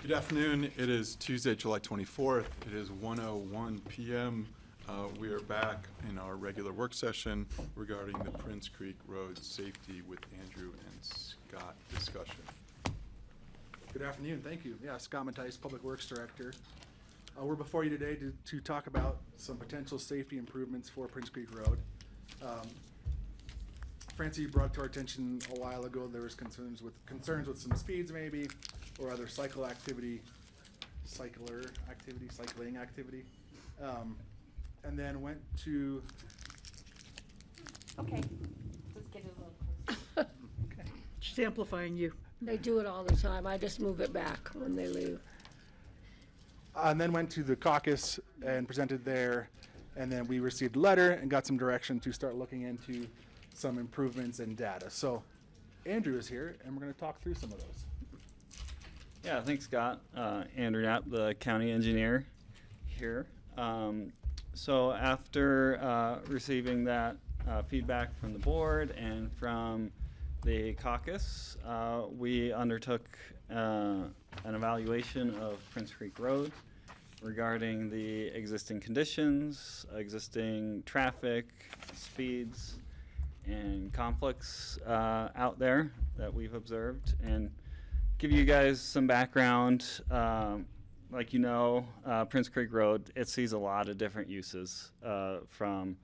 Good afternoon. It is Tuesday, July 24th. It is 1:01 p.m. We are back in our regular work session regarding the Prince Creek Road safety with Andrew and Scott discussion. Good afternoon. Thank you. Yeah, Scott Mattice, Public Works Director. We're before you today to talk about some potential safety improvements for Prince Creek Road. Francie brought to our attention a while ago there was concerns with some speeds maybe, or other cycling activity, and then went to. Okay, let's get it a little closer. Okay. She's amplifying you. They do it all the time. I just move it back when they leave. And then went to the caucus and presented there, and then we received a letter and got some direction to start looking into some improvements and data. So Andrew is here, and we're going to talk through some of those. Yeah, thanks, Scott. Andrew Knapp, the county engineer here. So after receiving that feedback from the board and from the caucus, we undertook an evaluation of Prince Creek Road regarding the existing conditions, existing traffic, speeds, and conflicts out there that we've observed, and give you guys some background. Like Prince Creek Road, it sees a lot of different uses from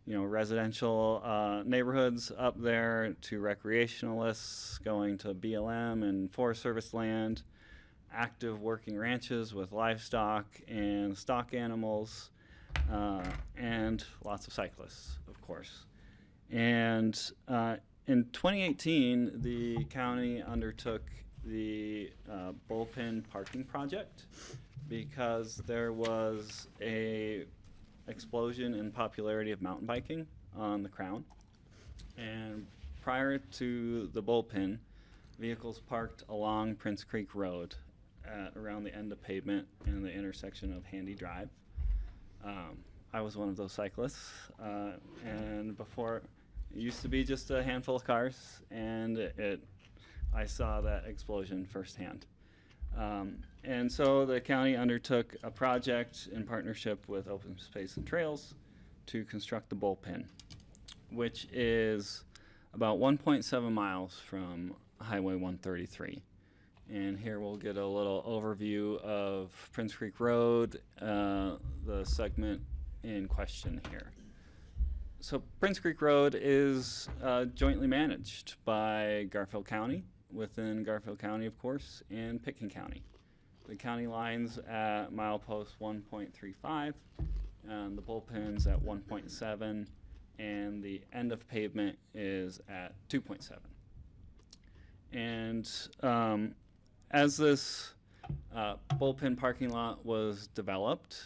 residential neighborhoods up there to recreationalists going to BLM and Forest Service land, active working ranches with livestock and stock animals, and lots of cyclists, of course. And in 2018, the county undertook the bullpen parking project because there was a explosion in popularity of mountain biking on the Crown. And prior to the bullpen, vehicles parked along Prince Creek Road at around the end of pavement and the intersection of Handy Drive. I was one of those cyclists, and before it used to be just a handful of cars, and I saw that explosion firsthand. And so the county undertook a project in partnership with Open Space and Trails to construct the bullpen, which is about 1.7 miles from Highway 133. And here we'll get a little overview of Prince Creek Road, the segment in question here. So Prince Creek Road is jointly managed by Garfield County, within Garfield County, of course, and Pitkin County. The county line's at milepost 1.35, and the bullpen's at 1.7, and the end of pavement is at 2.7. And as this bullpen parking lot was developed,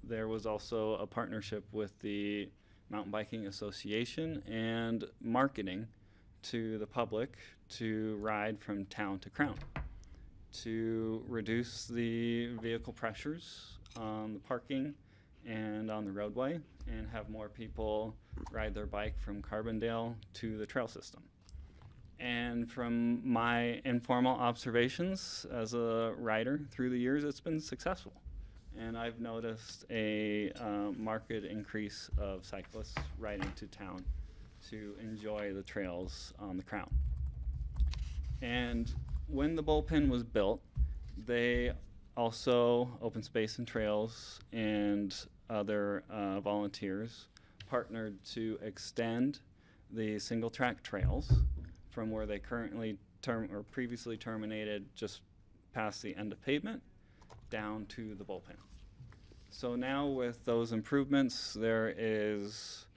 there was also a partnership with the Mountain Biking Association and marketing to the public to ride from town to Crown to reduce the vehicle pressures on the parking and on the roadway and have more people ride their bike from Carbondale to the trail system. And from my informal observations as a rider through the years, it's been successful. And I've noticed a marked increase of cyclists riding to town to enjoy the trails on the Crown. And when the bullpen was built, they also, Open Space and Trails and other volunteers, partnered to extend the single track trails from where they currently previously terminated just past the end of pavement down to the bullpen. So now with those improvements, there is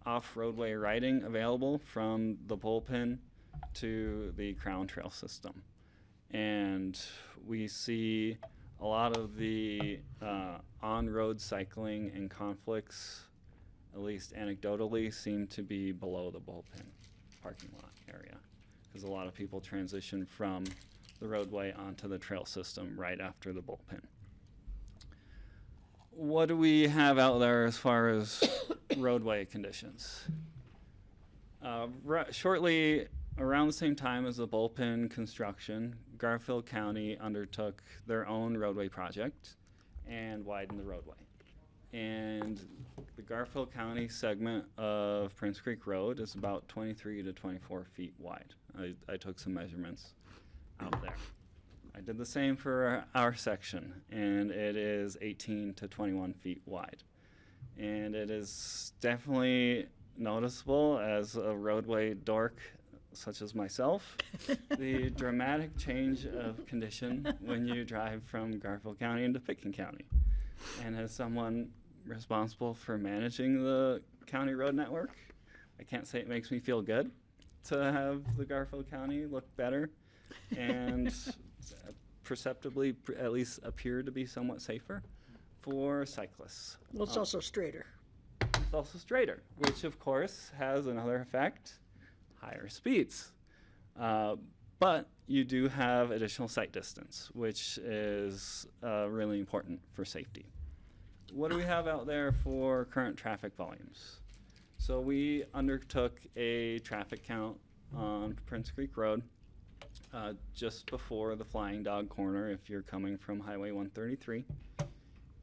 off-roadway riding available from the bullpen to the Crown Trail system. And we see a lot of the on-road cycling and conflicts, at least anecdotally, seem to be below the bullpen parking lot area, because a lot of people transition from the roadway onto the trail system right after the bullpen. What do we have out there as far as roadway conditions? Shortly around the same time as the bullpen construction, Garfield County undertook their own roadway project and widened the roadway. And the Garfield County segment of Prince Creek Road is about 23 to 24 feet wide. I took some measurements out there. I did the same for our section, and it is 18 to 21 feet wide. And it is definitely noticeable as a roadway dork such as myself, the dramatic change of condition when you drive from Garfield County into Pitkin County. And as someone responsible for managing the county road network, I can't say it makes me feel good to have the Garfield County look better and perceptibly at least appear to be somewhat safer for cyclists. Well, it's also straighter. It's also straighter, which of course has another effect, higher speeds. But you do have additional sight distance, which is really important for safety. What do we have out there for current traffic volumes? So we undertook a traffic count on Prince Creek Road just before the Flying Dog corner if you're coming from Highway 133.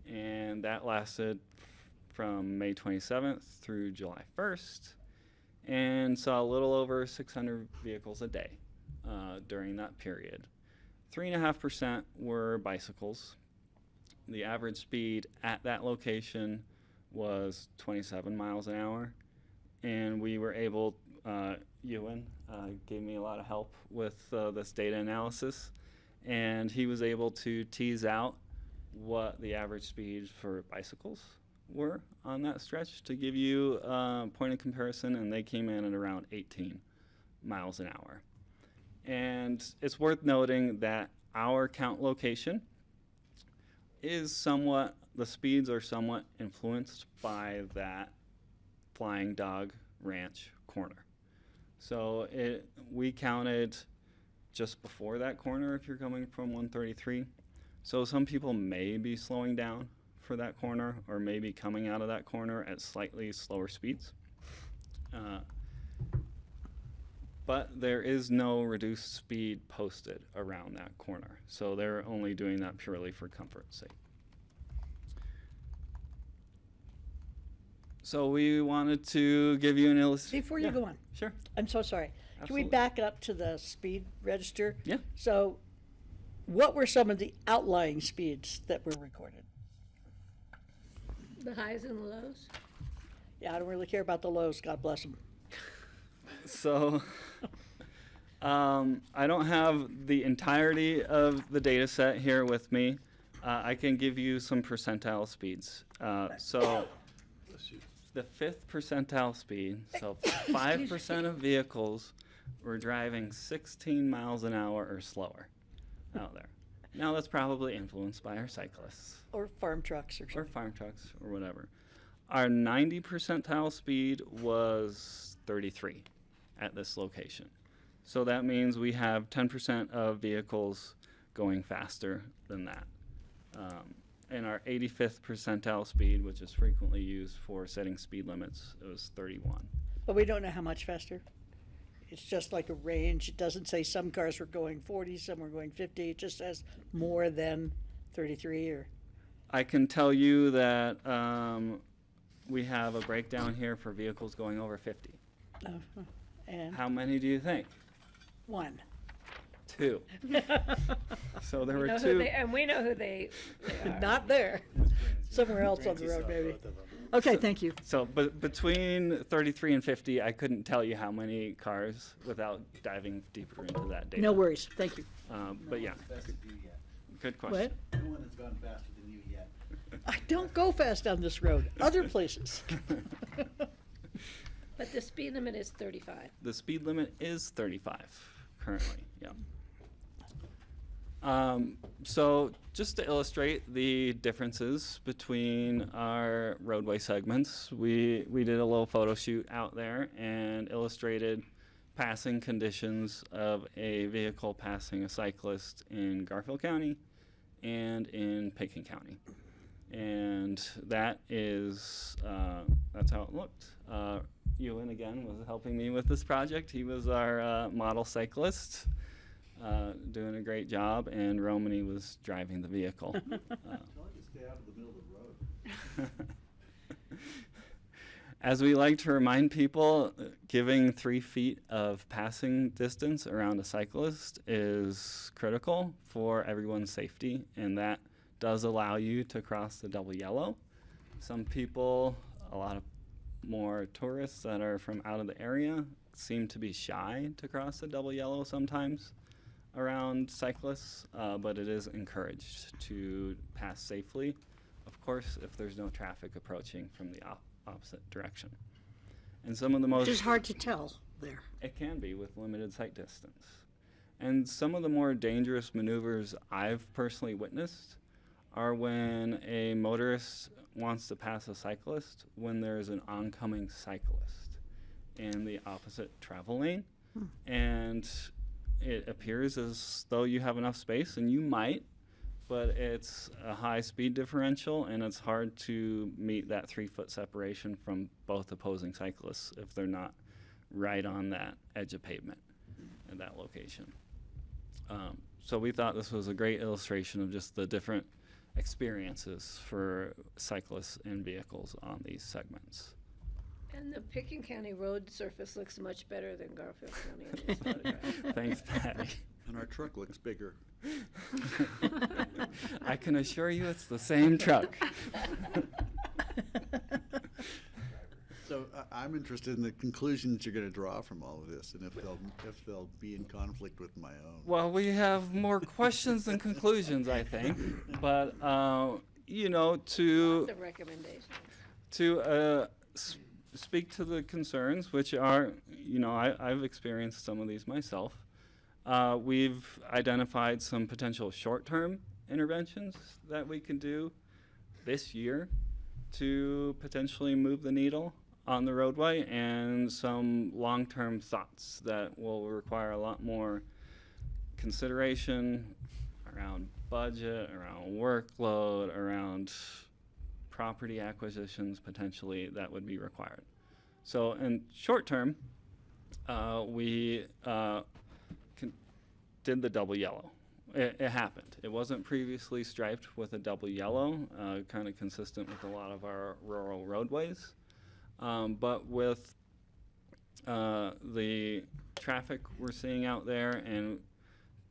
And that lasted from May 27th through July 1st and saw a little over 600 vehicles a day during that period. 3.5% were bicycles. The average speed at that location was 27 miles an hour. And we were able, Ewan gave me a lot of help with this data analysis. And he was able to tease out what the average speeds for bicycles were on that stretch to give you a point of comparison, and they came in at around 18 miles an hour. And it's worth noting that our count location is somewhat, the speeds are somewhat influenced by that Flying Dog Ranch corner. So we counted just before that corner if you're coming from 133. So some people may be slowing down for that corner or maybe coming out of that corner at slightly slower speeds. But there is no reduced speed posted around that corner. So they're only doing that purely for comfort's sake. So we wanted to give you an illustration. Before you go on, Sure. I'm so sorry. Can we Absolutely. back up to the speed register? Yeah. So what were some of the outlying speeds that were recorded? The highs and the lows? Yeah, I don't really care about the lows, God bless them. So I don't have the entirety of the data set here with me. I can give you some percentile speeds. So the 5th percentile speed, so 5% of vehicles were driving 16 miles an hour or slower out there. Now that's probably influenced by our cyclists Or farm trucks or or something. farm trucks or whatever. Our 90 percentile speed was 33 at this location. So that means we have 10% of vehicles going faster than that. And our 85th percentile speed, which is frequently used for setting speed limits, it was 31. But we don't know how much faster. It's just like a range. It doesn't say some cars were going 40, some were going 50. It just says more than 33 or. I can tell you that we have a breakdown here for vehicles going over 50. And How many do you think? one. 2. So there You were know 2. who they, and we know who they are. Not there. Somewhere else on the road, maybe. Okay, thank you. So, but between 33 and 50, I couldn't tell you how many cars without diving deeper into that data. No worries. Thank you. But yeah, Faster than you yet. good question. What? No one has gone faster than you yet. I don't go fast on this road. Other places. But the speed limit is 35. The speed limit is 35 currently. Yeah. So just to illustrate the differences between our roadway segments, we did a little photo shoot out there and illustrated passing conditions of a vehicle passing a cyclist in Garfield County and in Pitkin County. And that is, that's how it looked. Ewan, again, was helping me with this project. He was our model cyclist, doing a great job, and Romany was driving the vehicle. Tell him to stay out of the middle of the road. As we like to remind people, giving 3 feet of passing distance around a cyclist is critical for everyone's safety, and that does allow you to cross the double yellow. Some people, a lot of more tourists that are from out of the area, seem to be shy to cross the double yellow sometimes around cyclists, but it is encouraged to pass safely, of course, if there's no traffic approaching from the opposite direction. And some of the most... Which is hard to tell there. It can be with limited sight distance. And some of the more dangerous maneuvers I've personally witnessed are when a motorist wants to pass a cyclist when there's an oncoming cyclist in the opposite travel lane. And it appears as though you have enough space, and you might, but it's a high speed differential, and it's hard to meet that 3-foot separation from both opposing cyclists if they're not right on that edge of pavement in that location. So we thought this was a great illustration of just the different experiences for cyclists and vehicles on these segments. And the Pitkin County road surface looks much better than Garfield County in this photograph. Thanks, Patty. And our truck looks bigger. I can assure you it's the same truck. So I'm interested in the conclusions you're going to draw from all of this, and if they'll be in conflict with my own. Well, we have more questions than conclusions, I think. But, you know, to The recommendations. speak to the concerns, which are, you know, I've experienced some of these myself. We've identified some potential short-term interventions that we can do this year to potentially move the needle on the roadway, and some long-term thoughts that will require a lot more consideration around budget, around workload, around property acquisitions potentially that would be required. So in short term, we did the double yellow. It happened. It wasn't previously striped with a double yellow, kind of consistent with a lot of our rural roadways. But with the traffic we're seeing out there, and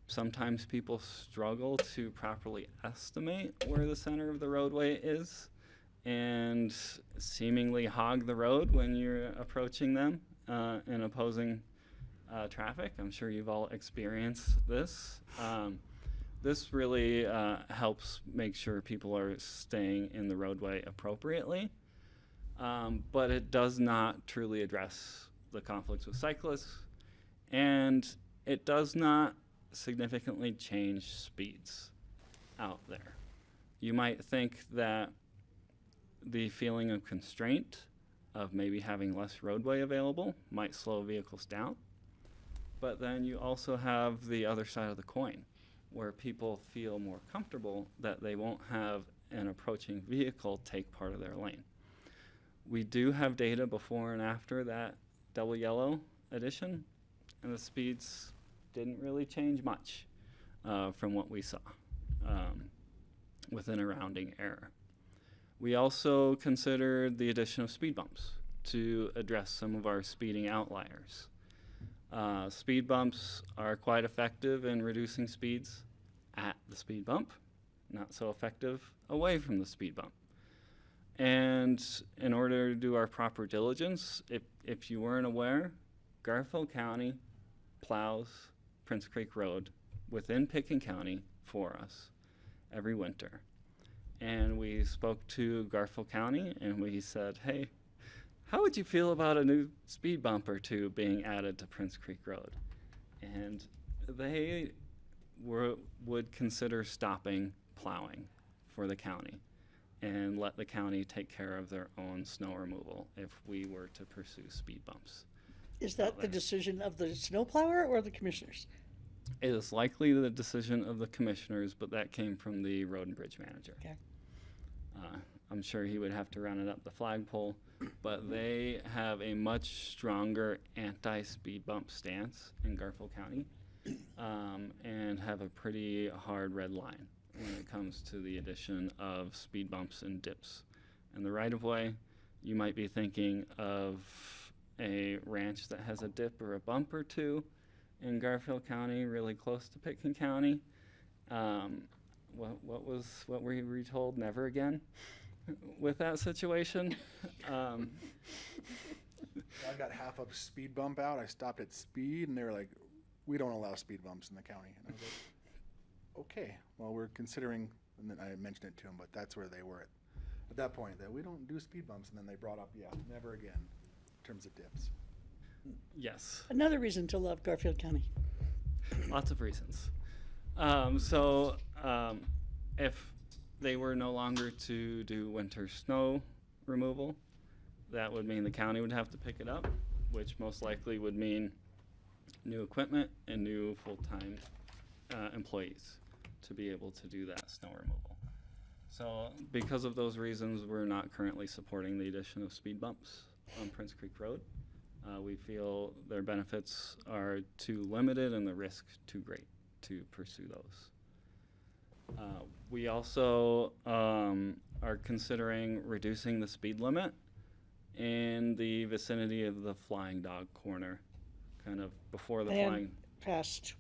sometimes people struggle to properly estimate where the center of the roadway is and seemingly hog the road when you're approaching them in opposing traffic. I'm sure you've all experienced this. This really helps make sure people are staying in the roadway appropriately. But it does not truly address the conflicts with cyclists, and it does not significantly change speeds out there. You might think that the feeling of constraint of maybe having less roadway available might slow vehicles down, but then you also have the other side of the coin, where people feel more comfortable that they won't have an approaching vehicle take part of their lane. We do have data before and after that double yellow addition, and the speeds didn't really change much from what we saw within a rounding error. We also considered the addition of speed bumps to address some of our speeding outliers. Speed bumps are quite effective in reducing speeds at the speed bump, not so effective away from the speed bump. And in order to do our proper diligence, if you weren't aware, Garfield County plows Prince Creek Road within Pitkin County for us every winter. And we spoke to Garfield County and we said, hey, how would you feel about a new speed bump or two being added to Prince Creek Road? And they would consider stopping plowing for the county and let the county take care of their own snow removal if we were to pursue speed bumps. Is that the decision of the snowplower or the commissioners? It is likely the decision of the commissioners, but that came from the road and bridge manager. Okay. I'm sure he would have to run it up the flagpole, but they have a much stronger anti-speed bump stance in Garfield County, and have a pretty hard red line when it comes to the addition of speed bumps and dips. And the right-of-way, you might be thinking of a ranch that has a dip or a bump or two in Garfield County, really close to Pitkin County. What were we told? Never again with that situation. I got half a speed bump out. I stopped at speed, and they were like, "We don't allow speed bumps in the county." And I was like, "Okay, well, we're considering." And then I mentioned it to them, but that's where they were at that point. That we don't do speed bumps, and then they brought up, "Yeah, never again," in terms of dips. Yes. Another reason to love Garfield County. Lots of reasons. If they were no longer to do winter snow removal, that would mean the county would have to pick it up, which most likely would mean new equipment and new full-time employees to be able to do that snow removal. So because of those reasons, we're not currently supporting the addition of speed bumps on Prince Creek Road. We feel their benefits are too limited and the risk too great to pursue those. We also are considering reducing the speed limit in the vicinity of the Flying Dog corner, kind of before the And flying. past,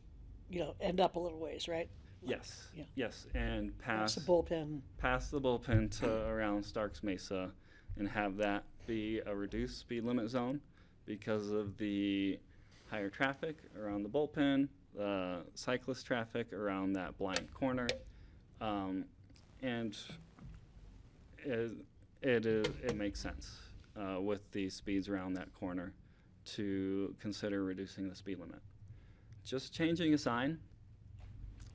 end up a little ways, right? Yes. Yeah. Yes, and Past past the bullpen. past the bullpen to around Starks Mesa, and have that be a reduced speed limit zone because of the higher traffic around the bullpen, cyclist traffic around that blind corner, and it makes sense with the speeds around that corner to consider reducing the speed limit. Just changing a sign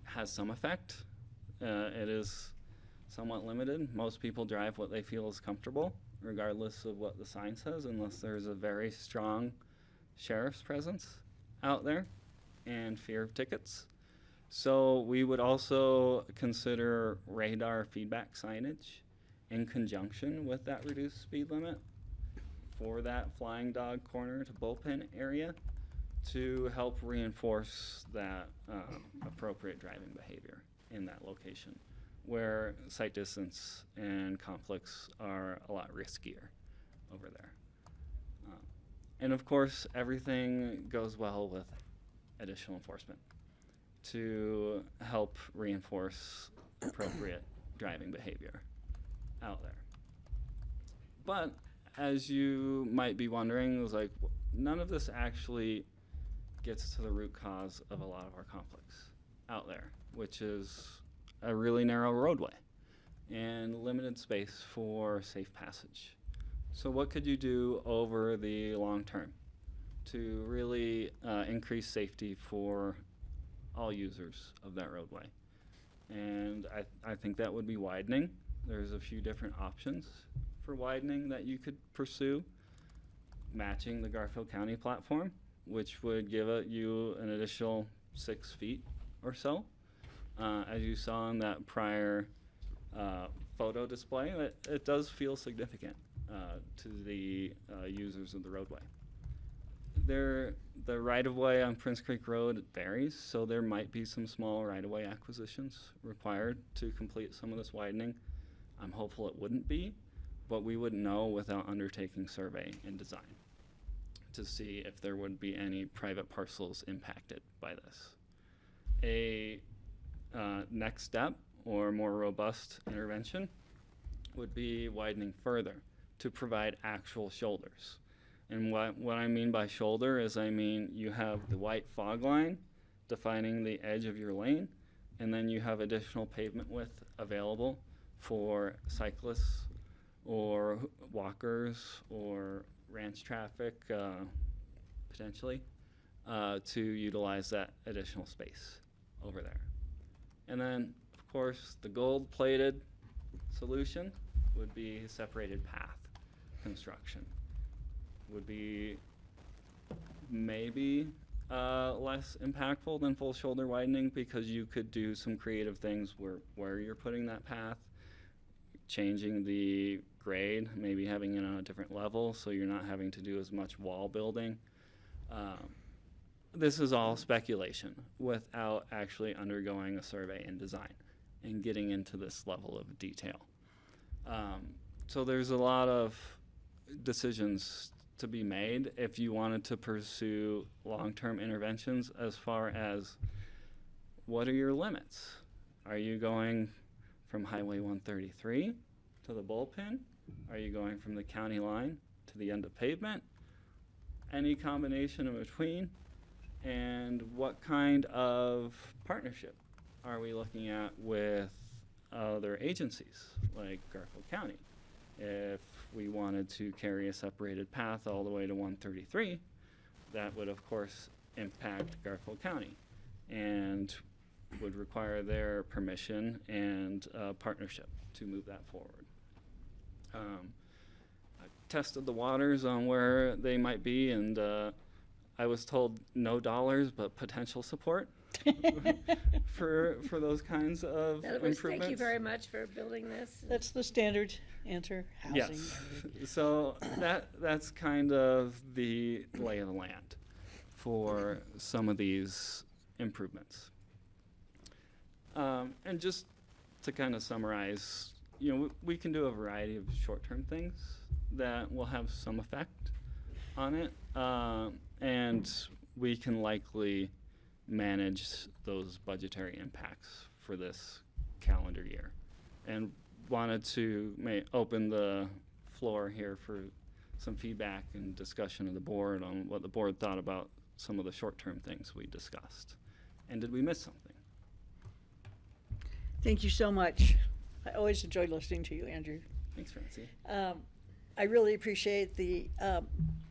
has some effect. It is somewhat limited. Most people drive what they feel is comfortable, regardless of what the sign says, unless there's a very strong sheriff's presence out there and fear of tickets. So we would also consider radar feedback signage in conjunction with that reduced speed limit for that Flying Dog corner to bullpen area to help reinforce that appropriate driving behavior in that location, where sight distance and conflicts are a lot riskier over there. And of course, everything goes well with additional enforcement to help reinforce appropriate driving behavior out there. But as you might be wondering, it was like, none of this actually gets to the root cause of a lot of our conflicts out there, which is a really narrow roadway and limited space for safe passage. So what could you do over the long term to really increase safety for all users of that roadway? And I think that would be widening. There's a few different options for widening that you could pursue. Matching the Garfield County platform, which would give you an additional 6 feet or so. As you saw in that prior photo display, it does feel significant to the users of the roadway. The right-of-way on Prince Creek Road varies, so there might be some small right-of-way acquisitions required to complete some of this widening. I'm hopeful it wouldn't be, but we wouldn't know without undertaking survey and design to see if there would be any private parcels impacted by this. A next step or more robust intervention would be widening further to provide actual shoulders. And what I mean by shoulder is I mean you have the white fog line defining the edge of your lane, and then you have additional pavement width available for cyclists or walkers or ranch traffic potentially to utilize that additional space over there. And then, of course, the gold-plated solution would be separated path construction. Would be maybe less impactful than full shoulder widening, because you could do some creative things where you're putting that path, changing the grade, maybe having it on a different level so you're not having to do as much wall building. This is all speculation without actually undergoing a survey and design and getting into this level of detail. So there's a lot of decisions to be made if you wanted to pursue long-term interventions, as far as what are your limits? Are you going from Highway 133 to the bullpen? Are you going from the county line to the end of pavement? Any combination in between? And what kind of partnership are we looking at with other agencies like Garfield County? If we wanted to carry a separated path all the way to 133, that would of course impact Garfield County and would require their permission and partnership to move that forward. I tested the waters on where they might be, and I was told no dollars, but potential support for those kinds of In other words, improvements. thank you very much for building this. That's the standard answer, housing. Yes. So that's kind of the lay of the land for some of these improvements. And just to kind of summarize, we can do a variety of short-term things that will have some effect on it, and we can likely manage those budgetary impacts for this calendar year. And wanted to open the floor here for some feedback and discussion of the board on what the board thought about some of the short-term things we discussed. And did we miss something? Thank you so much. I always enjoy listening to you, Andrew. Thanks, Francie. I really appreciate the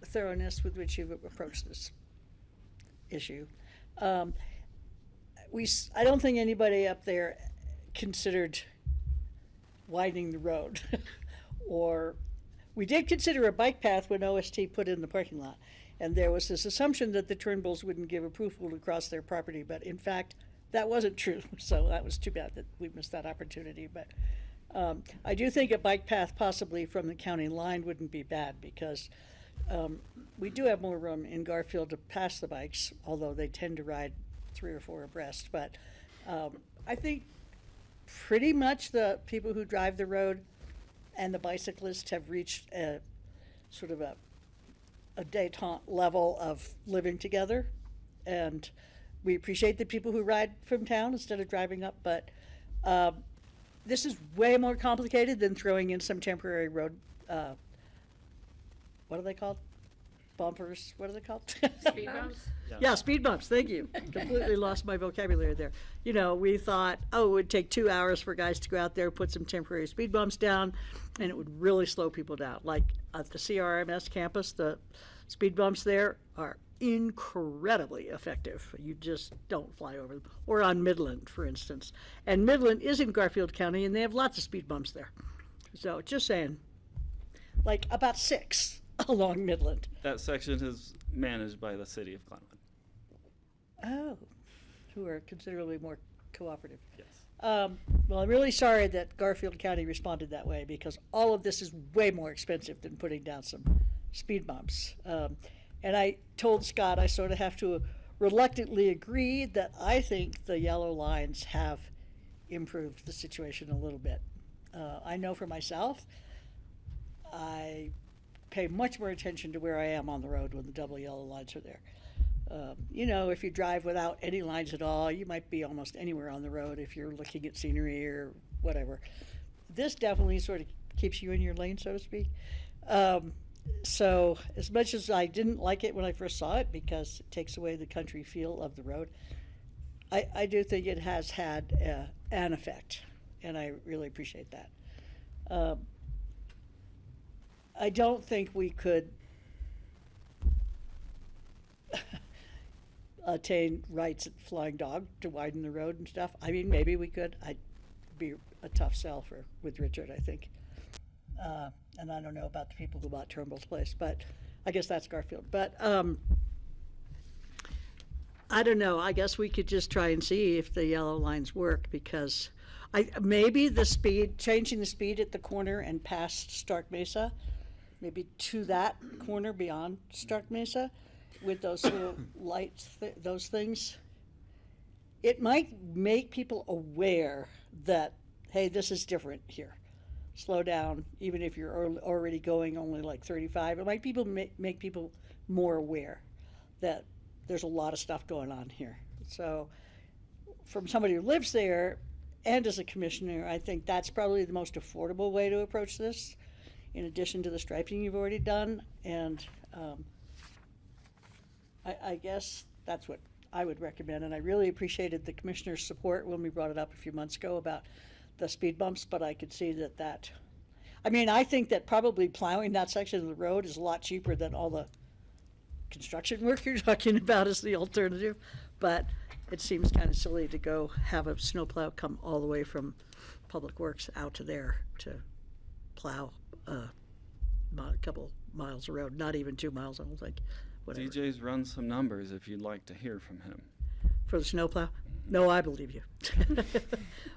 thoroughness with which you've approached this issue. I don't think anybody up there considered widening the road. Or we did consider a bike path when OST put in the parking lot. And there was this assumption that the Turnbulls wouldn't give approval to cross their property, but in fact, that wasn't true. So that was too bad that we missed that opportunity. But I do think a bike path possibly from the county line wouldn't be bad, because we do have more room in Garfield to pass the bikes, although they tend to ride 3 or 4 abreast. But I think pretty much the people who drive the road and the bicyclists have reached a sort of a détente level of living together. And we appreciate the people who ride from town instead of driving up, but this is way more complicated than throwing in some temporary road, what are they called? Bumpers, what are they called? Speed bumps? Yeah, speed bumps, thank you. Completely lost my vocabulary there. We thought, it would take 2 hours for guys to go out there, put some temporary speed bumps down, and it would really slow people down. Like at the C.R.S. campus, the speed bumps there are incredibly effective. You just don't fly over them. Or on Midland, for instance. And Midland is in Garfield County, and they have lots of speed bumps there. So just saying, like about 6 along Midland. That section is managed by the city of Glenwood. Oh, who are considerably more cooperative. Yes. Well, I'm really sorry that Garfield County responded that way, because all of this is way more expensive than putting down some speed bumps. And I told Scott I sort of have to reluctantly agree that I think the yellow lines have improved the situation a little bit. I know for myself, I pay much more attention to where I am on the road when the double yellow lines are there. If you drive without any lines at all, you might be almost anywhere on the road if you're looking at scenery or whatever. This definitely sort of keeps you in your lane, so to speak. So as much as I didn't like it when I first saw it, because it takes away the country feel of the road, I do think it has had an effect, and I really appreciate that. I don't think we could attain rights at Flying Dog to widen the road and stuff. I mean, maybe we could. I'd be a tough sell with Richard, I think. And I don't know about the people who bought Turnbull's place, but I guess that's Garfield. But I don't know. I guess we could just try and see if the yellow lines work, because maybe changing the speed at the corner and past Stark Mesa, maybe to that corner beyond Stark Mesa, with those little lights, those things, it might make people aware that, hey, this is different here. Slow down, even if you're already going only like 35. It might make people more aware that there's a lot of stuff going on here. So from somebody who lives there and as a commissioner, I think that's probably the most affordable way to approach this, in addition to the striping you've already done. And I guess that's what I would recommend. And I really appreciated the commissioner's support when we brought it up a few months ago about the speed bumps, but I could see that I mean, I think that probably plowing that section of the road is a lot cheaper than all the construction work you're talking about as the alternative. But it seems kind of silly to go have a snowplow come all the way from Public Works out to there to plow a couple miles of road, not even 2 miles, I don't think. Whatever. DJ's run some numbers if you'd like to hear from him. For the snowplow? No, I believe you.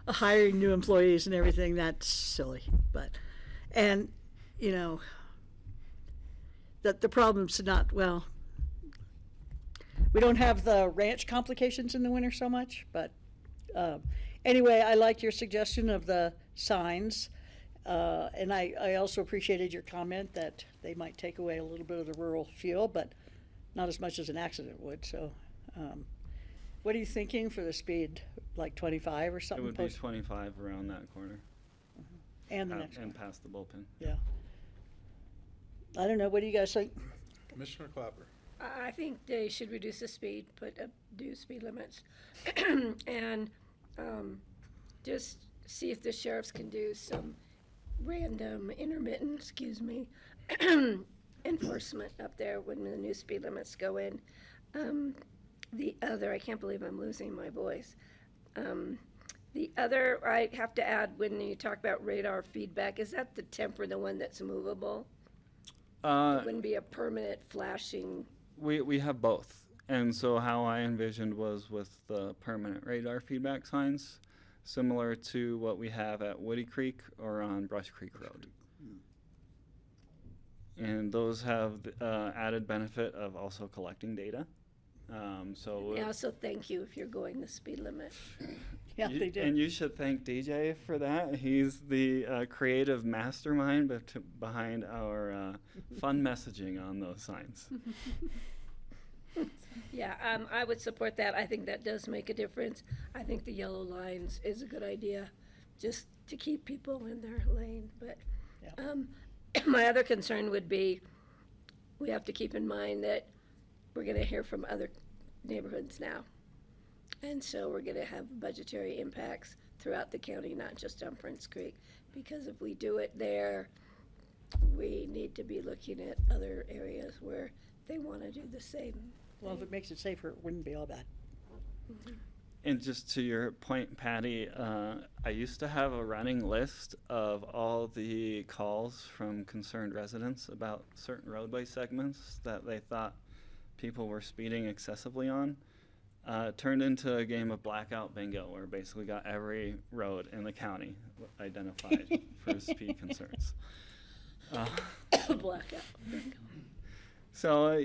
Hiring new employees and everything, that's silly. And, you know, that the problem's not, well, we don't have the ranch complications in the winter so much, but anyway, I like your suggestion of the signs. And I also appreciated your comment that they might take away a little bit of the rural feel, but not as much as an accident would. So what are you thinking for the speed, like 25 or It something? would be 25 around that corner. And the next and one. past the bullpen. Yeah. I don't know. What do you guys think? Commissioner Clapper. I think they should reduce the speed, do speed limits, and just see if the sheriffs can do some random intermittent, enforcement up there when the new speed limits go in. I can't believe I'm losing my voice. The other, I have to add, when you talk about radar feedback, is that the temper, the one that's movable? It wouldn't be a permanent flashing. We have both. And so how I envisioned was with the permanent radar feedback signs, similar to what we have at Woody Creek or on Brush Creek Road. And those have the added benefit of also collecting data. They also thank you if you're going the speed limit. Yeah, they do. And you should thank DJ for that. He's the creative mastermind behind our fun messaging on those signs. Yeah, I would support that. I think that does make a difference. I think the yellow lines is a good idea, just to keep people in their lane. But my other concern would be, we have to keep in mind that we're going to hear from other neighborhoods now. And so we're going to have budgetary impacts throughout the county, not just on Prince Creek. Because if we do it there, we need to be looking at other areas where they want to do the same. Well, if it makes it safer, it wouldn't be all bad. And just to your point, Patty, I used to have a running list of all the calls from concerned residents about certain roadway segments that they thought people were speeding excessively on. Turned into a game of blackout bingo, where basically got every road in the county identified for speed concerns. Blackout. So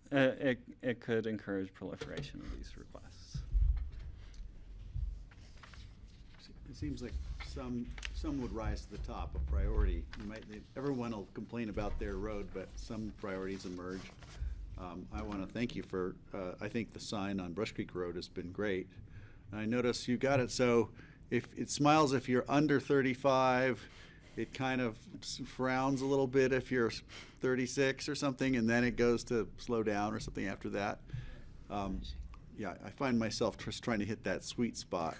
it could encourage proliferation of these requests. It seems like some would rise to the top of priority. Everyone will complain about their road, but some priorities emerge. I want to thank you for, I think the sign on Brush Creek Road has been great. And I notice you got it so if it smiles if you're under 35, it kind of frowns a little bit if you're 36 or something, and then it goes to slow down or something after that. Yeah, I find myself just trying to hit that sweet spot.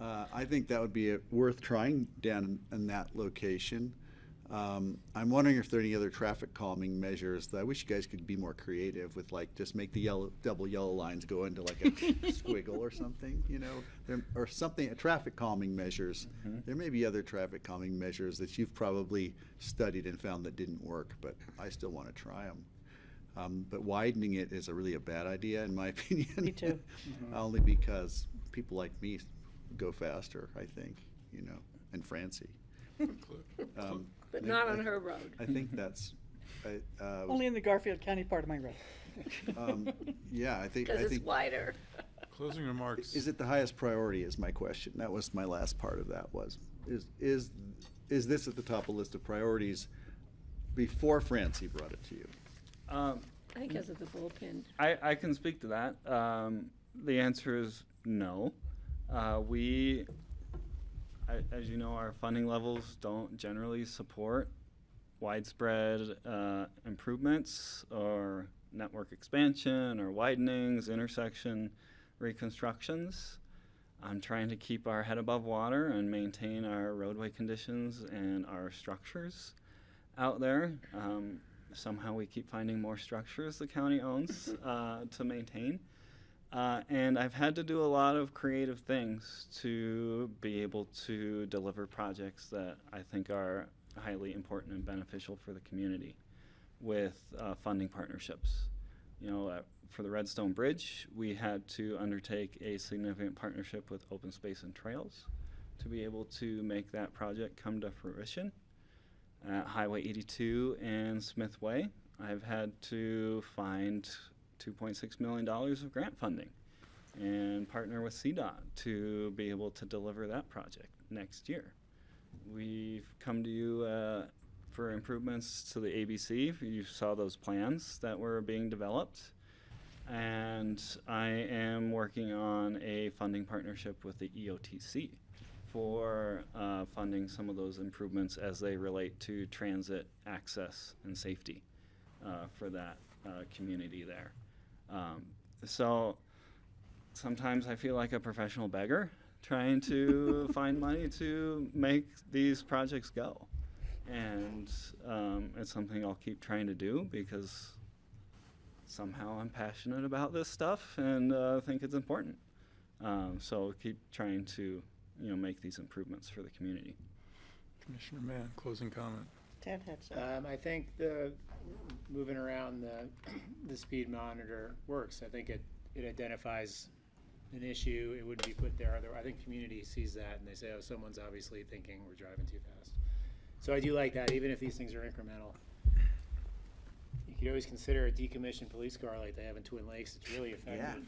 I think that would be worth trying down in that location. I'm wondering if there are any other traffic calming measures that I wish you guys could be more creative with, like just make the double yellow lines go into like a squiggle or something, you know, or something, traffic calming measures. There may be other traffic calming measures that you've probably studied and found that didn't work, but I still want to try them. But widening it is really a bad idea, in my opinion. Me too. Only because people like me go faster, I think, you know, and Francie. But not on her road. I think that's, Only in the Garfield County part of my road. yeah, I think. Because it's wider. Closing remarks. Is it the highest priority is my question. That was my last part of that was, is this at the top of the list of priorities before Francie brought it to you? I think because of the bullpen. I can speak to that. The answer is no. As you know, our funding levels don't generally support widespread improvements or network expansion or widenings, intersection reconstructions. I'm trying to keep our head above water and maintain our roadway conditions and our structures out there. Somehow we keep finding more structures the county owns to maintain. And I've had to do a lot of creative things to be able to deliver projects that I think are highly important and beneficial for the community with funding partnerships. You know, for the Redstone Bridge, we had to undertake a significant partnership with Open Space and Trails to be able to make that project come to fruition. At Highway 82 and Smith Way, I've had to find $2.6 million of grant funding and partner with CDOT to be able to deliver that project next year. We've come to you for improvements to the ABC. You saw those plans that were being developed. And I am working on a funding partnership with the EOTC for funding some of those improvements as they relate to transit access and safety for that community there. So sometimes I feel like a professional beggar trying to find money to make these projects go. And it's something I'll keep trying to do because somehow I'm passionate about this stuff and think it's important. So keep trying to, make these improvements for the community. Commissioner Mann, closing comment. Ted had some. I think the moving around the speed monitor works. I think it identifies an issue. It wouldn't be put there. I think community sees that and they say, oh, someone's obviously thinking we're driving too fast. So I do like that, even if these things are incremental. You could always consider a decommissioned police car like they have in Twin Lakes. It's really effective.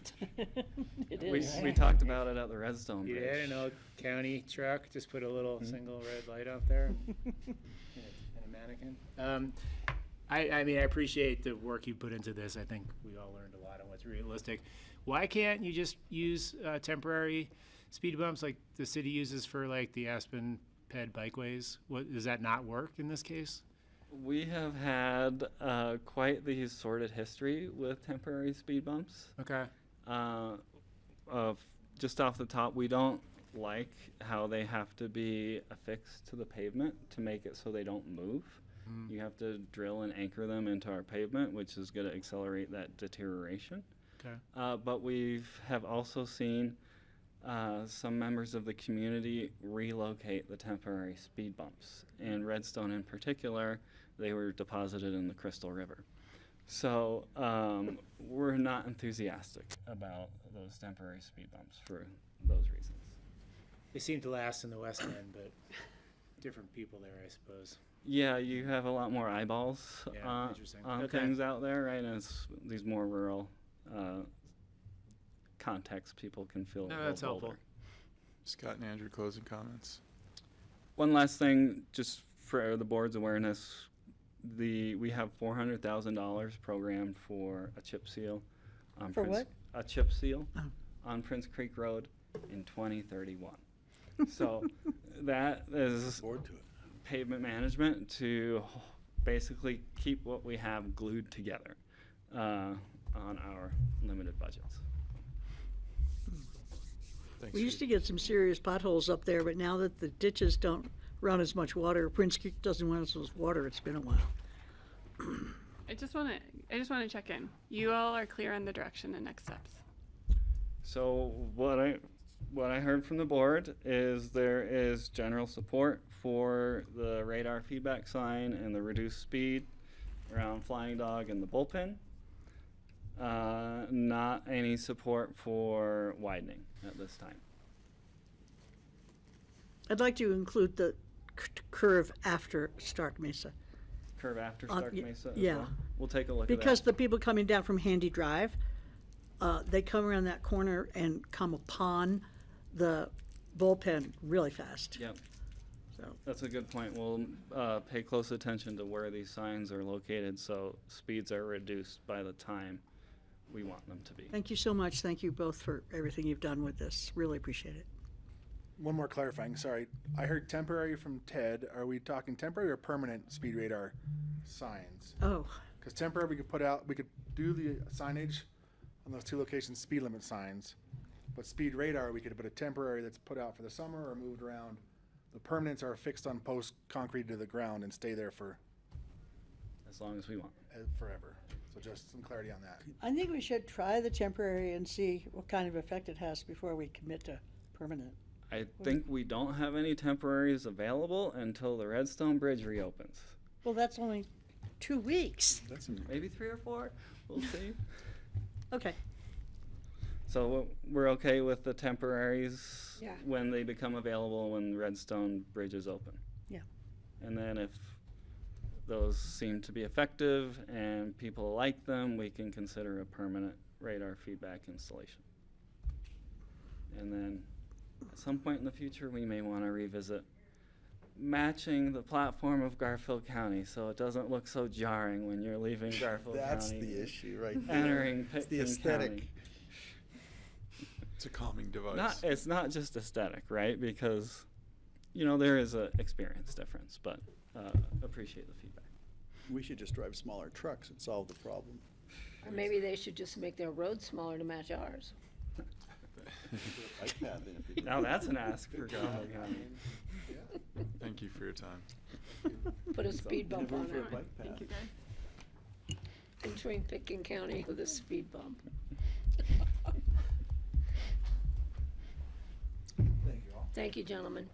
It We, is. we talked about it at the Redstone You Bridge. did, an old county truck, just put a little single red light out there and a mannequin. I mean, I appreciate the work you put into this. I think we all learned a lot on what's realistic. Why can't you just use temporary speed bumps like the city uses for like the Aspen Ped bikeways? Does that not work in this case? We have had quite the sordid history with temporary speed bumps. Okay. Just off the top, we don't like how they have to be affixed to the pavement to make it so they don't move. You have to drill and anchor them into our pavement, which is going to accelerate that deterioration. Okay. But we have also seen some members of the community relocate the temporary speed bumps. In Redstone in particular, they were deposited in the Crystal River. So we're not enthusiastic about those temporary speed bumps for those reasons. They seem to last in the West End, but different people there, I suppose. Yeah, you have a lot more eyeballs Yeah, interesting. on Okay. things out there, right? And it's these more rural contexts people can feel. No, a that's little helpful. bolder. Scott and Andrew, closing comments. One last thing, just for the board's awareness, we have $400,000 programmed for a chip seal. On For what? A chip seal on Prince Creek Road in 2031. So that is Forward to it. pavement management to basically keep what we have glued together on our limited budgets. Thanks. We used to get some serious potholes up there, but now that the ditches don't run as much water. Prince Creek doesn't run as much water. It's been a while. I just want to check in. You all are clear on the direction and next steps. So what I heard from the board is there is general support for the radar feedback sign and the reduced speed around Flying Dog and the bullpen. Not any support for widening at this time. I'd like to include the curve after Stark Mesa. Curve after On- Stark Mesa as yeah. well? We'll take a look Because at the that. people coming down from Handy Drive, they come around that corner and come upon the bullpen really fast. Yep, So, that's a good point. We'll pay close attention to where these signs are located so speeds are reduced by the time we want them to be. thank you so much. Thank you both for everything you've done with this. Really appreciate it. One more clarifying, sorry. I heard temporary from Ted. Are we talking temporary or permanent speed radar signs? Oh, Because temporary, we could do the signage on those 2 locations, speed limit signs. But speed radar, we could put a temporary that's put out for the summer or moved around. The permanents are fixed on posts concrete to the ground and stay there for As long as we want. forever. So just some clarity on that. I think we should try the temporary and see what kind of effect it has before we commit to permanent. I think we don't have any temporaries available until the Redstone Bridge reopens. Well, that's only 2 weeks. That's some Maybe 3 or 4, we'll see. Okay. So we're okay with the temporaries Yeah. when they become available when Redstone Bridge is open? Yeah. And then if those seem to be effective and people like them, we can consider a permanent radar feedback installation. And then at some point in the future, we may want to revisit matching the platform of Garfield County so it doesn't look so jarring when you're leaving Garfield That's County. the issue right there. Entering It's the Pitkin aesthetic. County. It's a calming device. It's not just aesthetic, right? Because, there is a experience difference, but appreciate the feedback. We should just drive smaller trucks and solve the problem. Or maybe they should just make their roads smaller to match ours. Bike path in if you- Now that's an ask for Garfield County. Thank you for your time. Put a speed bump Room on for a it, bike path. Thank you, guys. entering Pitkin County with a speed bump. Thank you all. Thank you, gentlemen.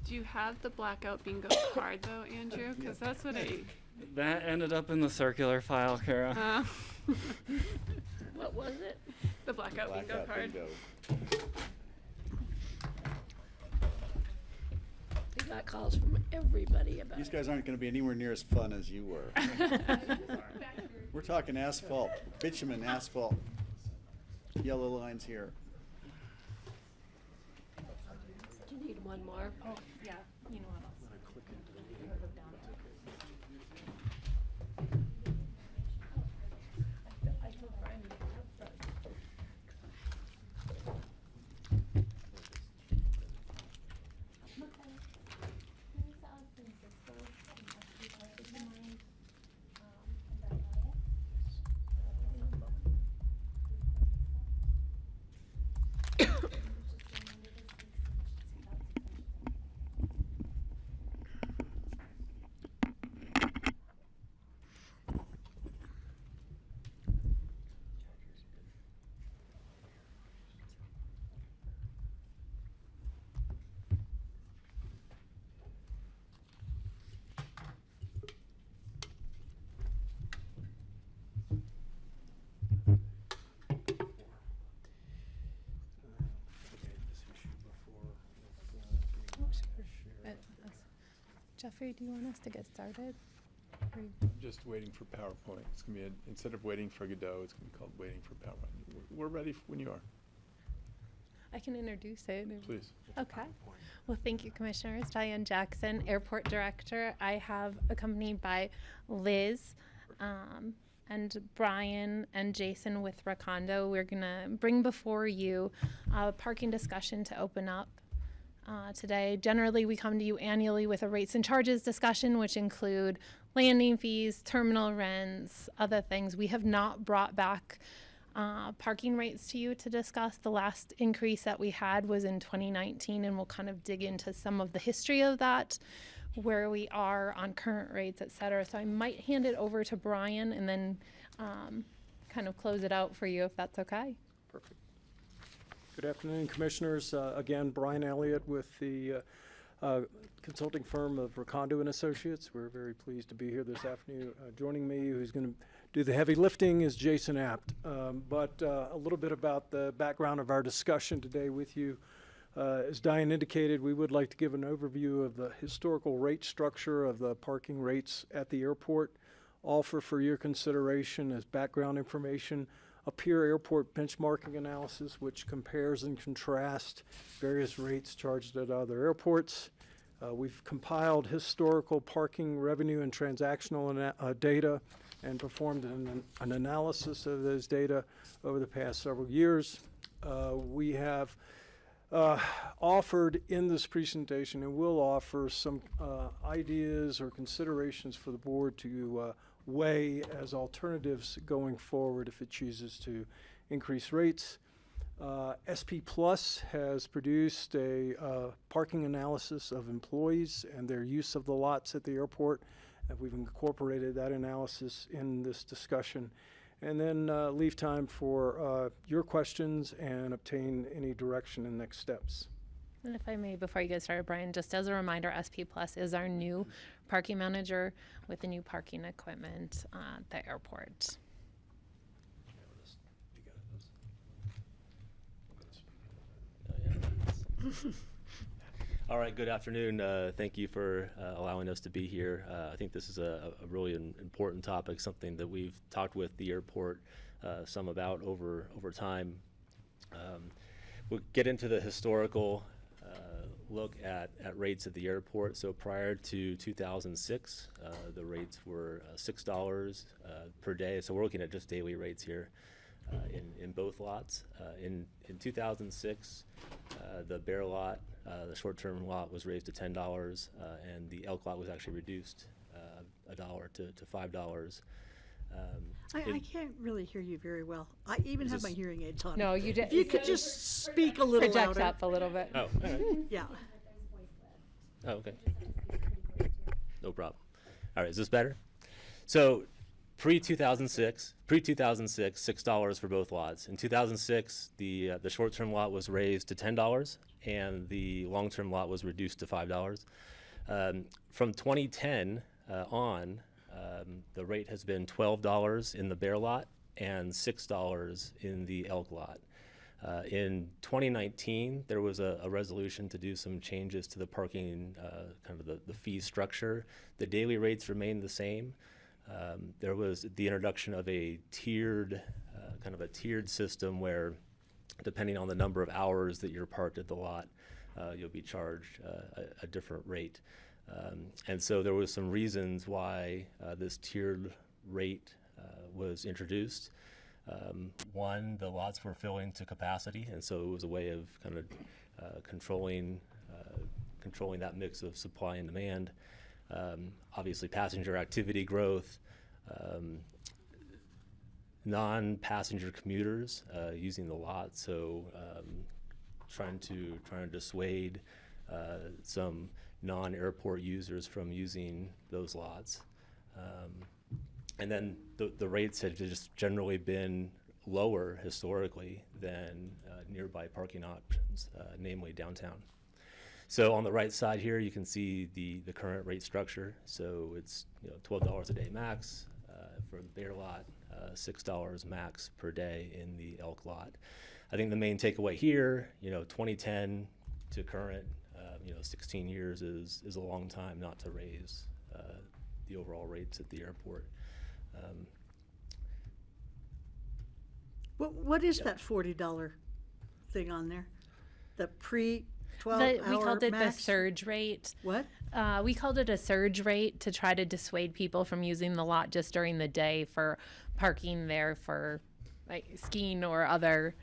Do you have the blackout bingo card though, Andrew? Because that's what That ended up in the circular file, Kara. What was it? the blackout bingo Blackout card. bingo. We got calls from everybody about These it. guys aren't gonna be anywhere near as fun as you were. We're talking asphalt, bitumen asphalt. Yellow lines here. Do you need one more? Oh, yeah, you know what else? I told Brian to have that. Jeffrey, do you want us to get started? I'm just waiting for PowerPoint. It's gonna be, instead of waiting for Godot, it's gonna be called waiting for PowerPoint. We're ready when you are, I can introduce it. please. Okay. Well, thank you, Commissioners. Diane Jackson, Airport Director. I have accompanied by Liz and Brian and Jason with Racondo. We're going to bring before you a parking discussion to open up today. Generally, we come to you annually with a rates and charges discussion, which include landing fees, terminal rents, other things. We have not brought back parking rates to you to discuss. The last increase that we had was in 2019, and we'll kind of dig into some of the history of that, where we are on current rates, et cetera. So I might hand it over to Brian and then kind of close it out for you, if that's okay. Perfect. Good afternoon, Commissioners. Again, Brian Elliott with the consulting firm of Recondo and Associates. We're very pleased to be here this afternoon. Joining me, who's going to do the heavy lifting, is Jason Apt. But a little bit about the background of our discussion today with you. As Diane indicated, we would like to give an overview of the historical rate structure of the parking rates at the airport. Offer for your consideration as background information a peer airport benchmarking analysis which compares and contrasts various rates charged at other airports. We've compiled historical parking revenue and transactional data and performed an analysis of those data over the past several years. We have offered in this presentation and will offer some ideas or considerations for the board to weigh as alternatives going forward if it chooses to increase rates. SP Plus has produced a parking analysis of employees and their use of the lots at the airport, and we've incorporated that analysis in this discussion. And then leave time for your questions and obtain any direction and next steps. And if I may, before you get started, Brian, just as a reminder, SP Plus is our new parking manager with the new parking equipment at the airport. All right, good afternoon. Thank you for allowing us to be here. I think this is a really important topic, something that we've talked with the airport some about over time. We'll get into the historical look at rates at the airport. So prior to 2006, the rates were $6 per day. So we're looking at just daily rates here in both lots. In 2006, the bear lot, the short-term lot, was raised to $10, and the elk lot was actually reduced $1 to $5. I can't really hear you very well. I even have my hearing aids on. No, you did. If you could just speak a little Project louder. up a little bit. Oh, all right. Yeah. Oh, okay. No problem. All right, is this better? So pre-2006, $6 for both lots. In 2006, the short-term lot was raised to $10, and the long-term lot was reduced to $5. From 2010 on, the rate has been $12 in the bear lot and $6 in the elk lot. In 2019, there was a resolution to do some changes to the parking, kind of the fee structure. The daily rates remained the same. There was the introduction of a tiered, kind of a tiered system where, depending on the number of hours that you're parked at the lot, you'll be charged a different rate. And so there was some reasons why this tiered rate was introduced. One, the lots were filling to capacity, and so it was a way of kind of controlling that mix of supply and demand. Obviously, passenger activity growth, non-passenger commuters using the lot, so trying to dissuade some non-airport users from using those lots. And then the rates had just generally been lower historically than nearby parking options, namely downtown. So on the right side here, you can see the current rate structure. So it's $12 a day max for the bear lot, $6 max per day in the elk lot. I think the main takeaway here, 2010 to current, 16 years is a long time not to raise the overall rates at the airport. What is that $40 thing on there? The pre-12 hour We called it max? the surge rate. What? We called it a surge rate to try to dissuade people from using the lot just during the day for parking there for like skiing or other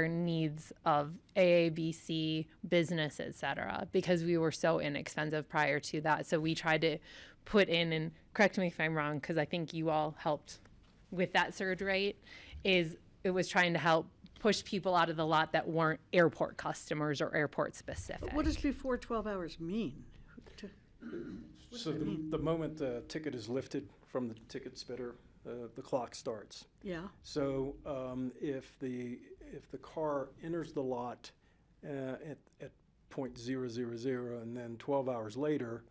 needs of AABC, business, etc. Because we were so inexpensive prior to that. So we tried to put in, and correct me if I'm wrong, because I think you all helped with that surge rate, is it was trying to help push people out of the lot that weren't airport customers or airport specific. What does before 12 hours mean? So the moment the ticket is lifted from the ticket spitter, the clock starts. Yeah, So if the car enters the lot at .000 and then 12 hours later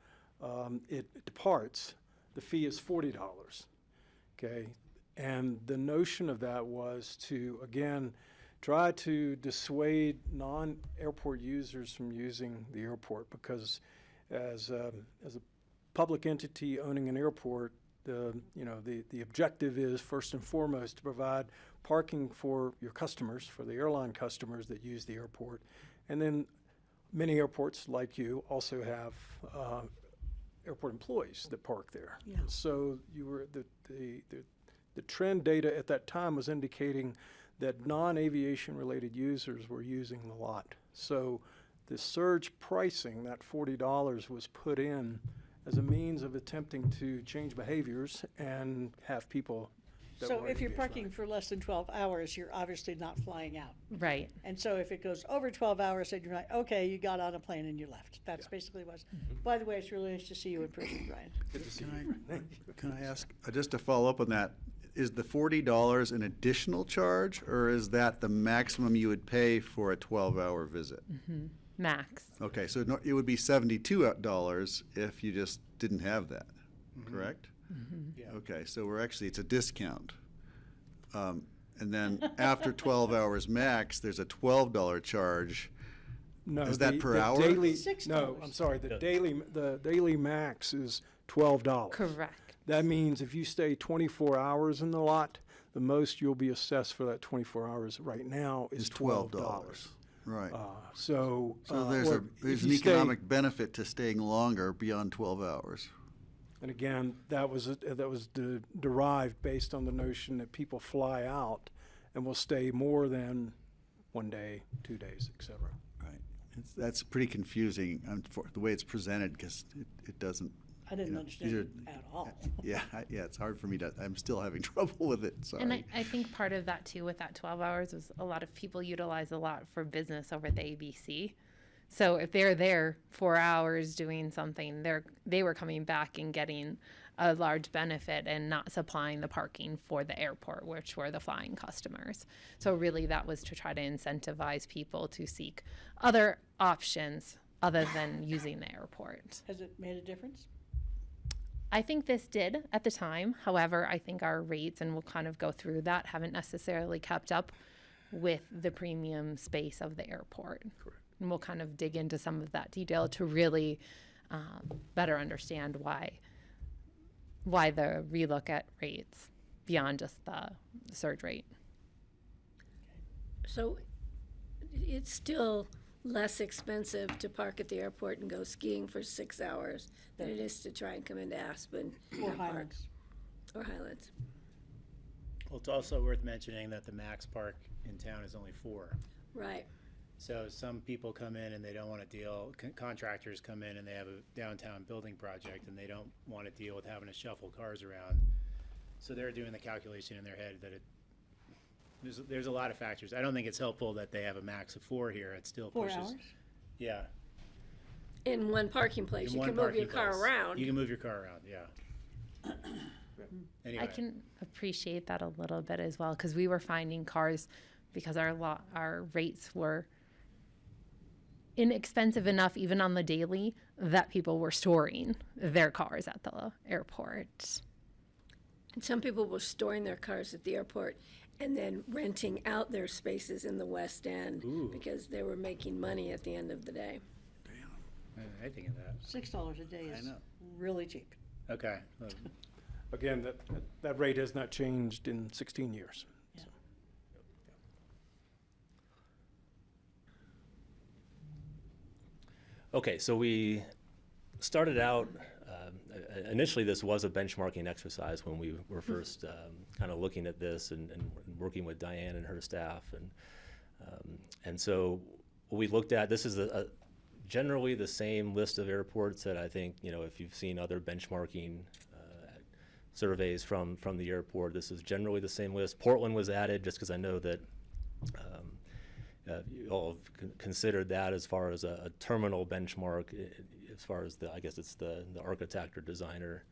it departs, the fee is $40. Okay, and the notion of that was to again try to dissuade non-airport users from using the airport, because as a public entity owning an airport, the objective is first and foremost to provide parking for your customers, for the airline customers that use the airport. And then many airports like you also have airport employees that park there. Yeah. So the trend data at that time was indicating that non-aviation related users were using the lot. So the surge pricing, that $40, was put in as a means of attempting to change behaviors and have people that so were if you're engaged parking on it. for less than 12 hours, you're obviously not flying out. Right. And so if it goes over 12 hours, then you're like, okay, you got on a plane and you left. That's basically what. By the way, it's really nice to see you in person, Brian. Good to see Can you. Can I ask, just to follow up on that, is the $40 an additional charge, or is that the maximum you would pay for a 12-hour visit? Max. Okay, so it would be $72 if you just didn't have that, correct? Yeah. Okay, so it's a discount. And then after 12 hours max, there's a $12 charge. No, Is that per the hour? Daily, $6. no, I'm sorry. Yeah. The daily max is $12. Correct. That means if you stay 24 hours in the lot, the most you'll be assessed for that 24 hours right now is $12. Right. So So or there's if an you stay- economic benefit to staying longer beyond 12 hours. And again, that was derived based on the notion that people fly out and will stay more than 1 day, 2 days, et cetera. Right. That's pretty confusing for the way it's presented, because it doesn't. I didn't understand these it at all. Yeah, it's hard for me I'm still having trouble with it, sorry. And I think part of that too with that 12 hours was a lot of people utilize a lot for business over the ABC. So if they're there 4 hours doing something, they were coming back and getting a large benefit and not supplying the parking for the airport, which were the flying customers. So really that was to try to incentivize people to seek other options other than using the airport. Has it made a difference? I think this did at the time. However, I think our rates, and we'll kind of go through that, haven't necessarily kept up with the premium space of the airport. Correct. And we'll kind of dig into some of that detail to really better understand why the relook at rates beyond just the surge rate. So it's still less expensive to park at the airport and go skiing for 6 hours than it is to try and come into Aspen Or and park. Highlands? Or Highlands. Well, it's also worth mentioning that the max park in town is only 4. Right. So some people come in and they don't want to deal, contractors come in and they have a downtown building project and they don't want to deal with having to shuffle cars around. So they're doing the calculation in their head that there's a lot of factors. I don't think it's helpful that they have a max of 4 here. It still 4 pushes. hours? Yeah. In one parking place, in you one can move your parking car place. around. You can move your car around, yeah. Anyway. I can appreciate that a little bit as well, because we were finding cars, because our rates were inexpensive enough even on the daily that people were storing their cars at the airport. And some people were storing their cars at the airport and then renting out their spaces in the West End because they were making money at the end of the day. I think of that. $6 a day I is know. really cheap. Okay. Again, that rate has not changed in 16 years. Yeah. So. Okay, so we started out, initially this was a benchmarking exercise when we were first kind of looking at this and working with Diane and her staff. And so what we looked at, this is generally the same list of airports that I think, if you've seen other benchmarking surveys from the airport. This is generally the same list. Portland was added just because I know that you all have considered that as far as a terminal benchmark, as far as I guess it's the architect or designer.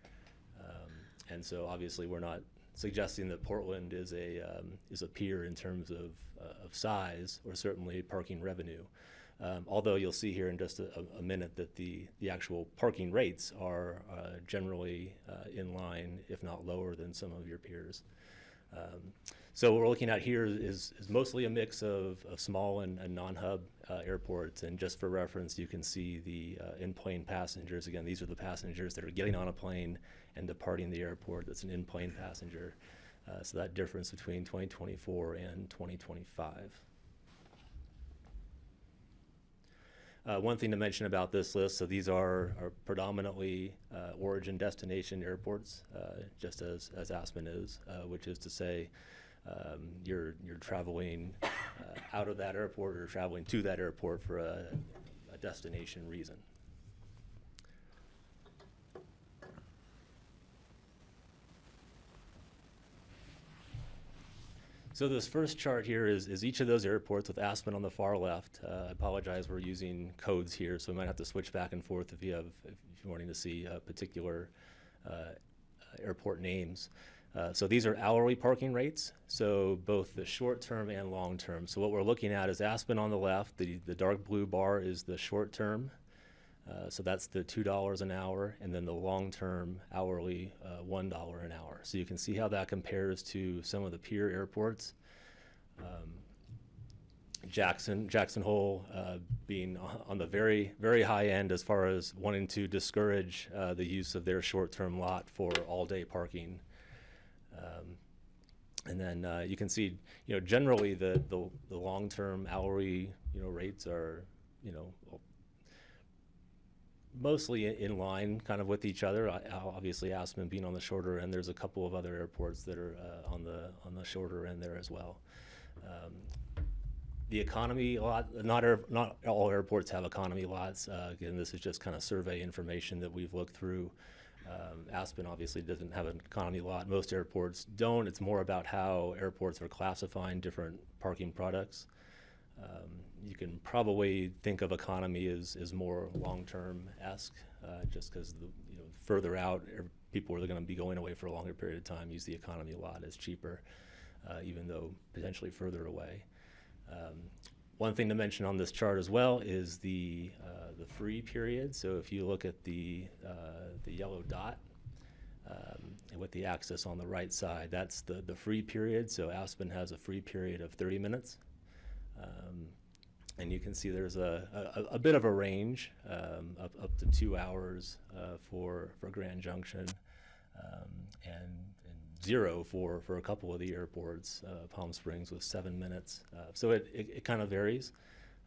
And so obviously we're not suggesting that Portland is a peer in terms of size or certainly parking revenue. Although you'll see here in just a minute that the actual parking rates are generally in line, if not lower than some of your peers. So what we're looking at here is mostly a mix of small and non-hub airports. And just for reference, you can see the in-plane passengers. Again, these are the passengers that are getting on a plane and departing the airport. That's an in-plane passenger. So that difference between 2024 and 2025. One thing to mention about this list, so these are predominantly origin destination airports, just as Aspen is, which is to say you're traveling out of that airport or traveling to that airport for a destination reason. So this first chart here is each of those airports with Aspen on the far left. I apologize, we're using codes here, so we might have to switch back and forth if you're wanting to see particular airport names. So these are hourly parking rates, so both the short term and long term. So what we're looking at is Aspen on the left, the dark blue bar is the short term, so that's the $2 an hour, and then the long term hourly $1 an hour. So you can see how that compares to some of the peer airports. Jackson Hole being on the very, very high end as far as wanting to discourage the use of their short term lot for all day parking. And then you can see, generally the long-term hourly, rates are, mostly in line kind of with each other. Obviously Aspen being on the shorter end, there's a couple of other airports that are on the shorter end there as well. The economy lot, not all airports have economy lots. Again, this is just kind of survey information that we've looked through. Aspen obviously doesn't have an economy lot. Most airports don't. It's more about how airports are classifying different parking products. You can probably think of economy as more long-term-esque, just because further out, people are going to be going away for a longer period of time. Use the economy lot as cheaper, even though potentially further away. One thing to mention on this chart as well is the free period. So if you look at the yellow dot with the axis on the right side, that's the free period. So Aspen has a free period of 30 minutes. And you can see there's a bit of a range, up to 2 hours for Grand Junction, and 0 for a couple of the airports, Palm Springs with 7 minutes. So it kind of varies,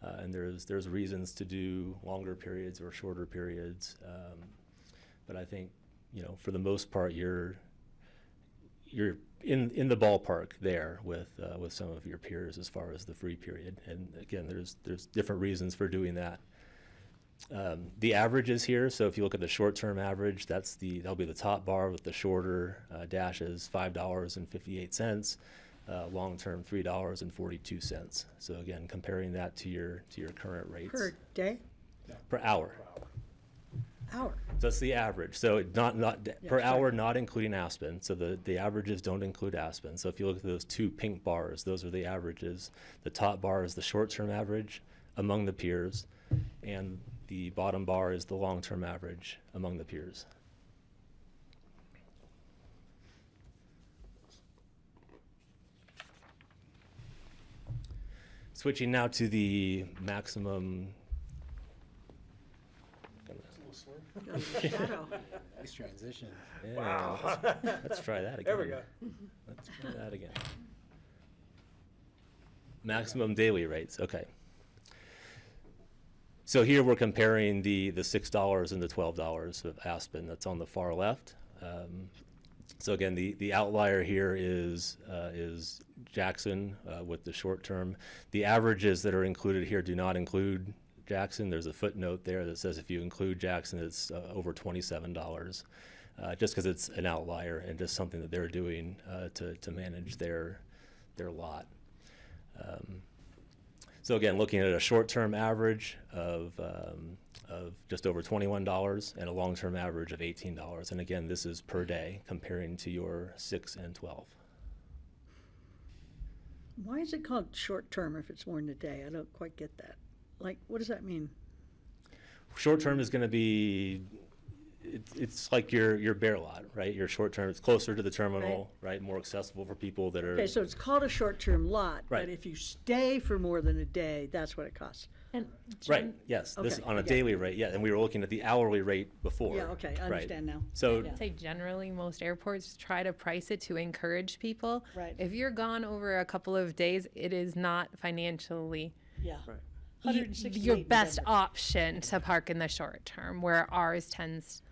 and there's reasons to do longer periods or shorter periods. But I think, for the most part, you're in the ballpark there with some of your peers as far as the free period. And again, there's different reasons for doing that. The averages here, so if you look at the short-term average, that'll be the top bar with the shorter dashes, $5.58, long-term $3.42. So again, comparing that to your current rates. Per day? Per hour. Hour. So that's the average. So not per hour, not including Aspen. So the averages don't include Aspen. So if you look at those two pink bars, those are the averages. The top bar is the short-term average among the peers, and the bottom bar is the long-term average among the peers. Switching now to the maximum. Nice transition. Yeah, Wow. let's try that again. There we go. Let's try that again. Maximum daily rates, okay. So here we're comparing the $6 and the $12 of Aspen. That's on the far left. So again, the outlier here is Jackson with the short term. The averages that are included here do not include Jackson. There's a footnote there that says if you include Jackson, it's over $27. just because it's an outlier and just something that they're doing to manage their lot. So again, looking at a short-term average of just over $21 and a long-term average of $18. And again, this is per day comparing to your 6 and 12. Why is it called short-term if it's more than a day? I don't quite get that. Like, what does that mean? Short-term is going to be, it's like your bear lot, right? Your short-term, it's closer to the terminal, right? More accessible for people that are. Okay, so it's called a short-term lot, Right. but if you stay for more than a day, that's what it costs. And Right, yes, this Okay, on a I get it. daily rate, yeah, and we were looking at the hourly rate before. Yeah, okay, I right? understand now. So, Yeah. I'd say generally most airports try to price it to encourage people. Right. If you're gone over a couple of days, it is not financially Yeah. Right. your 168 in best Denver. option to park in the short term, where ours tends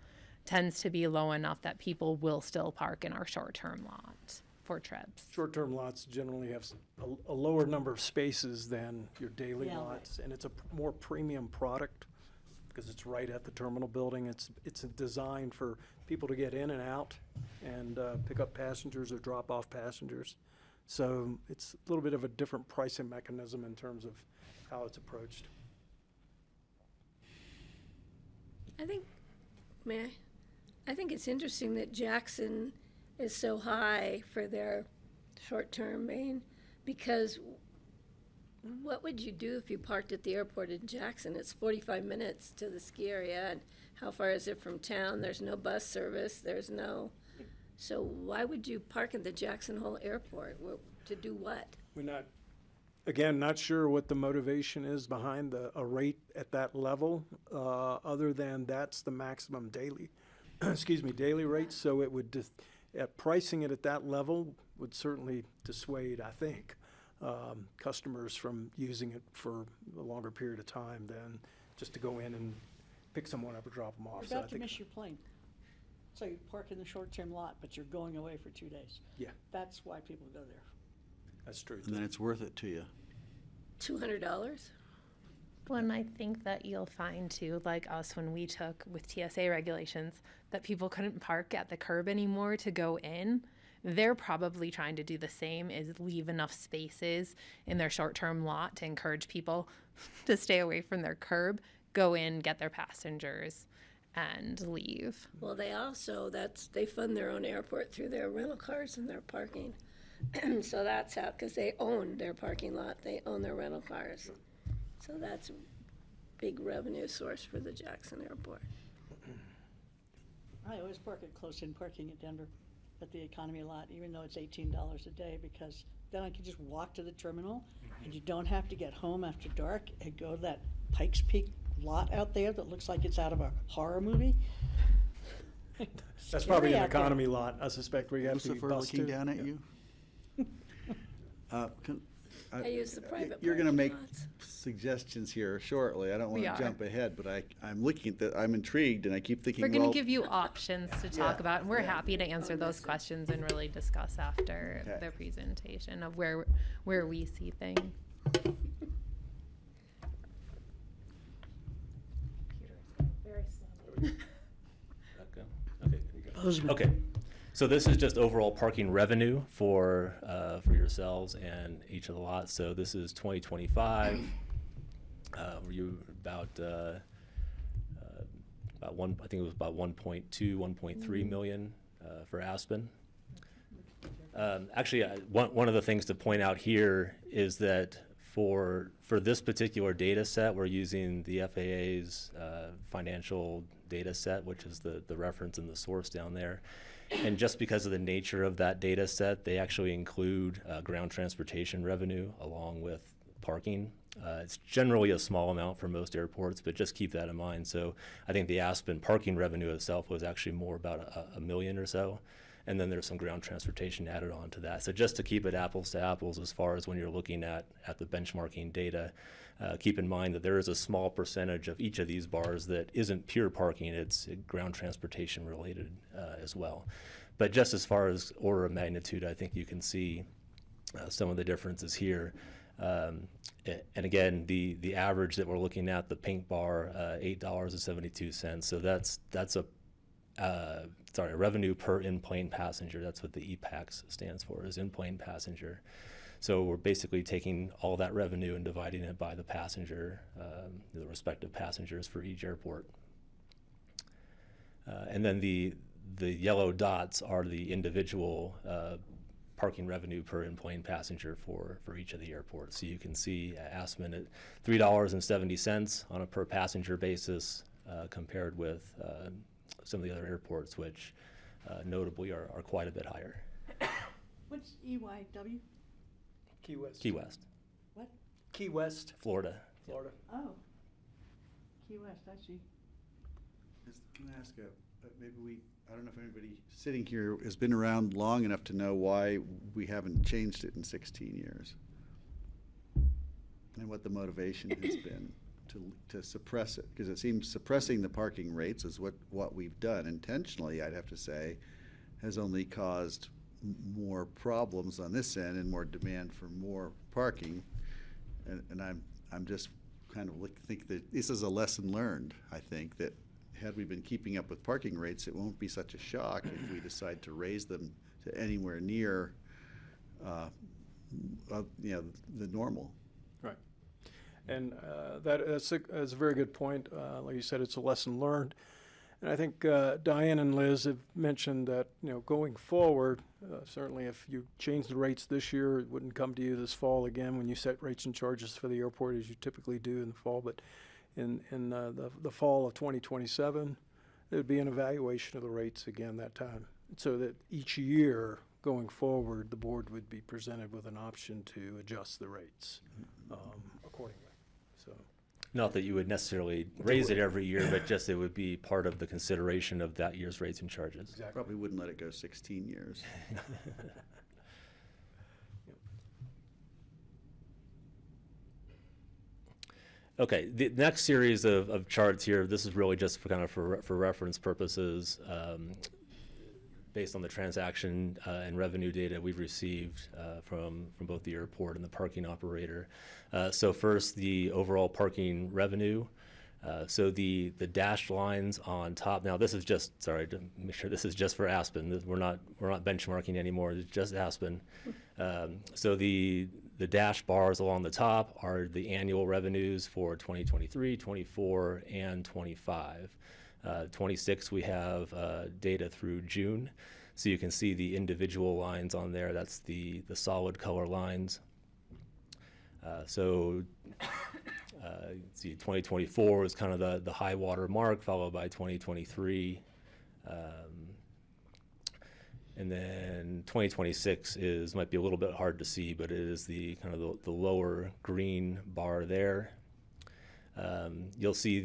to be low enough that people will still park in our short term lot for trips. Short-term lots generally have a lower number of spaces than your daily Yeah. lots, and it's a more premium product because it's right at the terminal building. It's designed for people to get in and out and pick up passengers or drop off passengers. So it's a little bit of a different pricing mechanism in terms of how it's approached. I think, may I? I think it's interesting that Jackson is so high for their short-term main, because what would you do if you parked at the airport in Jackson? It's 45 minutes to the ski area, and how far is it from town? There's no bus service, so why would you park at the Jackson Hole Airport? To do what? We're not sure what the motivation is behind a rate at that level, other than that's the maximum daily, daily rate. So it would, pricing it at that level would certainly dissuade, I think, customers from using it for a longer period of time than just to go in and pick someone up or drop them off. You're So I about to think, miss your plane. So you park in the short-term lot, but you're going away for 2 days. yeah, That's why people go there. that's true. And then it's worth it to you. $200? Well, and I think that you'll find too, like us when we took with TSA regulations, that people couldn't park at the curb anymore to go in. They're probably trying to do the same, is leave enough spaces in their short-term lot to encourage people to stay away from their curb, go in, get their passengers, and leave. Well, they also, they fund their own airport through their rental cars and their parking. So that's how, because they own their parking lot, they own their rental cars. So that's a big revenue source for the Jackson Airport. I always park at close-in parking at Denver, at the economy lot, even though it's $18 a day, because then I can just walk to the terminal, and you don't have to get home after dark and go to that Pikes Peak lot out there that looks like it's out of a horror movie. That's probably an Scary out there. economy lot. I suspect we have to be Lucifer bused looking too. down at Yeah. you. I use the private You're gonna parking make lots. suggestions here shortly. I don't We wanna are. jump ahead, but I'm looking at I'm intrigued and I keep thinking, We're going well, to give you options to talk Yeah, about, and we're yeah. happy to answer those questions and really discuss after Okay. the presentation of where we see things. Okay, so this is just overall parking revenue for yourselves and each of the lots. So this is 2025. You about one, I think it was about 1.2, 1.3 million for Aspen. Actually, one of the things to point out here is that for this particular data set, we're using the FAA's financial data set, which is the reference and the source down there. And just because of the nature of that data set, they actually include ground transportation revenue along with parking. It's generally a small amount for most airports, but just keep that in mind. So I think the Aspen parking revenue itself was actually more about a million or so. And then there's some ground transportation added on to that. So just to keep it apples to apples as far as when you're looking at the benchmarking data, keep in mind that there is a small percentage of each of these bars that isn't pure parking, it's ground transportation related as well. But just as far as order of magnitude, I think you can see some of the differences here. And again, the average that we're looking at, the pink bar, $8.72. So that's a revenue per in-plane passenger. That's what the EPAX stands for, is in-plane passenger. So we're basically taking all that revenue and dividing it by the passenger, the respective passengers for each airport. And then the yellow dots are the individual parking revenue per in-plane passenger for each of the airports. So you can see Aspen at $3.70 on a per passenger basis, compared with some of the other airports, which notably are quite a bit higher. What's EYW? Key West. Key West, What? Key West, Florida. Florida. Oh. Key West, I see. Can I ask I don't know if anybody sitting here has been around long enough to know why we haven't changed it in 16 years. And what the motivation has been to suppress it, because it seems suppressing the parking rates is what we've done intentionally, I'd have to say, has only caused more problems on this end and more demand for more parking. And I'm just kind of think that this is a lesson learned. I think that had we been keeping up with parking rates, it won't be such a shock if we decide to raise them to anywhere near, the normal. Right. And that's a very good point. Like you said, it's a lesson learned. And I think Diane and Liz have mentioned that, going forward, certainly if you change the rates this year, it wouldn't come to you this fall again when you set rates and charges for the airport as you typically do in the fall. But in the fall of 2027, there would be an evaluation of the rates again that time, so that each year going forward, the board would be presented with an option to adjust the rates accordingly. So, Not that you would necessarily raise it every year, but just it would be part of the consideration of that year's rates and charges. exactly. Probably wouldn't let it go 16 years. Okay, the next series of charts here, this is really just for reference purposes, based on the transaction and revenue data we've received from both the airport and the parking operator. So first, the overall parking revenue. So the dashed lines on top. Now this is just, sorry to make sure this is just for Aspen. We're not benchmarking anymore. It's just Aspen. So the dashed bars along the top are the annual revenues for 2023, 24, and 25. 26 we have data through June. So you can see the individual lines on there. That's the solid color lines. So see, 2024 is kind of the high water mark, followed by 2023. And then 2026 might be a little bit hard to see, but it is the kind of the lower green bar there. You'll see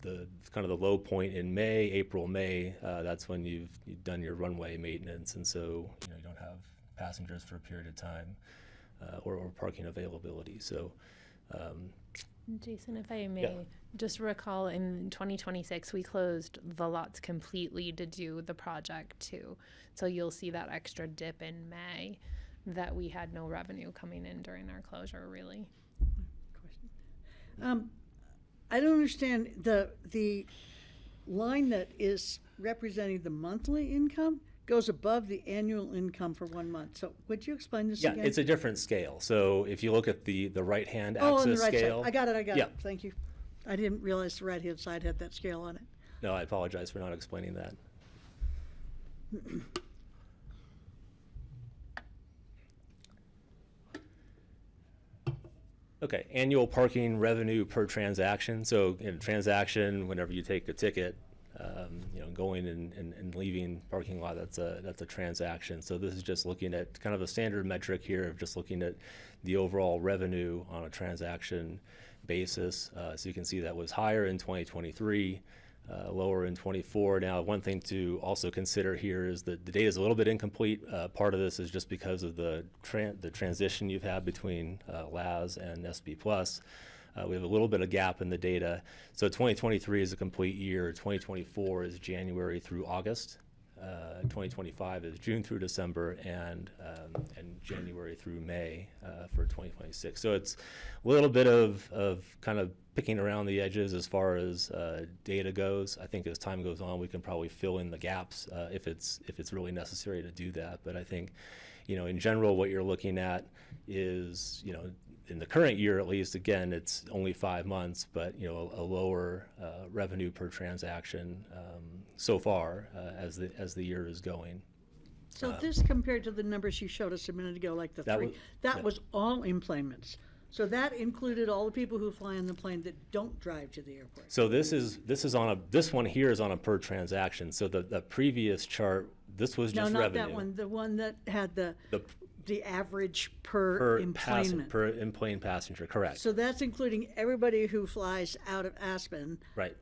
the kind of the low point in April, May. That's when you've done your runway maintenance, and so you don't have passengers for a period of time, or parking availability. So. Jason, if I may, Yeah. just recall in 2026, we closed the lots completely to do the project too. So you'll see that extra dip in May that we had no revenue coming in during our closure, really. I don't understand the line that is representing the monthly income goes above the annual income for 1 month. So would you explain this Yeah, again? it's a different scale. So if you look at the right-hand Oh, on the axis right scale. side. I got it. Yeah. Thank you. I didn't realize the right-hand side had that scale on it. No, I apologize for not explaining that. Okay, annual parking revenue per transaction. So in a transaction, whenever you take a ticket, going and leaving parking lot, that's a transaction. So this is just looking at kind of a standard metric here of just looking at the overall revenue on a transaction basis. So you can see that was higher in 2023, lower in 24. Now, one thing to also consider here is that the data is a little bit incomplete. Part of this is just because of the transition you've had between LAS and SB Plus. We have a little bit of gap in the data. So 2023 is a complete year. 2024 is January through August. 2025 is June through December and January through May for 2026. So it's a little bit of kind of picking around the edges as far as data goes. I think as time goes on, we can probably fill in the gaps if it's really necessary to do that. But I think, in general, what you're looking at is, in the current year at least, again, it's only 5 months, but a lower revenue per transaction so far as the year is going. So this compared to the numbers you showed us a minute ago, like the That three, was- that yeah. was all employments. So that included all the people who fly on the plane that don't drive to the airport. So this one here is on a per transaction. So the previous chart, this was No, just not revenue. that one, the one that had the average per Per employment. per in-plane passenger, correct. So that's including everybody who flies out of Aspen, Right.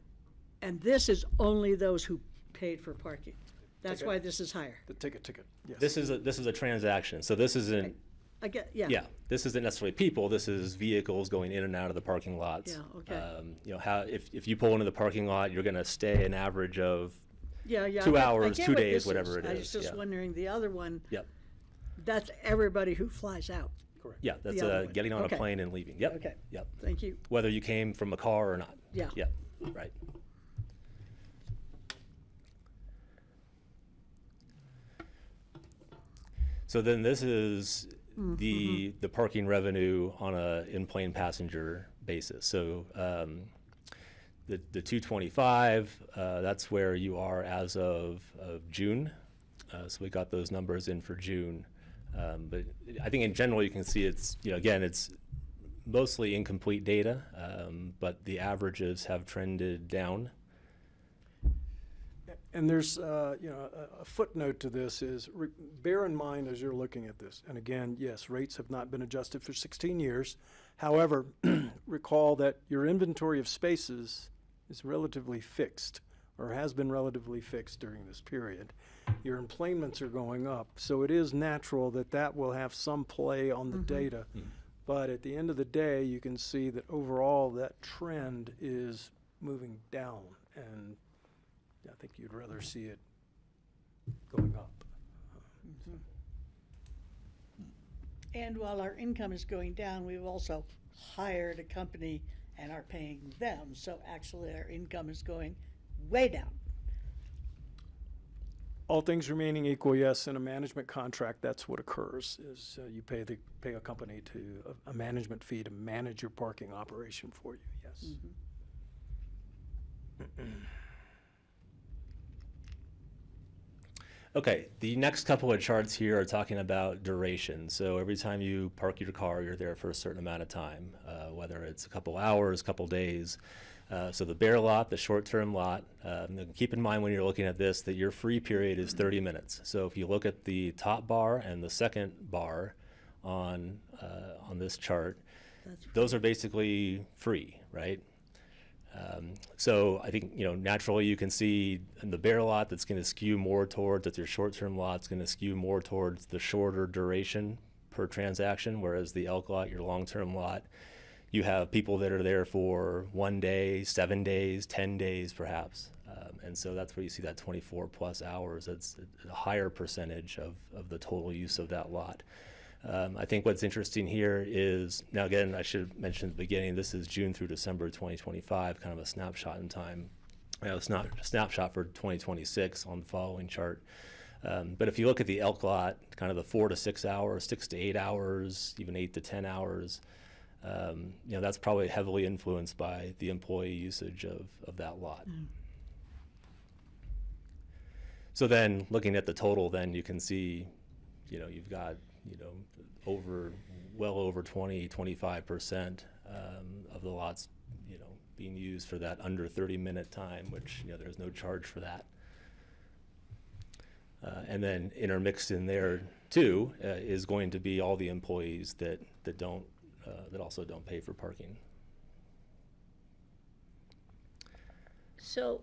and this is only those who paid for parking. That's Ticket. why this is higher. The ticket, yes. This is a transaction. So this isn't. I get, yeah. Yeah, this isn't necessarily people. This is vehicles going in and out of the parking lots. Yeah, okay. How if you pull into the parking lot, you're going to stay an average of Yeah, yeah. 2 I hours, get 2 what days, this whatever it I was is, just yeah. wondering, the other one, Yep. that's everybody who flies out. Correct. Yeah, that's other one. getting on Okay. a plane and leaving. Yep. Okay. Yep. Thank you. Whether you came from a car or not. Yeah. Yep. Right. So then this is the parking revenue on a in-plane passenger basis. So the 225, that's where you are as of June. So we got those numbers in for June. But I think in general you can see it's, again, it's mostly incomplete data, but the averages have trended down. And there's, a footnote to this is, bear in mind as you're looking at this, and again, yes, rates have not been adjusted for 16 years. However, recall that your inventory of spaces is relatively fixed, or has been relatively fixed during this period. Your employments are going up, so it is natural that that will have some play on the data. But at the end of the day, you can see that overall that trend is moving down, and I think you'd rather see it going up. And while our income is going down, we've also hired a company and are paying them. So actually our income is going way down. All things remaining equal, yes, in a management contract, that's what occurs, is you pay a company to, a management fee to manage your parking operation for you, yes. Okay, the next couple of charts here are talking about duration. So every time you park your car, you're there for a certain amount of time, whether it's a couple hours, couple days. So the bare lot, the short-term lot, keep in mind when you're looking at this that your free period is 30 minutes. So if you look at the top bar and the second bar on this chart, those are basically free, right? So I think, naturally you can see in the bare lot that's going to skew more towards, that your short-term lot's going to skew more towards the shorter duration per transaction, whereas the elk lot, your long-term lot, you have people that are there for 1 day, 7 days, 10 days perhaps. And so that's where you see that 24 plus hours. That's a higher percentage of the total use of that lot. I think what's interesting here is, now again, I should have mentioned at the beginning, this is June through December 2025, kind of a snapshot in time. It's not a snapshot for 2026 on the following chart. But if you look at the elk lot, kind of the 4 to 6 hours, 6 to 8 hours, even 8 to 10 hours, that's probably heavily influenced by the employee usage of that lot. So then looking at the total, then you can see, you've got, well over 25% of the lots, being used for that under 30-minute time, which, there's no charge for that. And then intermixed in there too is going to be all the employees that also don't pay for parking. So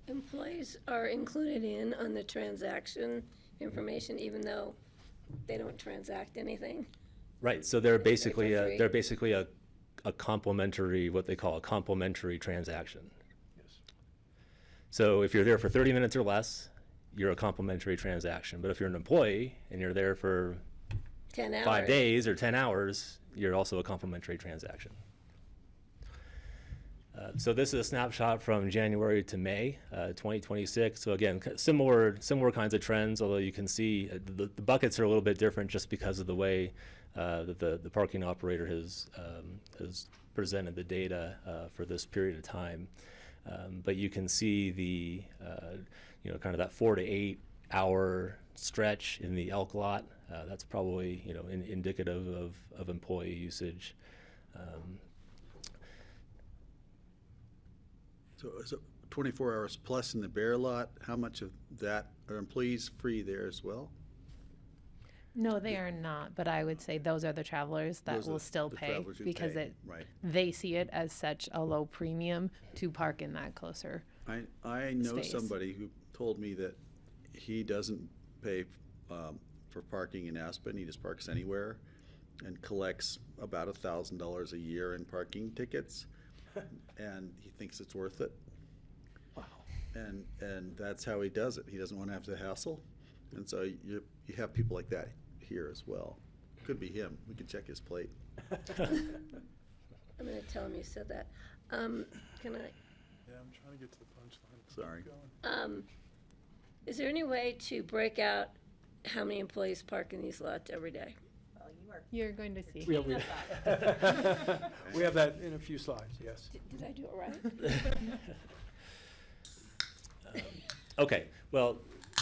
employees are included in on the transaction information, even though they don't transact anything? Right, so they're basically free. a complementary, what they call a complementary transaction. So if you're there for 30 minutes or less, you're a complimentary transaction. But if you're an employee and you're there for 10 hours. 5 days or 10 hours, you're also a complimentary transaction. So this is a snapshot from January to May 2026. So again, similar kinds of trends, although you can see the buckets are a little bit different just because of the way that the parking operator has presented the data for this period of time. But you can see the kind of that 4 to 8 hour stretch in the elk lot. That's probably indicative of employee usage. So is it 24 hours plus in the bear lot? How much of that are employees free there as well? No, they are not, but I would say those are the travelers that Those are will still the pay travelers who because pay, right. they see it as such a low premium to park in that closer. I know Space. somebody who told me that he doesn't pay for parking in Aspen. He just parks anywhere and collects about $1,000 a year in parking tickets. And he thinks it's worth it. Wow. And that's how he does it. He doesn't want to have to hassle. And so you have people like that here as well. Could be him. We could check his plate. I'm going to tell him you said that. Can I? Yeah, I'm trying to get to the punchline. Sorry. Keep going. Is there any way to break out how many employees park in these lots every day? You're going to see. We have that in a few slides, yes. Did I do it right? Okay, well,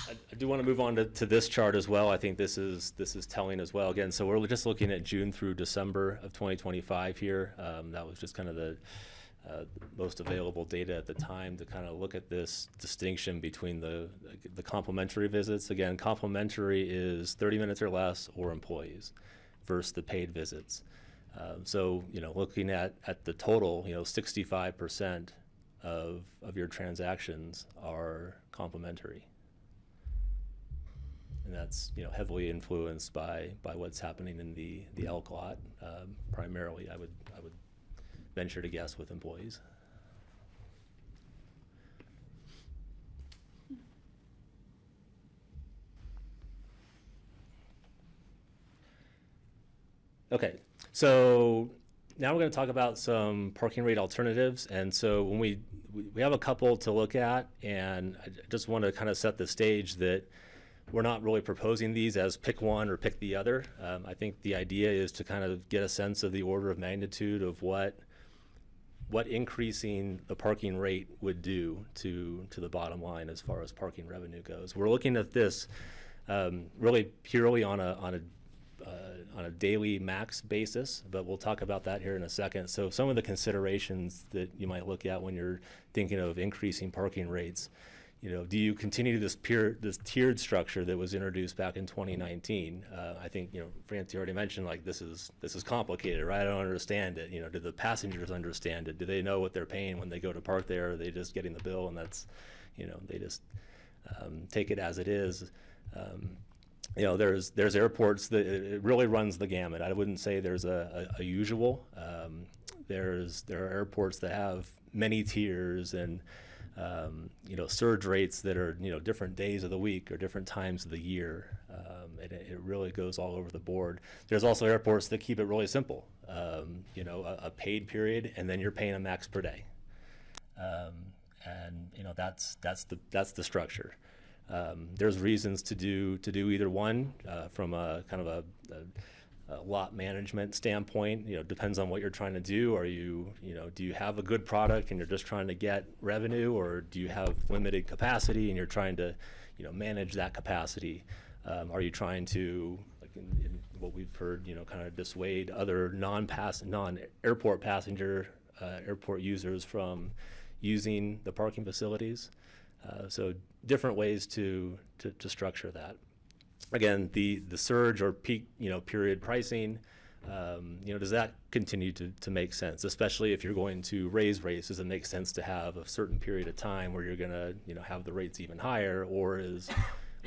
I do want to move on to this chart as well. I think this is telling as well. Again, so we're just looking at June through December of 2025 here. That was just kind of the most available data at the time to kind of look at this distinction between the complimentary visits. Again, complimentary is 30 minutes or less or employees versus the paid visits. So, looking at the total, 65% of your transactions are complimentary. And that's, heavily influenced by what's happening in the elk lot. Primarily, I would venture to guess with employees. Okay, so now we're going to talk about some parking rate alternatives. And so when we have a couple to look at, and I just want to kind of set the stage that we're not really proposing these as pick one or pick the other. I think the idea is to kind of get a sense of the order of magnitude of what increasing the parking rate would do to the bottom line as far as parking revenue goes. We're looking at this really purely on a daily max basis, but we'll talk about that here in a second. So some of the considerations that you might look at when you're thinking of increasing parking rates, do you continue this tiered structure that was introduced back in 2019? I think, Francie already mentioned, like, this is complicated, right? I don't understand it. Do the passengers understand it? Do they know what they're paying when they go to park there? Or are they just getting the bill and that's, they just take it as it is? There's airports that it really runs the gamut. I wouldn't say there's a usual. There are airports that have many tiers and surge rates that are different days of the week or different times of the year. And it really goes all over the board. There's also airports that keep it really simple. A paid period, and then you're paying a max per day. And that's the structure. There's reasons to do either one from a kind of a lot management standpoint. Depends on what you're trying to do. Are you, do you have a good product and you're just trying to get revenue, or do you have limited capacity and you're trying to, manage that capacity? Are you trying to, like in what we've heard, kind of dissuade other non-airport passenger airport users from using the parking facilities? So different ways to structure that. Again, the surge or peak, period pricing, does that continue to make sense? Especially if you're going to raise rates, does it make sense to have a certain period of time where you're going to, have the rates even higher, or is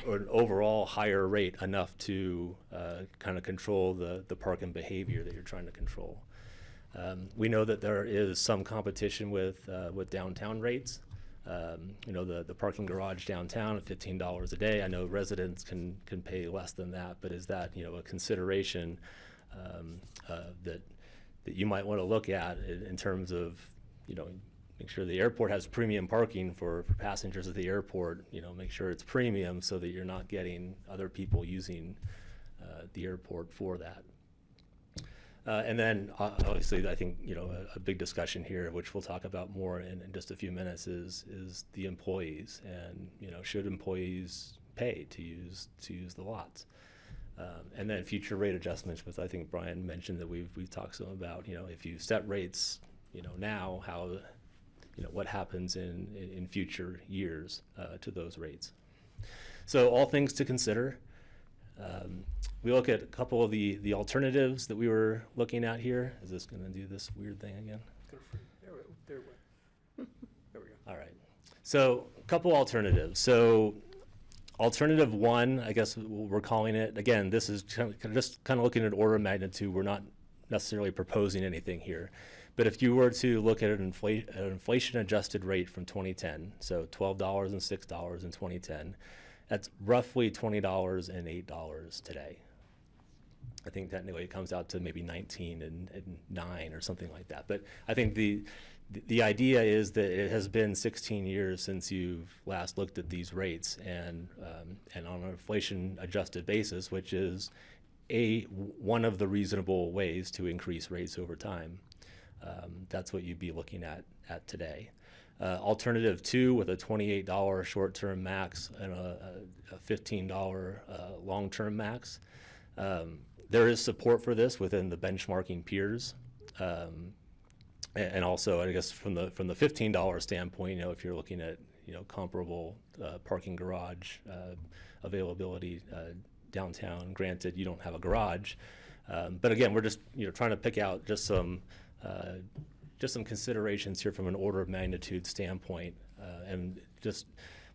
an overall higher rate enough to kind of control the parking behavior that you're trying to control? We know that there is some competition with downtown rates. You know, the parking garage downtown at $15 a day. I know residents can pay less than that, but is that, you know, a consideration that you might want to look at in terms of, you know, make sure the airport has premium parking for passengers at the airport, you know, make sure it's premium so that you're not getting other people using the airport for that. And then obviously I think, you know, a big discussion here, which we'll talk about more in just a few minutes, is the employees, and, you know, should employees pay to use the lots? And then future rate adjustments, which I think Brian mentioned that we've talked some about, you know, if you set rates, you know, now, how, you know, what happens in future years to those rates. So all things to consider. We look at a couple of the alternatives that we were looking at here. Is this going to do this weird thing again? There we go. All right. So a couple alternatives. So alternative one, I guess we're calling it, again, this is just kind of looking at order of magnitude. We're not necessarily proposing anything here. But if you were to look at an inflation adjusted rate from 2010, so $12 and $6 in 2010, that's roughly $20 and $8 today. I think technically it comes out to maybe 19 and 9 or something like that. But I think the idea is that it has been 16 years since you've last looked at these rates, and on an inflation adjusted basis, which is one of the reasonable ways to increase rates over time. That's what you'd be looking at today. Alternative two, with a $28 short-term max and a $15 long-term max. There is support for this within the benchmarking peers. And also, I guess from the $15 standpoint, you know, if you're looking at, you know, comparable parking garage availability downtown, granted you don't have a garage, but again, we're just, you know, trying to pick out just some considerations here from an order of magnitude standpoint, and just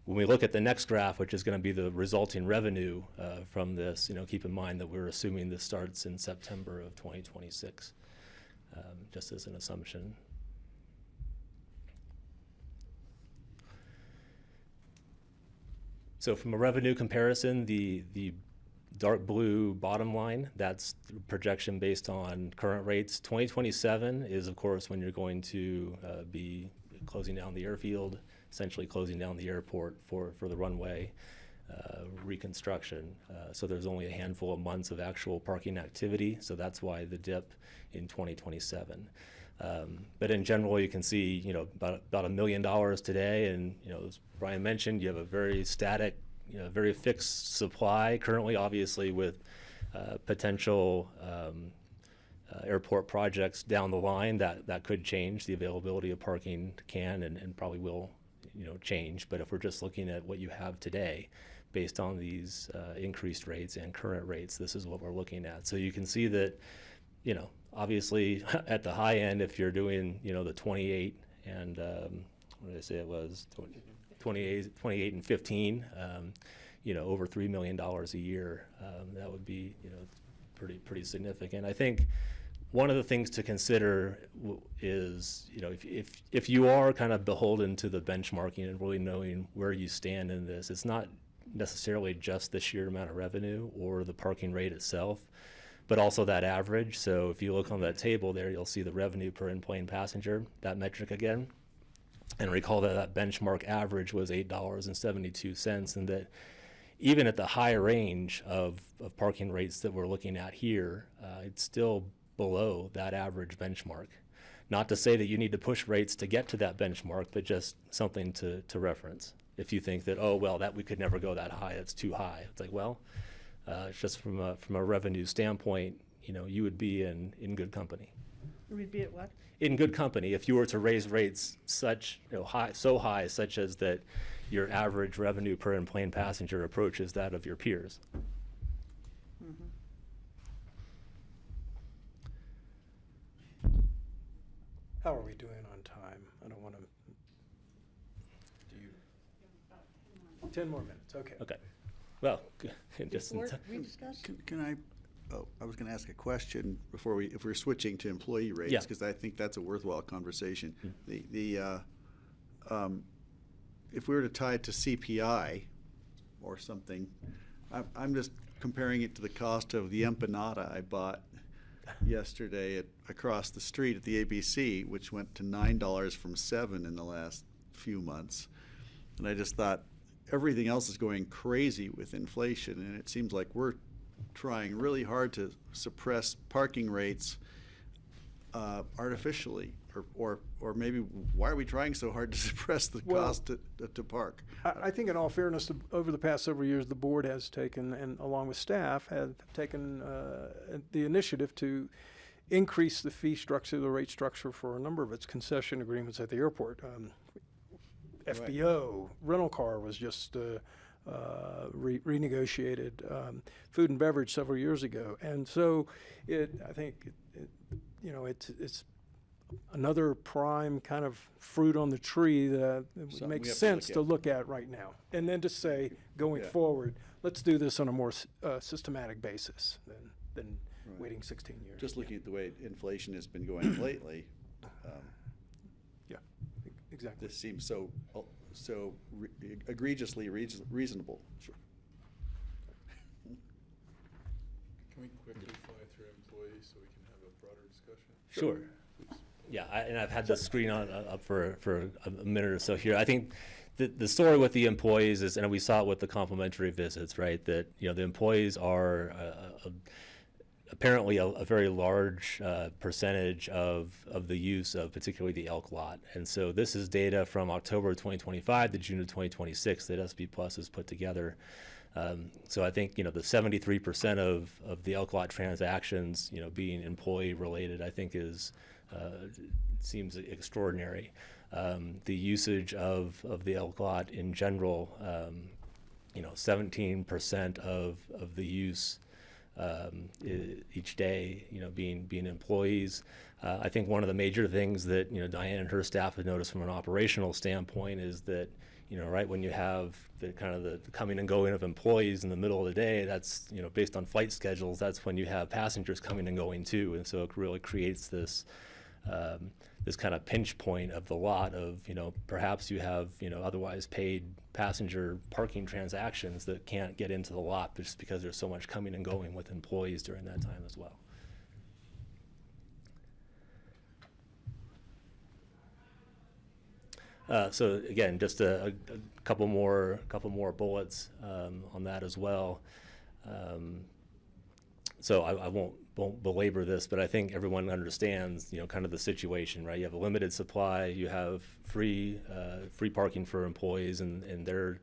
when we look at the next graph, which is going to be the resulting revenue from this, you know, keep in mind that we're assuming this starts in September of 2026, just as an assumption. So from a revenue comparison, the dark blue bottom line, that's the projection based on current rates. 2027 is, of course, when you're going to be closing down the airfield, essentially closing down the airport for the runway reconstruction. So there's only a handful of months of actual parking activity, so that's why the dip in 2027. But in general, you can see, you know, about $1 million today, and, you know, as Brian mentioned, you have a very static, you know, very fixed supply currently, obviously with potential airport projects down the line that could change. The availability of parking can and probably will, you know, change. But if we're just looking at what you have today, based on these increased rates and current rates, this is what we're looking at. So you can see that, you know, obviously at the high end, if you're doing, you know, the 28 and what did I say it was? 28 and 15, you know, over $3 million a year. That would be, you know, pretty significant. I think one of the things to consider is, you know, if you are kind of beholden to the benchmarking and really knowing where you stand in this, it's not necessarily just the sheer amount of revenue or the parking rate itself, but also that average. So if you look on that table there, you'll see the revenue per in-plane passenger, that metric again. And recall that benchmark average was $8.72, and that even at the high range of parking rates that we're looking at here, it's still below that average benchmark. Not to say that you need to push rates to get to that benchmark, but just something to reference. If you think that, oh, well, that we could never go that high, it's too high. It's like, well, it's just from a revenue standpoint, you know, you would be in good company. We'd be at what? In good company if you were to raise rates such, you know, so high such as that your average revenue per in-plane passenger approaches that of your peers. Mm-hmm. How are we doing on time? I don't want to. Do you? 10 more minutes. Okay. Okay. Well, just Before we discuss? Can I, I was going to ask a question before if we're switching to employee rates, Yeah. because I think that's a worthwhile conversation. Mm-hmm. if we were to tie it to CPI or something, I'm just comparing it to the cost of the empanada I bought yesterday across the street at the ABC, which went to $9 from $7 in the last few months. And I just thought, everything else is going crazy with inflation, and it seems like we're trying really hard to suppress parking rates artificially, or maybe why are we trying so hard to suppress the cost to park? I think in all fairness, over the past several years, the board has taken, and along with staff, have taken the initiative to increase the fee structure, the rate structure for a number of its concession agreements at the airport. FBO, rental car was just renegotiated, food and beverage several years ago. And so I think it's another prime kind of fruit on the tree that Something makes we have sense to to look look at right now. And then to say, going Yeah. forward, let's do this on a more systematic basis than Right. waiting 16 years. Just looking at the way inflation has been going lately, Yeah, exactly. this seems so egregiously reasonable. Can we quickly fly through employees so we can have a broader discussion? Sure. Yeah, and I've had the screen up for a minute or so here. I think the story with the employees is, and we saw it with the complimentary visits, right? That the employees are apparently a very large percentage of the use of particularly the elk lot. And so this is data from October of 2025 to June of 2026 that SB Plus has put together. So I think, the 73% of the elk lot transactions, being employee related, I think seems extraordinary. The usage of the elk lot in general, 17% of the use each day, being employees. I think one of the major things that, Diane and her staff have noticed from an operational standpoint is that, right when you have the kind of the coming and going of employees in the middle of the day, that's, based on flight schedules, that's when you have passengers coming and going too. And so it really creates this kind of pinch point of the lot of, perhaps you have, otherwise paid passenger parking transactions that can't get into the lot just because there's so much coming and going with employees during that time as well. So again, just a couple more bullets on that as well. So I won't belabor this, but I think everyone understands, kind of the situation, right? You have a limited supply, you have free parking for employees, and they're,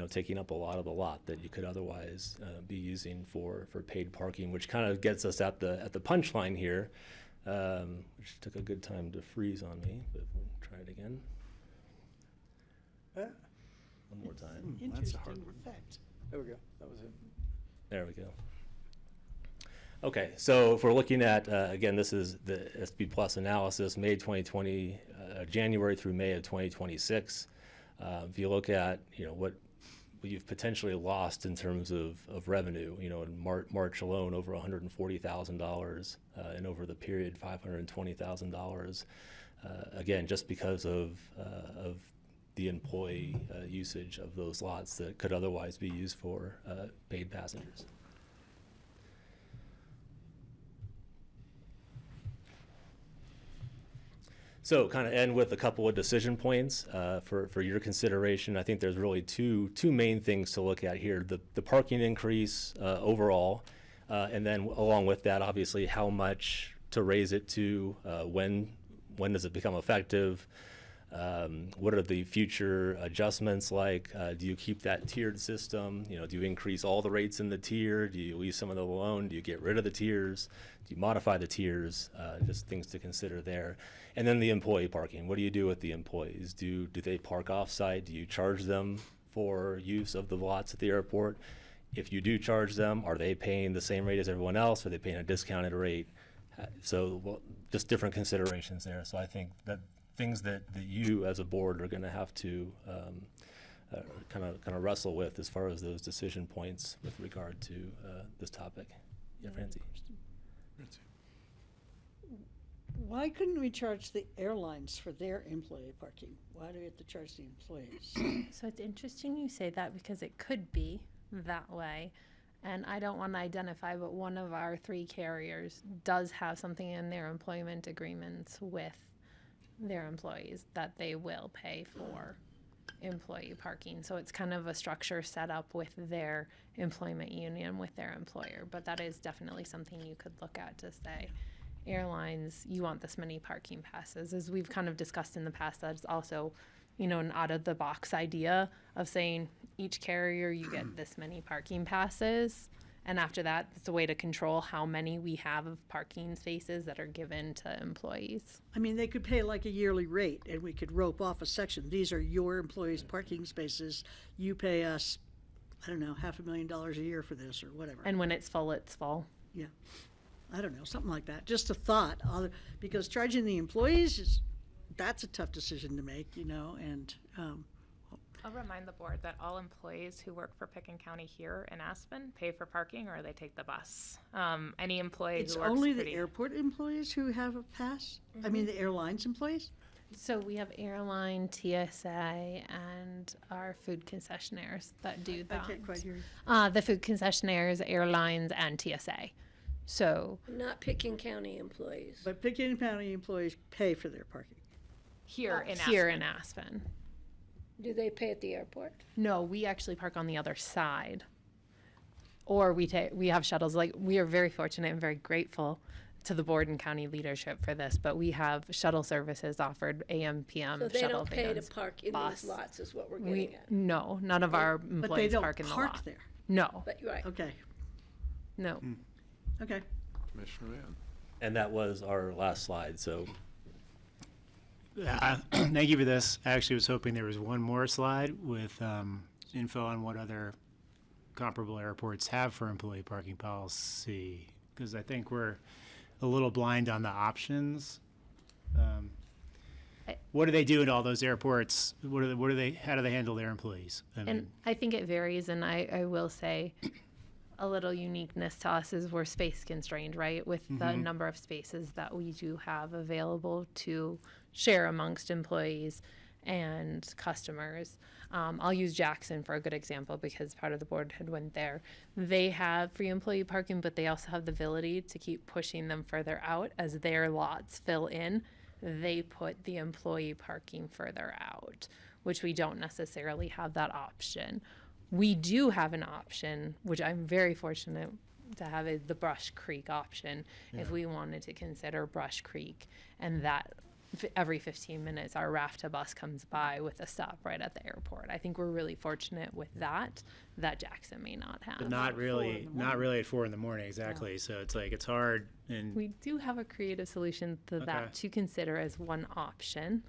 taking up a lot of the lot that you could otherwise be using for paid parking, which kind of gets us at the punchline here, which took a good time to freeze on me, but we'll try it again. One more time. That's a hard Interesting one. effect. There we go. That was it. There we go. Okay, so if we're looking at, again, this is the SB Plus analysis, May 2020, January through May of 2026. If you look at, what you've potentially lost in terms of revenue, in March alone, over $140,000, and over the period, $520,000. Again, just because of the employee usage of those lots that could otherwise be used for paid passengers. So kind of end with a couple of decision points for your consideration. I think there's really two main things to look at here. The parking increase overall, and then along with that, obviously, how much to raise it to, when does it become effective, what are the future adjustments like? Do you keep that tiered system? Do you increase all the rates in the tier? Do you leave some of them alone? Do you get rid of the tiers? Do you modify the tiers? Just things to consider there. And then the employee parking. What do you do with the employees? Do they park off-site? Do you charge them for use of the lots at the airport? If you do charge them, are they paying the same rate as everyone else? Are they paying a discounted rate? So just different considerations there. So I think that things that you as a board are going to have to kind of wrestle with as far as those decision points with regard to this topic. Yeah, Francie. Why couldn't we charge the airlines for their employee parking? Why do we have to charge the employees? So it's interesting you say that because it could be that way. And I don't want to identify, but one of our 3 carriers does have something in their employment agreements with their employees that they will pay for employee parking. So it's kind of a structure set up with their employment union with their employer. But that is definitely something you could look at to say, airlines, you want this many parking passes. As we've kind of discussed in the past, that's also, you know, an out of the box idea of saying each carrier, you get this many parking passes. And after that, it's a way to control how many we have of parking spaces that are given to employees. I mean, they could pay like a yearly rate, and we could rope off a section. These are your employees' parking spaces. You pay us, I don't know, $500,000 a year for this or whatever. And when it's full, it's full. Yeah, I don't know, something like that. Just a thought, because charging the employees that's a tough decision to make, you know, and I'll remind the board that all employees who work for Pitkin County here in Aspen pay for parking or they take the bus. Any employee it's who works only the airport employees who have a pass? I mean, the airlines employees? So we have airline, TSA, and our food concessionaires that do that. I can't quite hear you. The food concessionaires, airlines, and TSA. So Not Pitkin County employees. But Pitkin County employees pay for their parking. here in Aspen. here in Aspen. Do they pay at the airport? No, we actually park on the other side. Or we have shuttles. Like, we are very fortunate and very grateful to the board and county leadership for this, but we have shuttle services offered AM, PM, So they shuttle don't pay to vans, park in bus. these lots is what we're getting at. No, none of our But they employees don't park in the park lot. there. No, But you're right. Okay, no. okay. Commissioner Mann. And that was our last slide, so Thank you for this. I actually was hoping there was one more slide with info on what other comparable airports have for employee parking policy, because I think we're a little blind on the options. What do they do at all those airports? How do they handle their employees? And I think it varies, and I will say a little uniqueness to us is we're space constrained, right? With the number of spaces that we do have available to share amongst employees and customers. I'll use Jackson for a good example because part of the board had went there. They have free employee parking, but they also have the ability to keep pushing them further out as their lots fill in. They put the employee parking further out, which we don't necessarily have that option. We do have an option, which I'm very fortunate to have, is the Brush Creek option. If we wanted to consider Brush Creek, and that every 15 minutes our RAFTA bus comes by with a stop right at the airport. I think we're really fortunate with that Jackson may not have. But not really at 4 in the morning, exactly. So it's like, it's hard. And We do have a creative solution to Okay. that to consider as one option.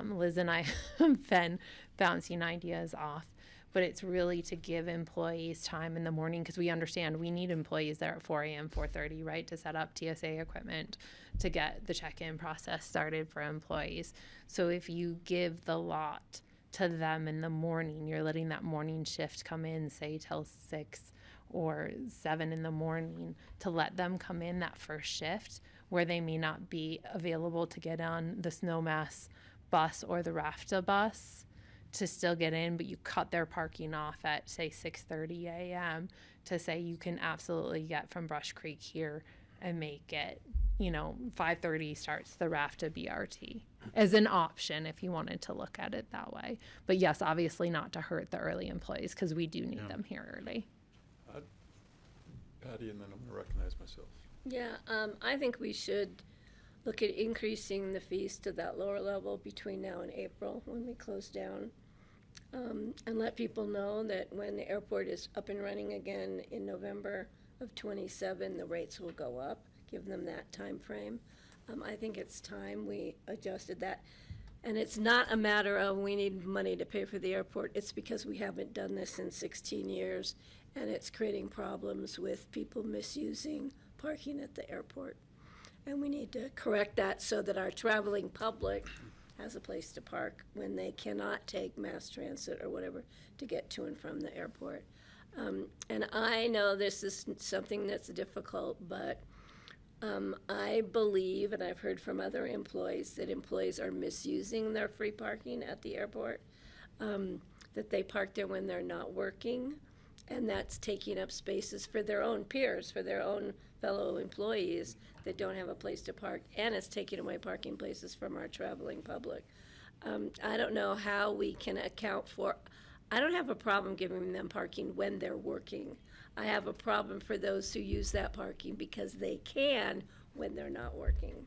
Liz and I have been bouncing ideas off, but it's really to give employees time in the morning because we understand we need employees there at 4 a.m., 4:30, right, to set up TSA equipment, to get the check-in process started for employees. So if you give the lot to them in the morning, you're letting that morning shift come in, say, till 6 or 7 in the morning, to let them come in that first shift where they may not be available to get on the Snowmass bus or the RAFTA bus to still get in, but you cut their parking off at, say, 6:30 a.m. to say you can absolutely get from Brush Creek here and make it, 5:30 starts the RAFTA BRT as an option if you wanted to look at it that way. But yes, obviously not to hurt the early employees because we do need them here early. Patty, and then I'm going to recognize myself. Yeah, I think we should look at increasing the fees to that lower level between now and April when we close down. And let people know that when the airport is up and running again in November of '27, the rates will go up, give them that time frame. I think it's time we adjusted that. And it's not a matter of we need money to pay for the airport, it's because we haven't done this in 16 years, and it's creating problems with people misusing parking at the airport. And we need to correct that so that our traveling public has a place to park when they cannot take mass transit or whatever to get to and from the airport. And I know this is something that's difficult, but I believe, and I've heard from other employees, that employees are misusing their free parking at the airport, that they park there when they're not working, and that's taking up spaces for their own peers, for their own fellow employees that don't have a place to park, and it's taking away parking places from our traveling public. I don't know how we can account for, I don't have a problem giving them parking when they're working. I have a problem for those who use that parking because they can when they're not working.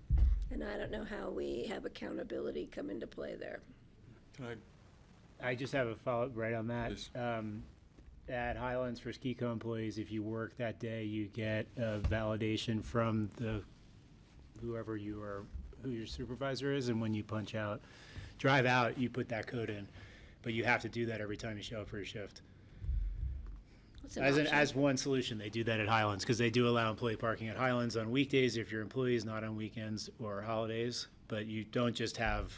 And I don't know how we have accountability come into play there. Can I I just have a follow-up right on that. Yes. At Highlands for SKICO employees, if you work that day, you get a validation from who your supervisor is, and when you drive out, you put that code in. But you have to do that every time you show up for your shift. As one solution, they do that at Highlands, because they do allow employee parking at Highlands on weekdays if your employee is not on weekends or holidays. But you don't just have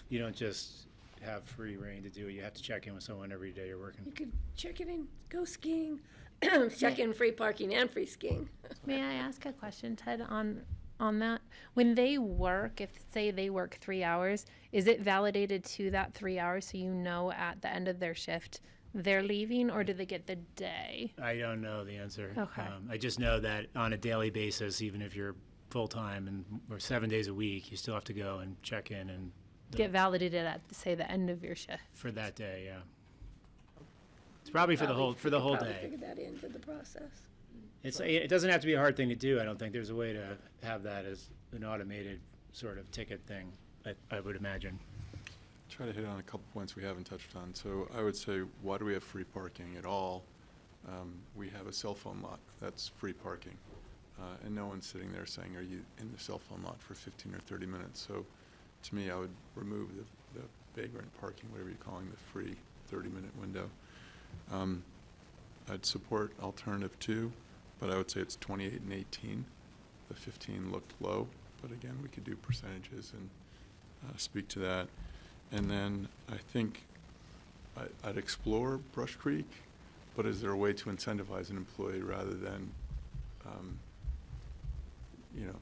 free reign to do it. You have to check in with someone every day you're working. You could check it in, go skiing, check in free parking and free skiing. May I ask a question, Ted, on that? When they work, if say they work 3 hours, is it validated to that 3 hours so you know at the end of their shift they're leaving, or do they get the day? I don't know the answer. Okay. I just know that on a daily basis, even if you're full-time or 7 days a week, you still have to go and check in and Get validated at, say, the end of your shift. for that day, yeah. It's probably for the whole Probably day. figure that into the process. It doesn't have to be a hard thing to do. I don't think there's a way to have that as an automated sort of ticket thing, I would imagine. try to hit on a couple points we haven't touched on? So I would say, why do we have free parking at all? We have a cell phone lot, that's free parking. And no one's sitting there saying, are you in the cell phone lot for 15 or 30 minutes? So to me, I would remove the vagrant parking, whatever you're calling the free 30-minute window. I'd support alternative 2, but I would say it's 28 and 18. The 15 looked low, but again, we could do percentages and speak to that. And then I think I'd explore Brush Creek, but is there a way to incentivize an employee rather than,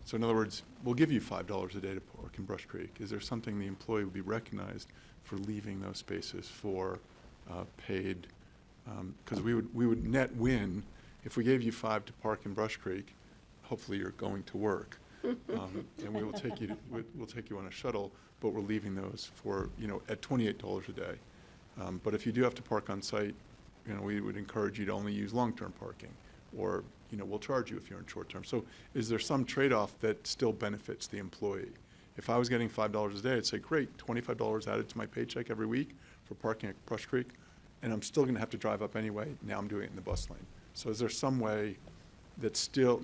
so in other words, we'll give you $5 a day to park in Brush Creek. Is there something the employee would be recognized for leaving those spaces for paid? Because we would net win if we gave you 5 to park in Brush Creek. Hopefully, you're going to work, and we will take you. We'll take you on a shuttle, but we're leaving those for at $28 a day. But if you do have to park on site, we would encourage you to only use long-term parking, or we'll charge you if you're in short-term. So is there some trade-off that still benefits the employee? If I was getting $5 a day, I'd say, great, $25 added to my paycheck every week for parking at Brush Creek, and I'm still going to have to drive up anyway. Now I'm doing it in the bus lane. So is there some way that still,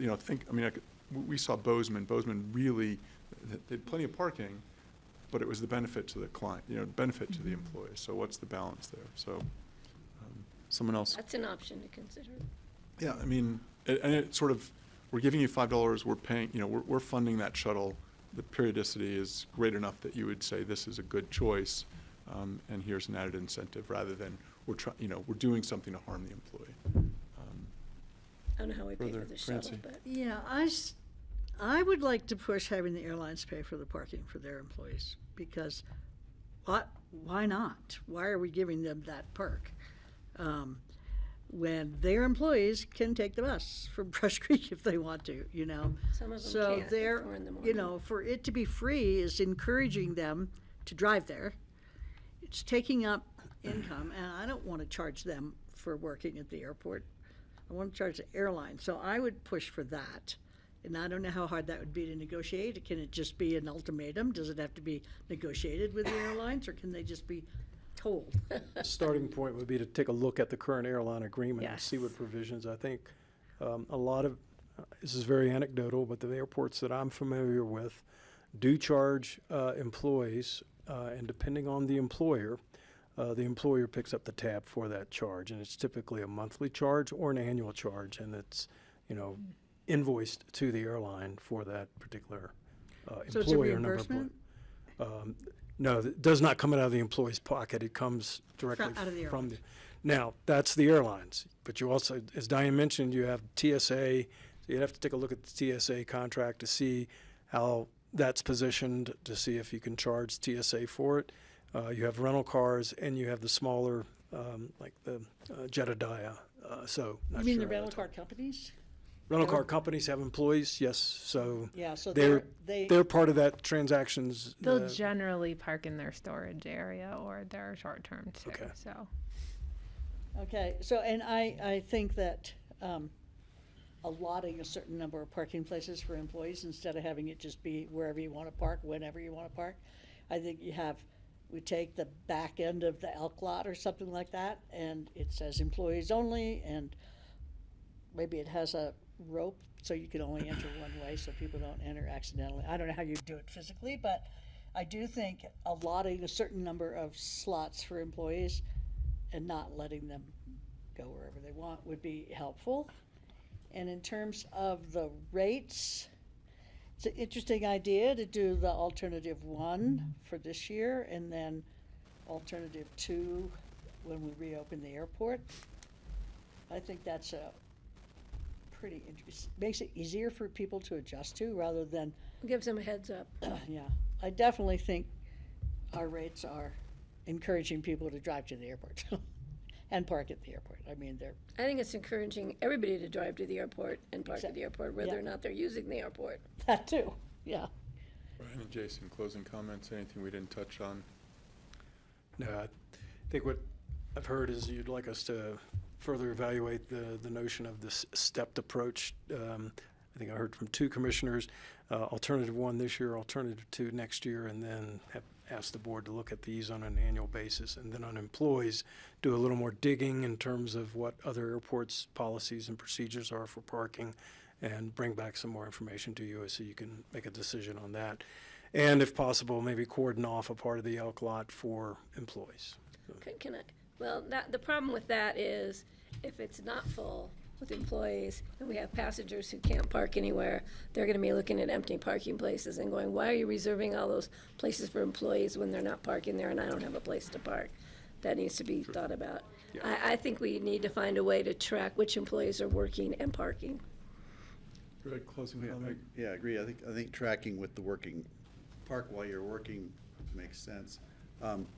we saw Bozeman. Bozeman really, they had plenty of parking, but it was the benefit to the client, benefit to the employee. So what's the balance there? So someone else? That's an option to consider. Yeah, and it sort of, we're giving you $5, we're paying, we're funding that shuttle. The periodicity is great enough that you would say this is a good choice, and here's an added incentive, rather than we're doing something to harm the employee. I don't know how we pay for Further, the shuttle, Francie? but Yeah, I would like to push having the airlines pay for the parking for their employees, because why not? Why are we giving them that perk? When their employees can take the bus from Brush Creek if they want to, some of them So can't they're, at 4 in the morning. for it to be free is encouraging them to drive there. It's taking up income, and I don't want to charge them for working at the airport. I want to charge the airline, so I would push for that. And I don't know how hard that would be to negotiate. Can it just be an ultimatum? Does it have to be negotiated with the airlines, or can they just be told? The starting point would be to take a look at the current airline agreement and see Yes. what provisions. I think a lot of, this is very anecdotal, but the airports that I'm familiar with do charge employees, and depending on the employer picks up the tab for that charge, and it's typically a monthly charge or an annual charge, and it's, invoiced to the airline for that particular So it's a employer number. reimbursement? No, it does not come out of the employee's pocket. It comes directly Out of the from the. Now, that's the airlines, but you also, as Diane mentioned, you have TSA, So you'd have to take a look at the TSA contract to see how that's positioned, to see if you can charge TSA for it. You have rental cars, and you have the smaller, like the Jedediah. So You not mean sure the how rental that's- car companies? Rental car They're- companies have employees, yes. So Yeah, so they're they. they're part of that transactions. They'll generally park in their storage area or their short-term too, Okay. so. Okay, so, and I think that allotting a certain number of parking places for employees instead of having it just be wherever you want to park, whenever you want to park. I think we take the back end of the elk lot or something like that, and it says employees only, and maybe it has a rope so you can only enter one way so people don't enter accidentally. I don't know how you do it physically, but I do think allotting a certain number of slots for employees and not letting them go wherever they want would be helpful. And in terms of the rates, it's an interesting idea to do the alternative 1 for this year and then alternative 2 when we reopen the airport. I think that's a pretty interesting, makes it easier for people to adjust to rather than, Gives them a heads up. yeah. I definitely think our rates are encouraging people to drive to the airport and park at the airport. I mean, they're, I think it's encouraging everybody to drive to the airport and park at the airport, whether Yeah. or not they're using the airport. that too, yeah. Brian and Jason, closing comments, anything we didn't touch on? No, I think what I've heard is you'd like us to further evaluate the notion of this stepped approach. I think I heard from 2 commissioners, alternative 1 this year, alternative 2 next year, and then have asked the board to look at these on an annual basis. And then on employees, do a little more digging in terms of what other airports' policies and procedures are for parking, and bring back some more information to you so you can make a decision on that. And if possible, maybe cordon off a part of the elk lot for employees. Can I, well, the problem with that is if it's not full with employees and we have passengers who can't park anywhere, they're gonna be looking at empty parking places and going, why are you reserving all those places for employees when they're not parking there and I don't have a place to park? That needs to be thought about. I think we need to find a way to track which employees are working and parking. Greg, closing Yeah, comment? I agree. I think tracking with the working, park while you're working makes sense.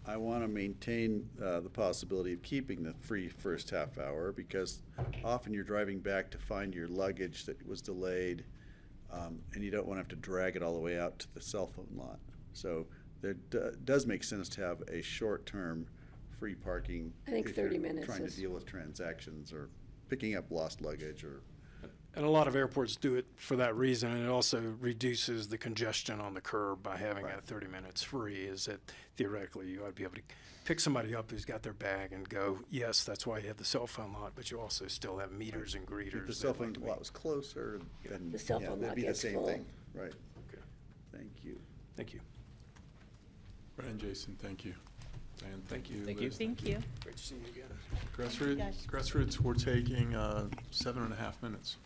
I want to maintain the possibility of keeping the free first half hour because often you're driving back to find your luggage that was delayed, and you don't want to have to drag it all the way out to the cell phone lot. So there does make sense to have a short-term free parking. I think if you're 30 minutes trying is- to deal with transactions or picking up lost luggage or. And a lot of airports do it for that reason, and it also reduces the congestion on the curb by having that 30 minutes free, is that theoretically you ought to be able to pick somebody up who's got their bag and go, yes, that's why you have the cell phone lot, but you also still have meters and greeters. If the that cell like phone to be- lot was closer, then, The cell yeah, phone that'd lot be the gets same full. thing, right? Okay. Thank you. Thank you. Brian, Jason, thank you. Diane, thank you. Thank you. Liz, Thank you. Great to see you again. Grassroots, grassroots, we're taking 7.5 minutes.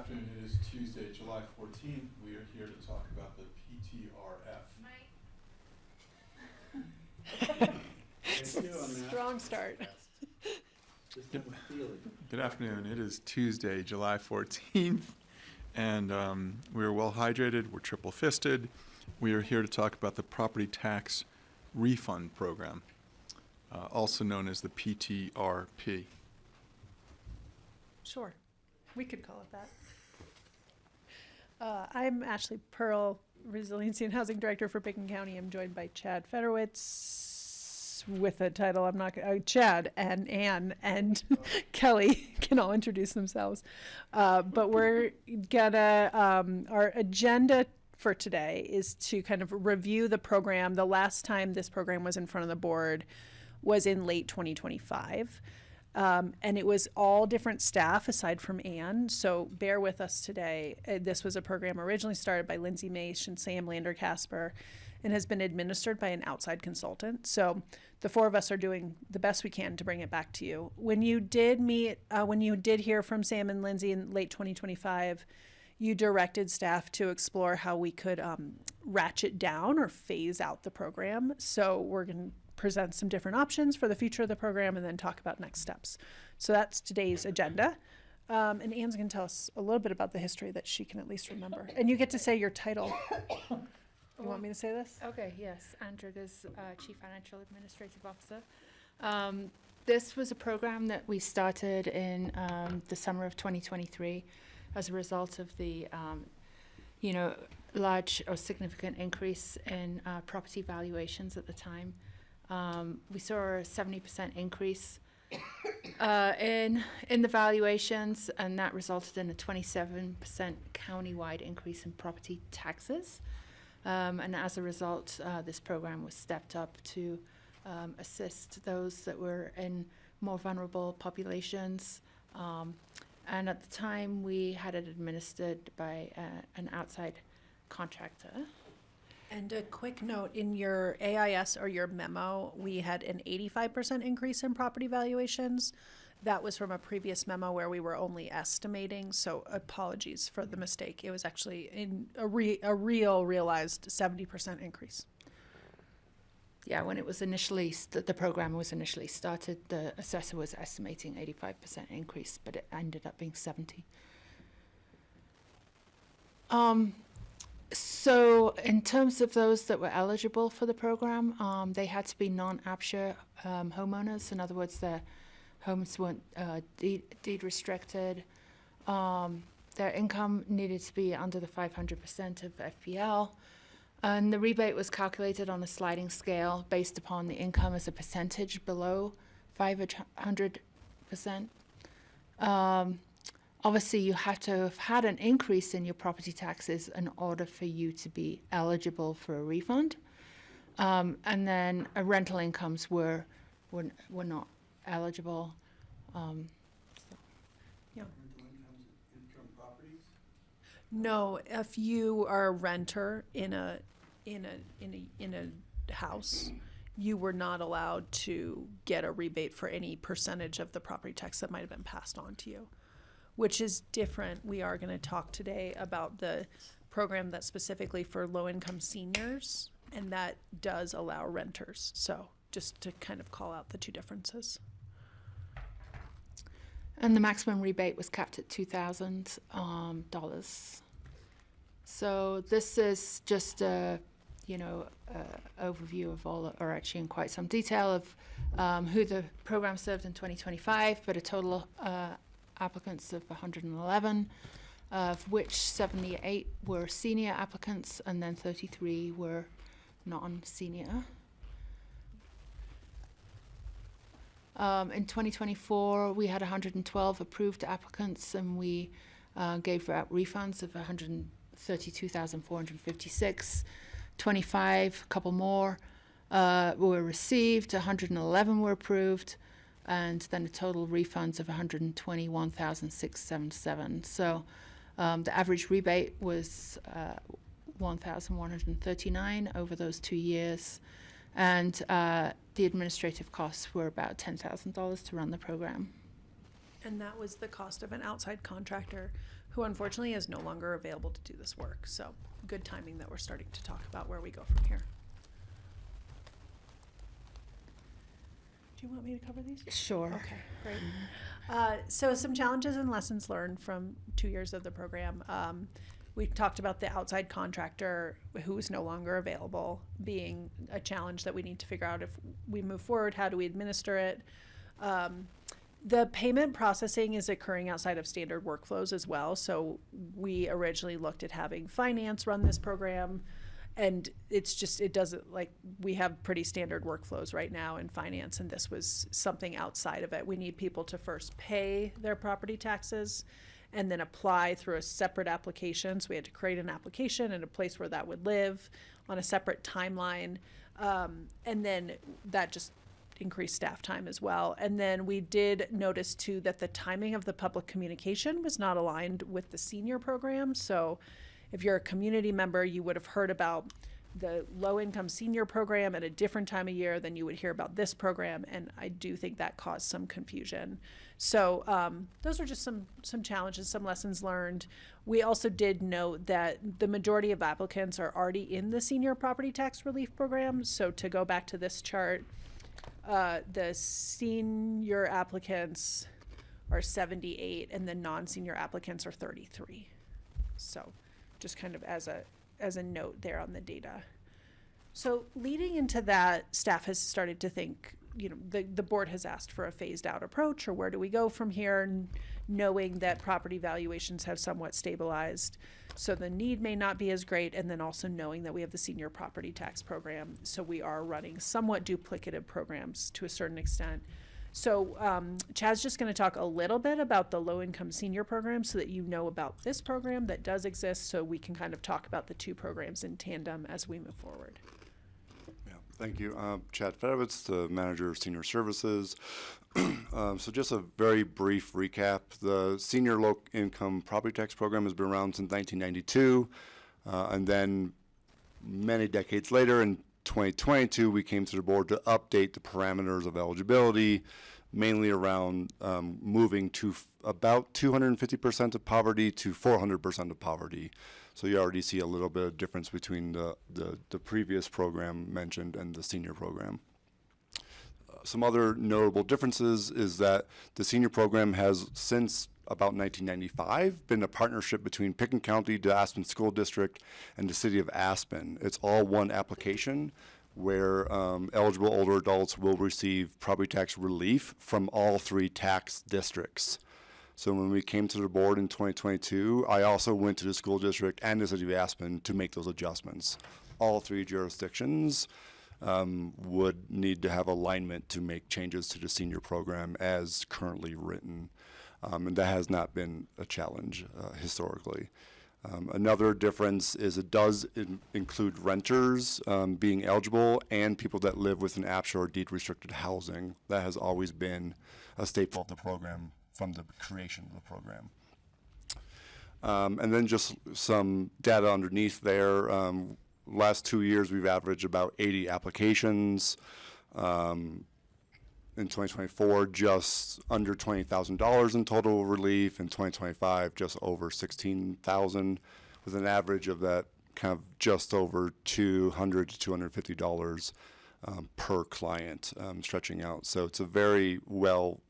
afternoon. It is Tuesday, July 14th. We are here to talk about the PTRF. Strong start. Good afternoon. It is Tuesday, July 14th, and we're well hydrated. We're triple fisted. We are here to talk about the property tax refund program, also known as the PTRP. Sure, we could call it that. I'm Ashley Pearl, Resiliency and Housing Director for Pitkin County. I'm joined by Chad Federowitz with a title I'm not Chad and Ann and Kelly can all introduce themselves. But we're gonna, our agenda for today is to kind of review the program. The last time this program was in front of the board was in late 2025. And it was all different staff aside from Ann, so bear with us today. This was a program originally started by Lindsay Maish and Sam Lander-Casper and has been administered by an outside consultant. So the four of us are doing the best we can to bring it back to you. When you did meet, when you did hear from Sam and Lindsay in late 2025, you directed staff to explore how we could ratchet down or phase out the program. So we're going to present some different options for the future of the program and then talk about next steps. So that's today's agenda. And Ann's going to tell us a little bit about the history that she can at least remember. And you get to say your title. You want me to say this? Okay, yes. Andrega's Chief Financial Administrative Officer. This was a program that we started in the summer of 2023 as a result of the large or significant increase in property valuations at the time. We saw a 70% increase in the valuations, and that resulted in a 27% countywide increase in property taxes. And as a result, this program was stepped up to assist those that were in more vulnerable populations. And at the time, we had it administered by an outside contractor. And a quick note, in your AIS or your memo, we had an 85% increase in property valuations. That was from a previous memo where we were only estimating, so apologies for the mistake. It was actually in a real realized 70% increase. Yeah, when it was initially, the program was initially started, the assessor was estimating 85% increase, but it ended up being 70. So in terms of those that were eligible for the program, they had to be non-APSHA homeowners. In other words, their homes weren't deed restricted. Their income needed to be under the 500% of FPL. And the rebate was calculated on a sliding scale based upon the income as a percentage below 500%. Obviously, you have to have had an increase in your property taxes in order for you to be eligible for a refund. And then rental incomes were not eligible. Yeah. No, if you are a renter in a house, you were not allowed to get a rebate for any percentage of the property tax that might have been passed on to you, which is different. We are going to talk today about the program that's specifically for low-income seniors, and that does allow renters. So just to kind of call out the two differences. And the maximum rebate was capped at $2,000. So this is just a overview of all, or actually in quite some detail of who the program served in 2025, but a total applicants of 111, of which 78 were senior applicants and then 33 were non-senior. In 2024, we had 112 approved applicants, and we gave out refunds of 132,456. 25, a couple more, were received. 111 were approved, and then a total refunds of 121,677. So the average rebate was 1,139 over those 2 years, and the administrative costs were about $10,000 to run the program. And that was the cost of an outside contractor who unfortunately is no longer available to do this work. So good timing that we're starting to talk about where we go from here. Do you want me to cover these? Sure. Okay, great. So some challenges and lessons learned from 2 years of the program. We talked about the outside contractor who is no longer available being a challenge that we need to figure out if we move forward. How do we administer it? The payment processing is occurring outside of standard workflows as well. So we originally looked at having finance run this program, and it's just, it doesn't, like, we have pretty standard workflows right now in finance, and this was something outside of it. We need people to first pay their property taxes and then apply through a separate application. So we had to create an application and a place where that would live on a separate timeline. And then that just increased staff time as well. And then we did notice too that the timing of the public communication was not aligned with the senior program. So if you're a community member, you would have heard about the low-income senior program at a different time of year than you would hear about this program, and I do think that caused some confusion. So those are just some challenges, some lessons learned. We also did note that the majority of applicants are already in the senior property tax relief program. So to go back to this chart, the senior applicants are 78 and the non-senior applicants are 33. So just kind of as a note there on the data. So leading into that, staff has started to think, you know, the board has asked for a phased out approach, or where do we go from here, knowing that property valuations have somewhat stabilized. So the need may not be as great, and then also knowing that we have the senior property tax program. So we are running somewhat duplicative programs to a certain extent. So Chad's just going to talk a little bit about the low-income senior program so that you know about this program that does exist, so we can kind of talk about the two programs in tandem as we move forward. Yeah, thank you. Chad Fedowitz, the manager of senior services. So just a very brief recap. The senior low-income property tax program has been around since 1992, and then many decades later, in 2022, we came to the board to update the parameters of eligibility, mainly around moving to about 250% of poverty to 400% of poverty. So you already see a little bit of difference between the previous program mentioned and the senior program. Some other notable differences is that the senior program has, since about 1995, been a partnership between Pitkin County, the Aspen School District, and the City of Aspen. It's all one application where eligible older adults will receive property tax relief from all three tax districts. So when we came to the board in 2022, I also went to the school district and the City of Aspen to make those adjustments. All three jurisdictions would need to have alignment to make changes to the senior program as currently written. And that has not been a challenge historically. Another difference is it does include renters being eligible and people that live within APSHA or deed restricted housing. That has always been a staple of the program from the creation of the program. And then just some data underneath there. Last 2 years, we've averaged about 80 applications. In 2024, just under $20,000 in total relief. In 2025, just over $16,000, with an average of that kind of just over $200 to $250 per client, stretching out. So it's a very well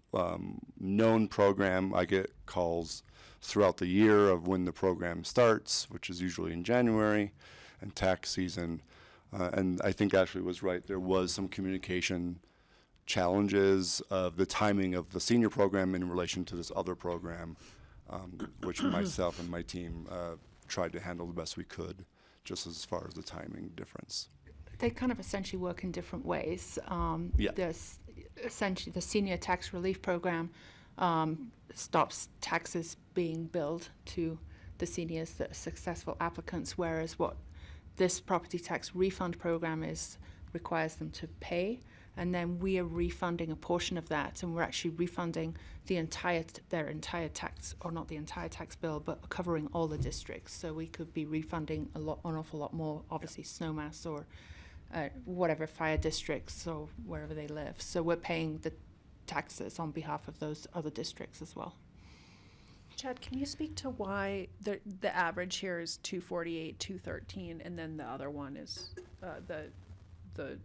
known program. I get calls throughout the year of when the program starts, which is usually in January, and tax season. And I think Ashley was right. There was some communication challenges of the timing of the senior program in relation to this other program, which myself and my team tried to handle the best we could, just as far as the timing difference. They kind of essentially work in different ways. Yeah. There's essentially the senior tax relief program stops taxes being billed to the seniors that are successful applicants, whereas what this property tax refund program requires them to pay. And then we are refunding a portion of that, and we're actually refunding their entire tax, or not the entire tax bill, but covering all the districts. So we could be refunding an awful lot more, obviously Snowmass or whatever fire districts or wherever they live. So we're paying the taxes on behalf of those other districts as well. Chad, can you speak to why the average here is 248, 213, and then the other one is the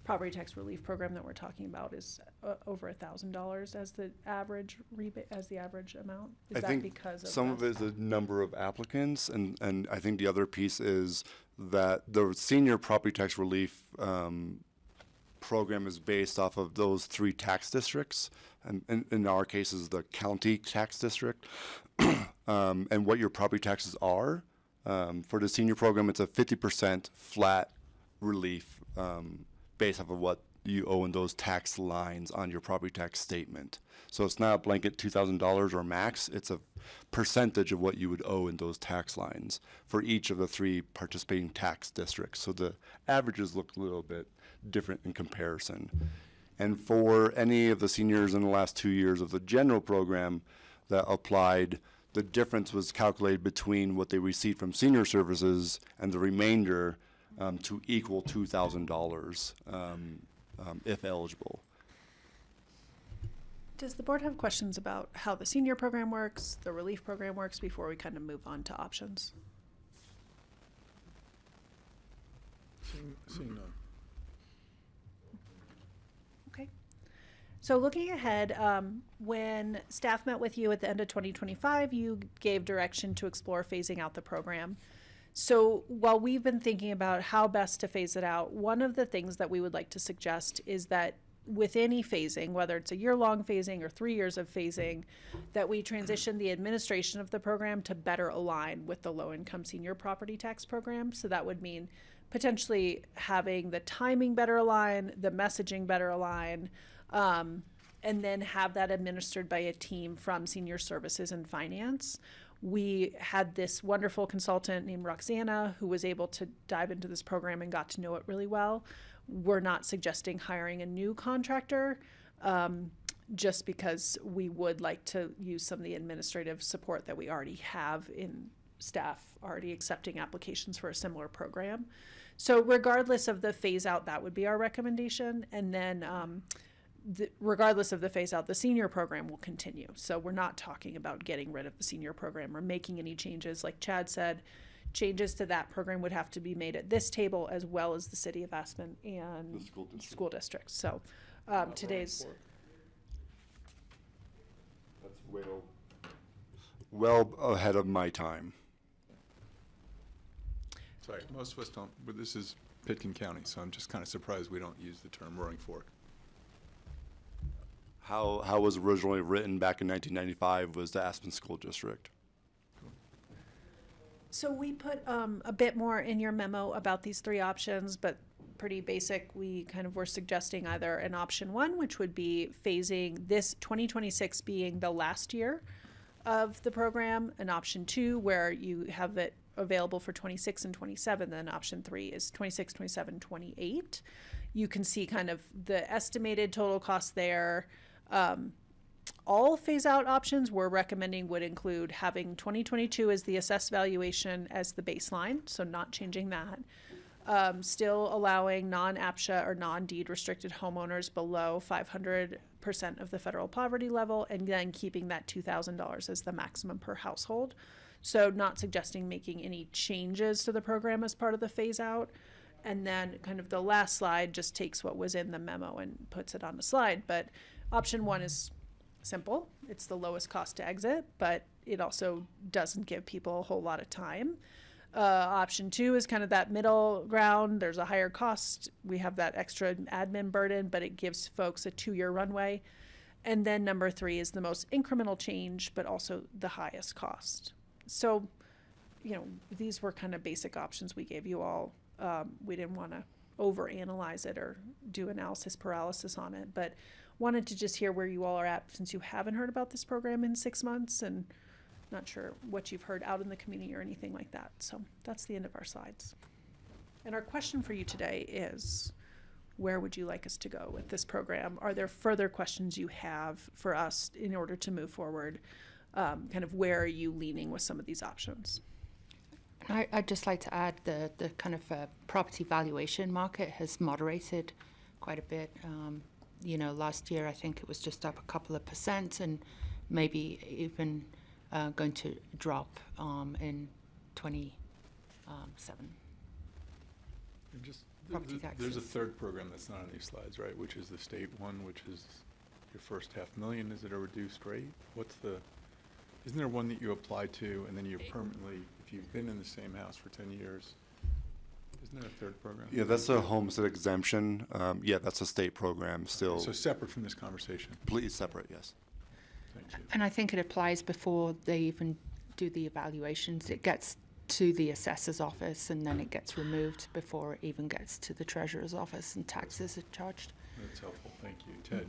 property tax relief program that we're talking about is over $1,000 as the average rebate, as the average amount? Is I that think because of some of it is the number of applicants, and I think the other piece is that the senior property tax relief program is based off of those 3 tax districts, and in our case is the county tax district, and what your property taxes are. For the senior program, it's a 50% flat relief based off of what you owe in those tax lines on your property tax statement. So it's not a blanket $2,000 or max, it's a percentage of what you would owe in those tax lines for each of the 3 participating tax districts. So the averages look a little bit different in comparison. And for any of the seniors in the last 2 years of the general program that applied, the difference was calculated between what they received from senior services and the remainder to equal $2,000 if eligible. Does the board have questions about how the senior program works, the relief program works, before we kind of move on to options? Seeing none. Okay. So looking ahead, when staff met with you at the end of 2025, you gave direction to explore phasing out the program. So while we've been thinking about how best to phase it out, one of the things that we would like to suggest is that with any phasing, whether it's a year-long phasing or 3 years of phasing, that we transition the administration of the program to better align with the low-income senior property tax program. So that would mean potentially having the timing better align, the messaging better align, and then have that administered by a team from senior services and finance. We had this wonderful consultant named Roxana who was able to dive into this program and got to know it really well. We're not suggesting hiring a new contractor, just because we would like to use some of the administrative support that we already have in staff already accepting applications for a similar program. So regardless of the phase out, that would be our recommendation. And then regardless of the phase out, the senior program will continue. So we're not talking about getting rid of the senior program or making any changes. Like Chad said, changes to that program would have to be made at this table as well as the city of Aspen and The school districts. So today's... That's well ahead of my time. Sorry, most of us don't, but this is Pitkin County, so I'm just kind of surprised we don't use the term Roaring Fork. How was originally written back in 1995 was the Aspen School District. So we put a bit more in your memo about these 3 options, but pretty basic. We kind of were suggesting either an option 1, which would be phasing this 2026 being the last year of the program, an option 2 where you have it available for 26 and 27, then option 3 is 26, 27, 28. You can see kind of the estimated total cost there. All phase out options we're recommending would include having 2022 as the assessed valuation as the baseline, so not changing that. Still allowing non-APSHA or non-deed restricted homeowners below 500% of the federal poverty level, and then keeping that $2,000 as the maximum per household. So not suggesting making any changes to the program as part of the phase out. And then kind of the last slide just takes what was in the memo and puts it on the slide. But option 1 is simple. It's the lowest cost to exit, but it also doesn't give people a whole lot of time. Option 2 is kind of that middle ground. There's a higher cost. We have that extra admin burden, but it gives folks a 2-year runway. And then number 3 is the most incremental change, but also the highest cost. So, you know, these were kind of basic options we gave you all. We didn't want to overanalyze it or do analysis paralysis on it, but wanted to just hear where you all are at since you haven't heard about this program in 6 months and not sure what you've heard out in the community or anything like that. So that's the end of our slides. And our question for you today is, where would you like us to go with this program? Are there further questions you have for us in order to move forward? Kind of where are you leaning with some of these options? I'd just like to add the kind of property valuation market has moderated quite a bit. You know, last year I think it was just up a couple of percent, and maybe even going to drop in 27. And just, Property there's a taxes. third program that's not on these slides, right, which is the state one, which is your first $500,000. Is it a reduced rate? Isn't there one that you apply to and then you're permanently, if you've been in the same house for 10 years, isn't there a third program? Yeah, that's a homestead exemption. Yeah, that's a state program still. So separate from this conversation. Completely separate, yes. Thank you. And I think it applies before they even do the evaluations. It gets to the assessor's office and then it gets removed before it even gets to the treasurer's office and taxes are charged. That's helpful. Thank you. Ted?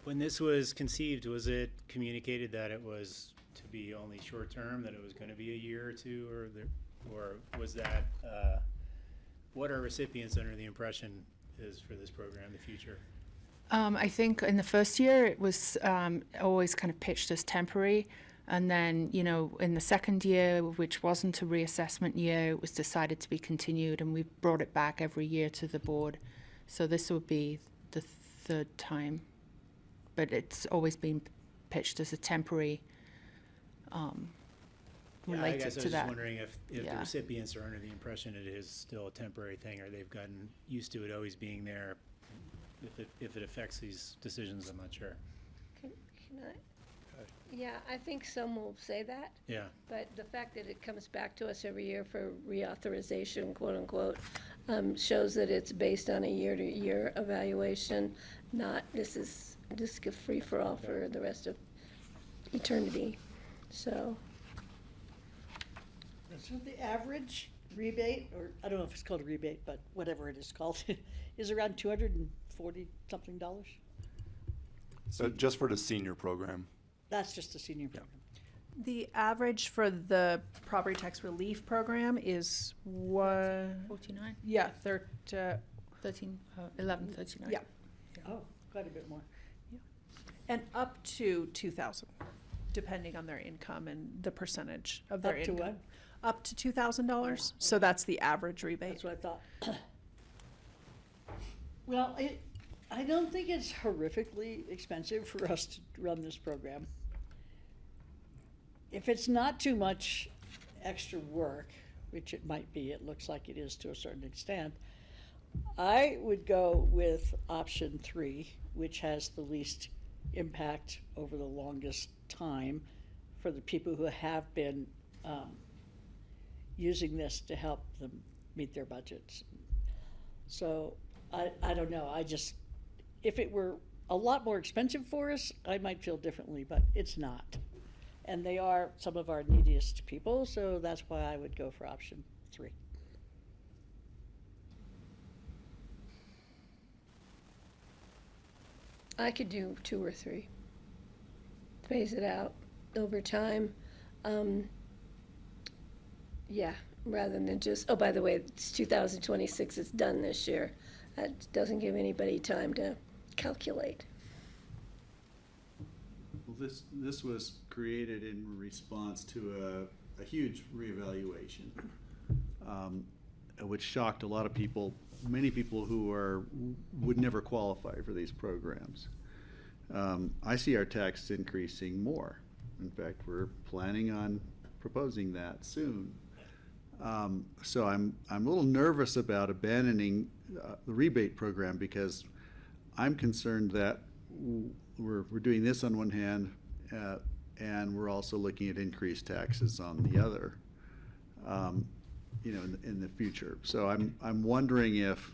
When this was conceived, was it communicated that it was to be only short term, that it was going to be a year or two, or was that, what are recipients under the impression is for this program in the future? I think in the first year it was always kind of pitched as temporary. And then, you know, in the second year, which wasn't a reassessment year, it was decided to be continued, and we brought it back every year to the board. So this would be the third time. But it's always been pitched as a temporary related I guess I was to just that. wondering if the Yeah. recipients are under the impression it is still a temporary thing, or they've gotten used to it always being there. If it affects these decisions, I'm not sure. Can I? Yeah, I think some will say that. Yeah. But the fact that it comes back to us every year for reauthorization, quote unquote, shows that it's based on a year-to-year evaluation, not this is a free-for-all for the rest of eternity. So, So the average rebate, or I don't know if it's called a rebate, but whatever it is called, is around $240-something. So just for the senior program. That's just a senior program. The average for the property tax relief program is what? 49? Yeah, 1139. Yeah. Oh, quite a bit more. And up to 2,000, depending on their income and the percentage of their Up to income. what? Up to $2,000. So that's the average rebate. That's what I thought. Well, I don't think it's horrifically expensive for us to run this program. If it's not too much extra work, which it might be, it looks like it is to a certain extent, I would go with option 3, which has the least impact over the longest time for the people who have been using this to help them meet their budgets. So I don't know, if it were a lot more expensive for us, I might feel differently, but it's not. And they are some of our neediest people, so that's why I would go for option 3. I could do 2 or 3. Phase it out over time. Yeah, rather than just, oh, by the way, it's 2026, it's done this year. That doesn't give anybody time to calculate. Well, this was created in response to a huge reevaluation, which shocked a lot of people, many people who would never qualify for these programs. I see our taxes increasing more. In fact, we're planning on proposing that soon. So I'm a little nervous about abandoning the rebate program, because I'm concerned that we're doing this on one hand, and we're also looking at increased taxes on the other, in the future. So I'm wondering if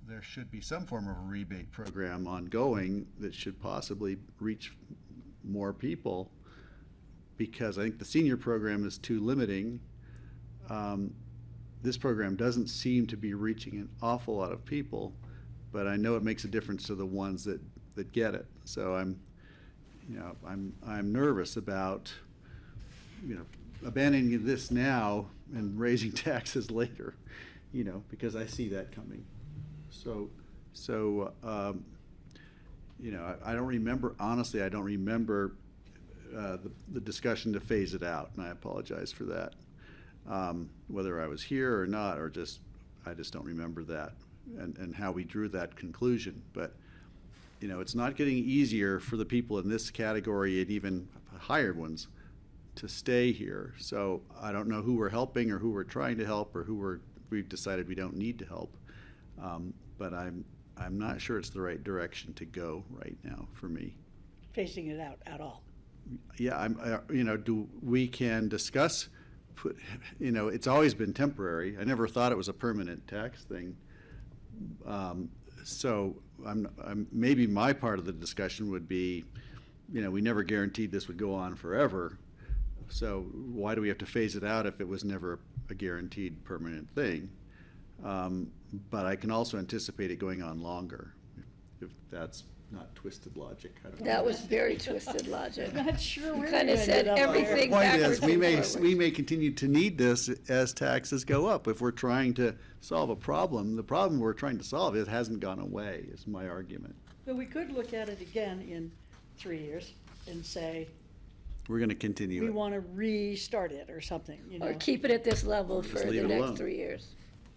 there should be some form of a rebate program ongoing that should possibly reach more people, because I think the senior program is too limiting. This program doesn't seem to be reaching an awful lot of people, but I know it makes a difference to the ones that get it. So I'm nervous about, abandoning this now and raising taxes later, because I see that coming. I don't remember, honestly, I don't remember the discussion to phase it out, and I apologize for that. Whether I was here or not, I just don't remember that and how we drew that conclusion. But you know, it's not getting easier for the people in this category and even hired ones to stay here. So I don't know who we're helping or who we're trying to help or we've decided we don't need to help. But I'm not sure it's the right direction to go right now for me. Phasing it out at all. Yeah, you know, we can discuss, you know, it's always been temporary. I never thought it was a permanent tax thing. So maybe my part of the discussion would be, you know, we never guaranteed this would go on forever. So why do we have to phase it out if it was never a guaranteed permanent thing? But I can also anticipate it going on longer, if that's not twisted logic. I don't know. That was very twisted logic. Not sure You where kind of you said ended up there. everything The point backwards is, we and may, forwards. we may continue to need this as taxes go up. If we're trying to solve a problem, the problem we're trying to solve, it hasn't gone away, is my argument. But we could look at it again in 3 years and say, We're gonna continue we it. want to restart it or something, you know? Or keep it at this level Just for leave the it next alone. 3 years.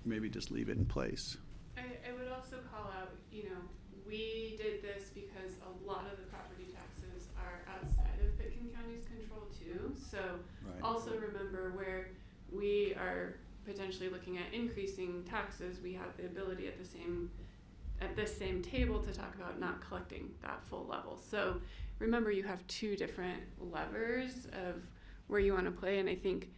Maybe just leave it in place. I would also call out, you know, we did this because a lot of the property taxes are outside of Pitkin County's control too. So Right. also remember where we are potentially looking at increasing taxes, we have the ability at this same table to talk about not collecting that full level. So remember, you have two different levers of where you want to play, and I think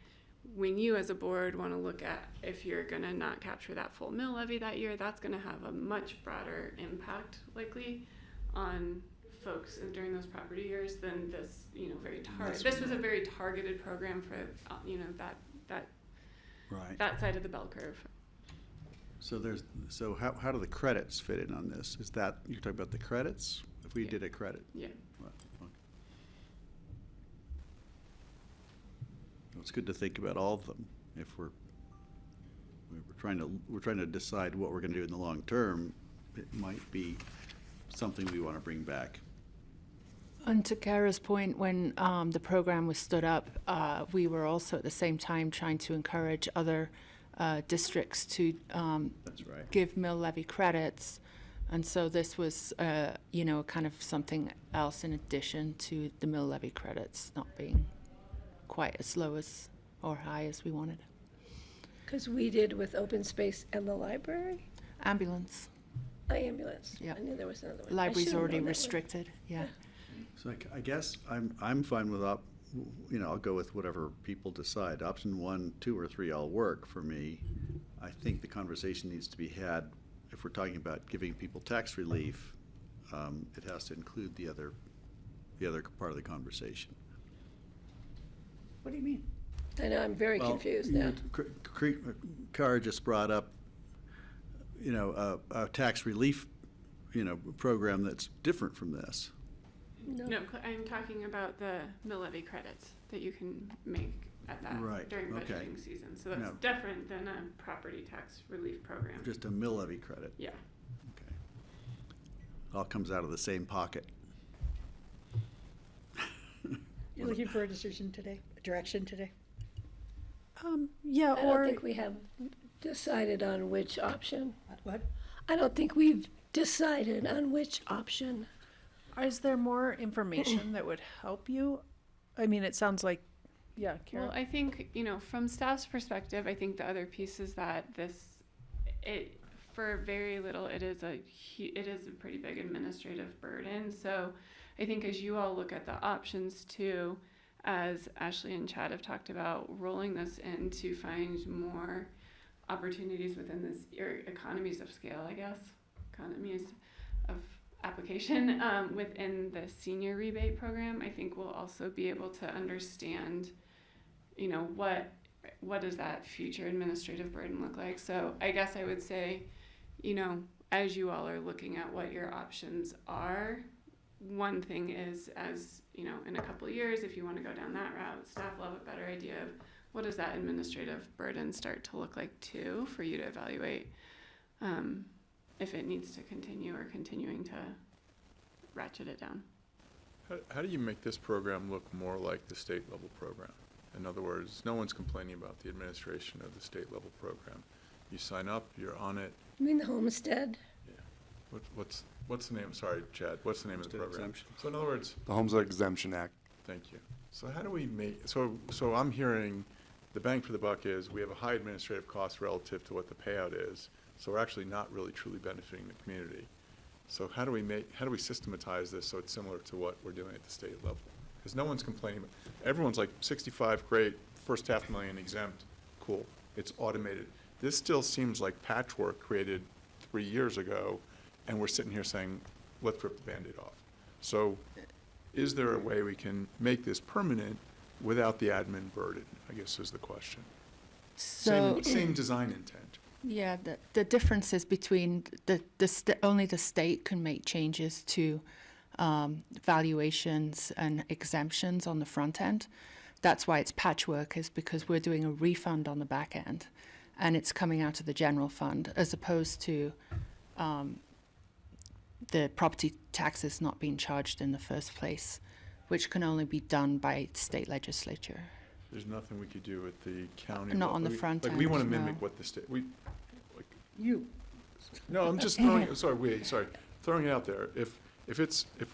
when you as a board want to look at if you're going to not capture that full mill levy that year, that's going to have a much broader impact likely on folks during those property years than this, you know, this was a very targeted program for, you know, Right. that side of the bell curve. So how do the credits fit in on this? Is that, you're talking about the credits? If we did a credit? Yeah. Right, okay. Well, it's good to think about all of them. If we're trying to decide what we're gonna do in the long term, it might be something we wanna bring back. And to Kara's point, when the program was stood up, we were also at the same time trying to encourage other districts to That's right. give mill levy credits. And so this was, you know, kind of something else in addition to the mill levy credits not being quite as low as or high as we wanted. Because we did with open space and the library, Ambulance. ambulance. Yeah. I knew there was another one. I Library's should've already known that one. restricted, yeah. So I guess I'm fine with you know, I'll go with whatever people decide. Option 1, 2, or 3 all work for me. I think the conversation needs to be had, if we're talking about giving people tax relief, it has to include the other part of the conversation. What do you mean? I know, I'm very Well, confused now. Carr just brought up, you know, a tax relief, you know, program that's different from this. No, I'm talking about the mill levy credits that you can make at that Right, during okay. budgeting season. So that's No. different than a property tax relief program. Just a mill levy credit. Yeah. Okay. All comes out of the same pocket. You're looking for a decision today, a direction today? Yeah, I don't think we have decided on which option. What? I don't think we've decided on which option. Is there more information that would help you? I mean, it sounds like, yeah, Kara. Well, I think, you know, from staff's perspective, I think the other piece is that for very little, it is a pretty big administrative burden. So I think as you all look at the options too, as Ashley and Chad have talked about, rolling this in to find more opportunities within this, or economies of scale, I guess, economies of application within the senior rebate program, I think we'll also be able to understand, you know, what does that future administrative burden look like. So I guess I would say, you know, as you all are looking at what your options are, one thing is, as you know, in a couple of years, if you want to go down that route, staff will have a better idea of what does that administrative burden start to look like too, for you to evaluate if it needs to continue or continuing to ratchet it down. How do you make this program look more like the state level program? In other words, no one's complaining about the administration of the state level program. You sign up, you're on it. You mean the homestead? What's What's the name, sorry, Chad, what's the name of the program? Exemption. So in other words, The Homestead Exemption Act. thank you. So how do we make, so I'm hearing the bang for the buck is we have a high administrative cost relative to what the payout is. So we're actually not really truly benefiting the community. So how do we systematize this so it's similar to what we're doing at the state level? Because no one's complaining. Everyone's like 65, great, first $500,000 exempt, cool. It's automated. This still seems like patchwork created 3 years ago, and we're sitting here saying, let's rip the Band-Aid off. So is there a way we can make this permanent without the admin burden, I guess is the question. So, Same design intent. yeah, the difference is between only the state can make changes to valuations and exemptions on the front end. That's why it's patchwork, is because we're doing a refund on the back end, and it's coming out of the general fund, as opposed to the property taxes not being charged in the first place, which can only be done by state legislature. There's nothing we could do at the county. Not on the we- front Like, we end, want to no. mimic what the state, You, no, I'm just throwing, throwing it out there. If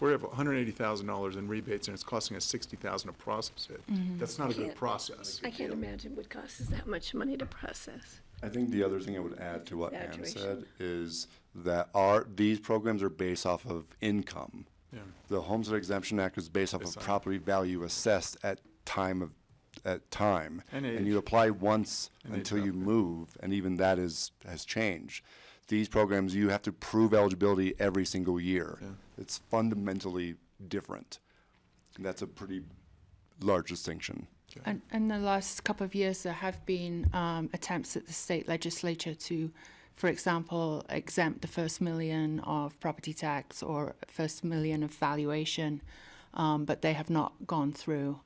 we have $180,000 in rebates and it's costing us $60,000 to process it, that's not a good Can't- process. I can't imagine it would cost us that much money to process. I think the other thing I would add to what Ann Saturation. said is that these programs are based off of income. Yeah. The Homestead Exemption Act is based off Based of on- property value assessed at time. And And you age. apply once And age until you benefit. move, and even that has changed. These programs, you have to prove eligibility every single year. Yeah. It's fundamentally different. And that's a pretty large distinction. And the last couple of years, there have been attempts at the state legislature to, for example, exempt the first million of property tax or first million of valuation, but they have not gone through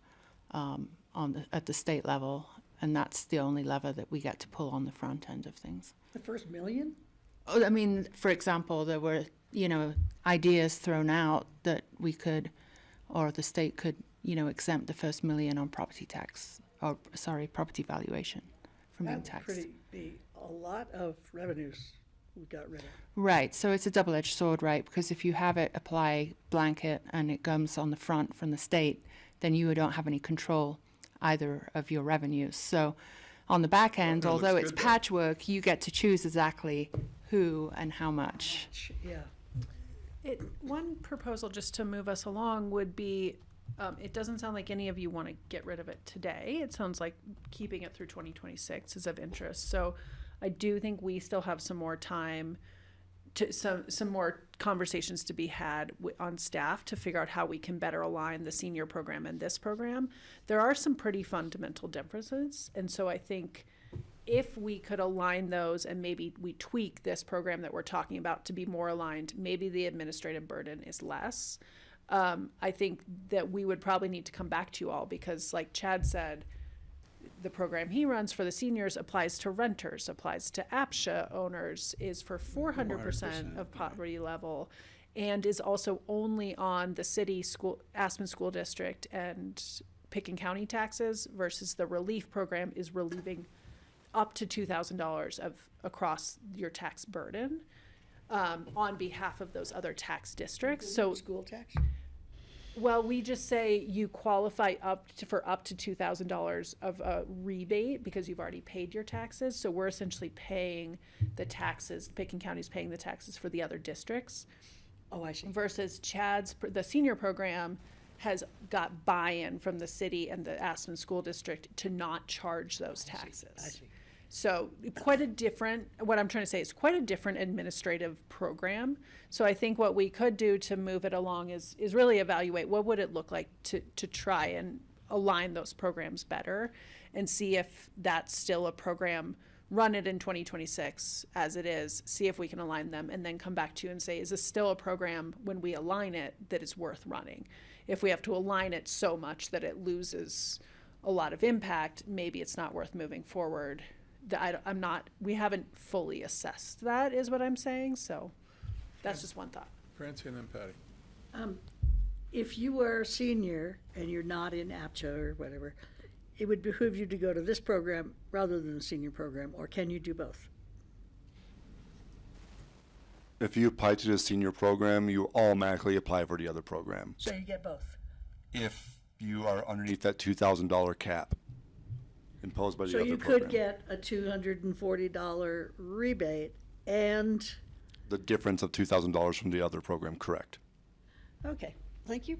at the state level, and that's the only lever that we get to pull on the front end of things. the first million? Oh, I mean, for example, there were, ideas thrown out that we could, or the state could, exempt the first million on property tax, property valuation from being That would taxed. be a lot of revenues we got rid of. Right, so it's a double-edged sword, right? Because if you have it apply blanket and it comes on the front from the state, then you don't have any control either of your revenues. So on the back end, that looks although it's good, though. patchwork, you get to choose exactly who and how much. Yeah. One proposal, just to move us along, would be, it doesn't sound like any of you want to get rid of it today. It sounds like keeping it through 2026 is of interest. So I do think we still have some more time some more conversations to be had on staff to figure out how we can better align the senior program and this program. There are some pretty fundamental differences, and so I think if we could align those and maybe we tweak this program that we're talking about to be more aligned, maybe the administrative burden is less. I think that we would probably need to come back to you all because, like Chad said, the program he runs for the seniors applies to renters, applies to APSHA owners, is for 400% of poverty level, and is also only on the city school, Aspen School District and Pitkin County taxes, versus the relief program is relieving up to $2,000 of across your tax burden on behalf of those other tax districts. So School tax? well, we just say you qualify for up to $2,000 of a rebate because you've already paid your taxes. So we're essentially paying the taxes, Pitkin County's paying the taxes for the other districts. Oh, I see. Versus the senior program has got buy-in from the city and the Aspen School District to not charge those taxes. I see. So what I'm trying to say is quite a different administrative program. So I think what we could do to move it along is really evaluate what would it look like to try and align those programs better and see if that's still a program, run it in 2026 as it is, see if we can align them, and then come back to you and say, is this still a program when we align it that is worth running? If we have to align it so much that it loses a lot of impact, maybe it's not worth moving forward. We haven't fully assessed that, is what I'm saying, so that's just one thought. Francie and then Patty. If you are a senior and you're not in APSHA or whatever, it would behoove you to go to this program rather than the senior program, or can you do both? if you apply to the senior program, you automatically apply for the other program. So you get both. If you are underneath that $2,000 cap imposed by the So other you program. could get a $240 rebate and, The difference of $2,000 from the other program, correct. okay, thank you.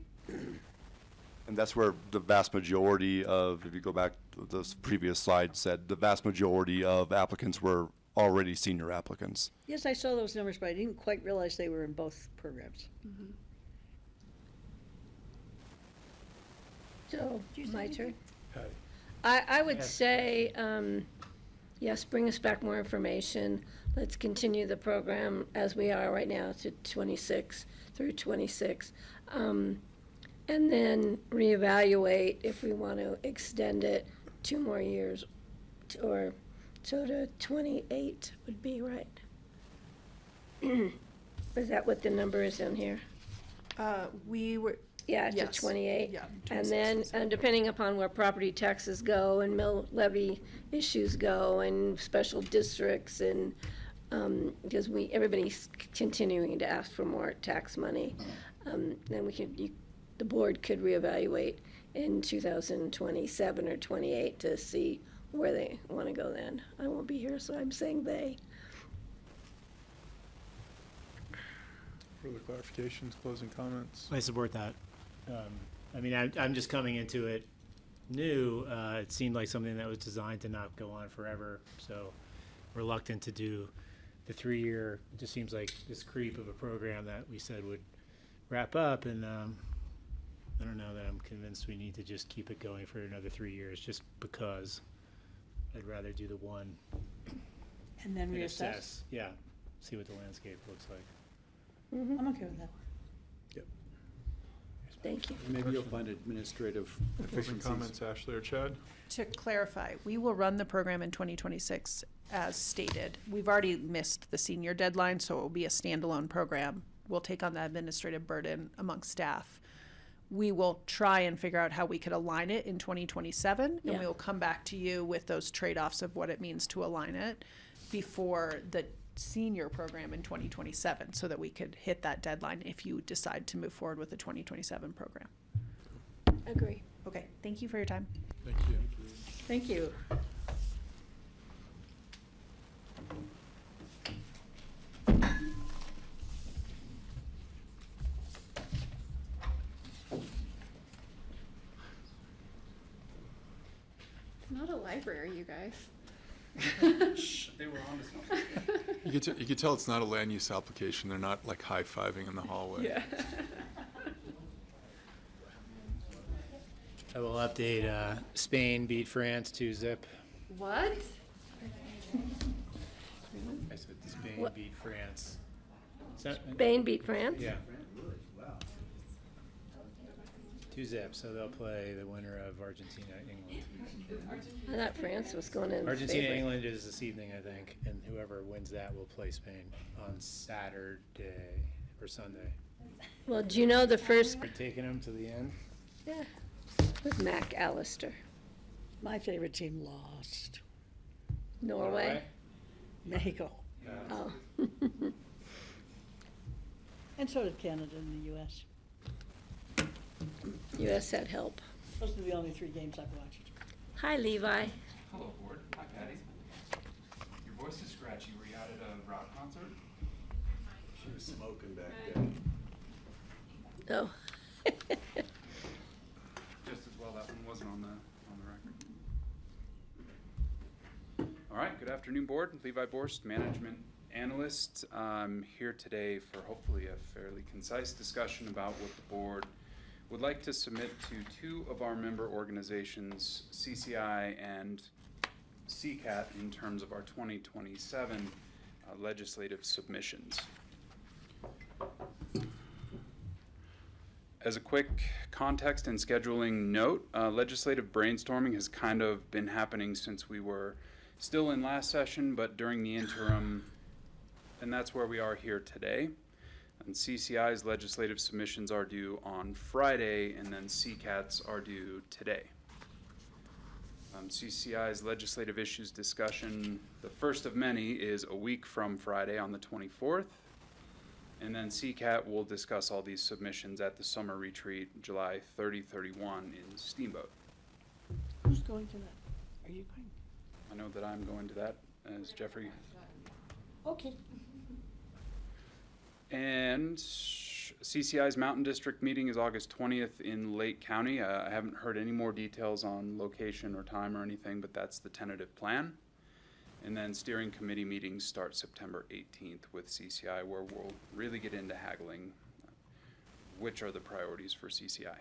And that's where the vast majority of, if you go back to this previous slide, said the vast majority of applicants were already senior applicants. Yes, I saw those numbers, but I didn't quite realize they were in both programs. So, my turn. Patty. I would say, yes, bring us back more information. Let's continue the program as we are right now to 26 through 26. And then reevaluate if we want to extend it 2 more years or so to 28 would be right. Is that what the number is in here? We were, Yeah, to Yes. 28. Yeah, And 26 then, is- and depending upon where property taxes go and mill levy issues go and special districts and, because everybody's continuing to ask for more tax money, then the board could reevaluate in 2027 or 28 to see where they want to go then. I won't be here, so I'm saying they. Further clarifications, closing comments? I support that. I mean, I'm just coming into it new. It seemed like something that was designed to not go on forever, so reluctant to do the 3-year. It just seems like this creep of a program that we said would wrap up, and I don't know that I'm convinced we need to just keep it going for another 3 years, just because I'd rather do the one And then and reassess. assess. Yeah, see what the landscape looks like. I'm okay with that. Thank you. Maybe you'll find administrative Closing efficiencies. comments, Ashley or Chad? to clarify, we will run the program in 2026 as stated. We've already missed the senior deadline, so it will be a standalone program. We'll take on the administrative burden amongst staff. We will try and figure out how we could align it in 2027, and Yeah. we will come back to you with those trade-offs of what it means to align it before the senior program in 2027, so that we could hit that deadline if you decide to move forward with the 2027 program. Agree. Okay, thank you for your time. Thank you. Thank you. It's not a library, you guys. They were on to something. You could tell it's not a land use application. They're not like high-fiving in the hallway. Yeah. I will update, Spain beat France 2-0. What? I said Spain What? beat France. So- Spain beat France? Yeah. 2-0, so they'll play the winner of Argentina, England. I thought France was going in Argentina, favor. England is this evening, I think, and whoever wins that will play Spain on Saturday or Sunday. Well, do you know the first, We're taking them to the end. yeah, with Mac Allister, My favorite team lost. Norway? Mexico. Oh. And so did Canada and the US. US had help. Those are the only 3 games I've watched. Hi, Levi. Hello, board. Hi, Patty. Your voice is scratchy. Were you out at a rock concert? She was smoking back there. Oh. Just as well that one wasn't on the record. All right, good afternoon, board. Levi Borst, management analyst. I'm here today for hopefully a fairly concise discussion about what the board would like to submit to 2 of our member organizations, CCI and CCAT, in terms of our 2027 legislative submissions. As a quick context and scheduling note, legislative brainstorming has kind of been happening since we were still in last session, but during the interim, and that's where we are here today. And CCI's legislative submissions are due on Friday, and then CCAT's are due today. CCI's legislative issues discussion, the first of many, is a week from Friday on the 24th. And then CCAT will discuss all these submissions at the summer retreat, July 30, 31 in Steamboat. Who's going to that? Are you going? I know that I'm going to that, as Jeffrey. Okay. And CCI's Mountain District meeting is August 20th in Lake County. I haven't heard any more details on location or time or anything, but that's the tentative plan. And then steering committee meetings start September 18th with CCI, where we'll really get into haggling which are the priorities for CCI.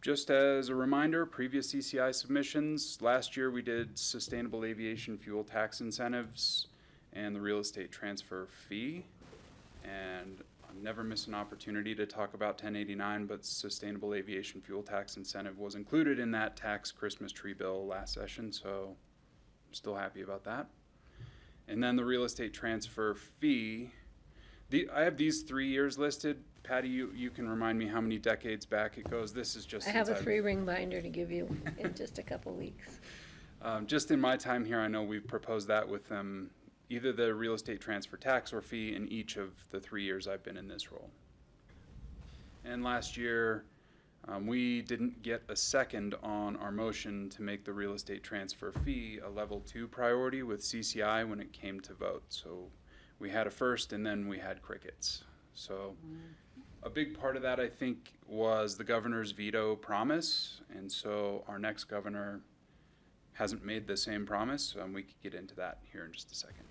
Just as a reminder, previous CCI submissions, last year we did sustainable aviation fuel tax incentives and the real estate transfer fee. And I'll never miss an opportunity to talk about 1089, but sustainable aviation fuel tax incentive was included in that tax Christmas tree bill last session, so I'm still happy about that. And then the real estate transfer fee, I have these 3 years listed. Patty, you can remind me how many decades back it goes. This is just I have a 3-ring binder to give you in just a couple weeks. Just in my time here, I know we've proposed that with them, either the real estate transfer tax or fee in each of the 3 years I've been in this role. And last year, we didn't get a second on our motion to make the real estate transfer fee a level 2 priority with CCI when it came to vote. So we had a first and then we had crickets. So a big part of that, I think, was the governor's veto promise. And so our next governor hasn't made the same promise. We could get into that here in just a second.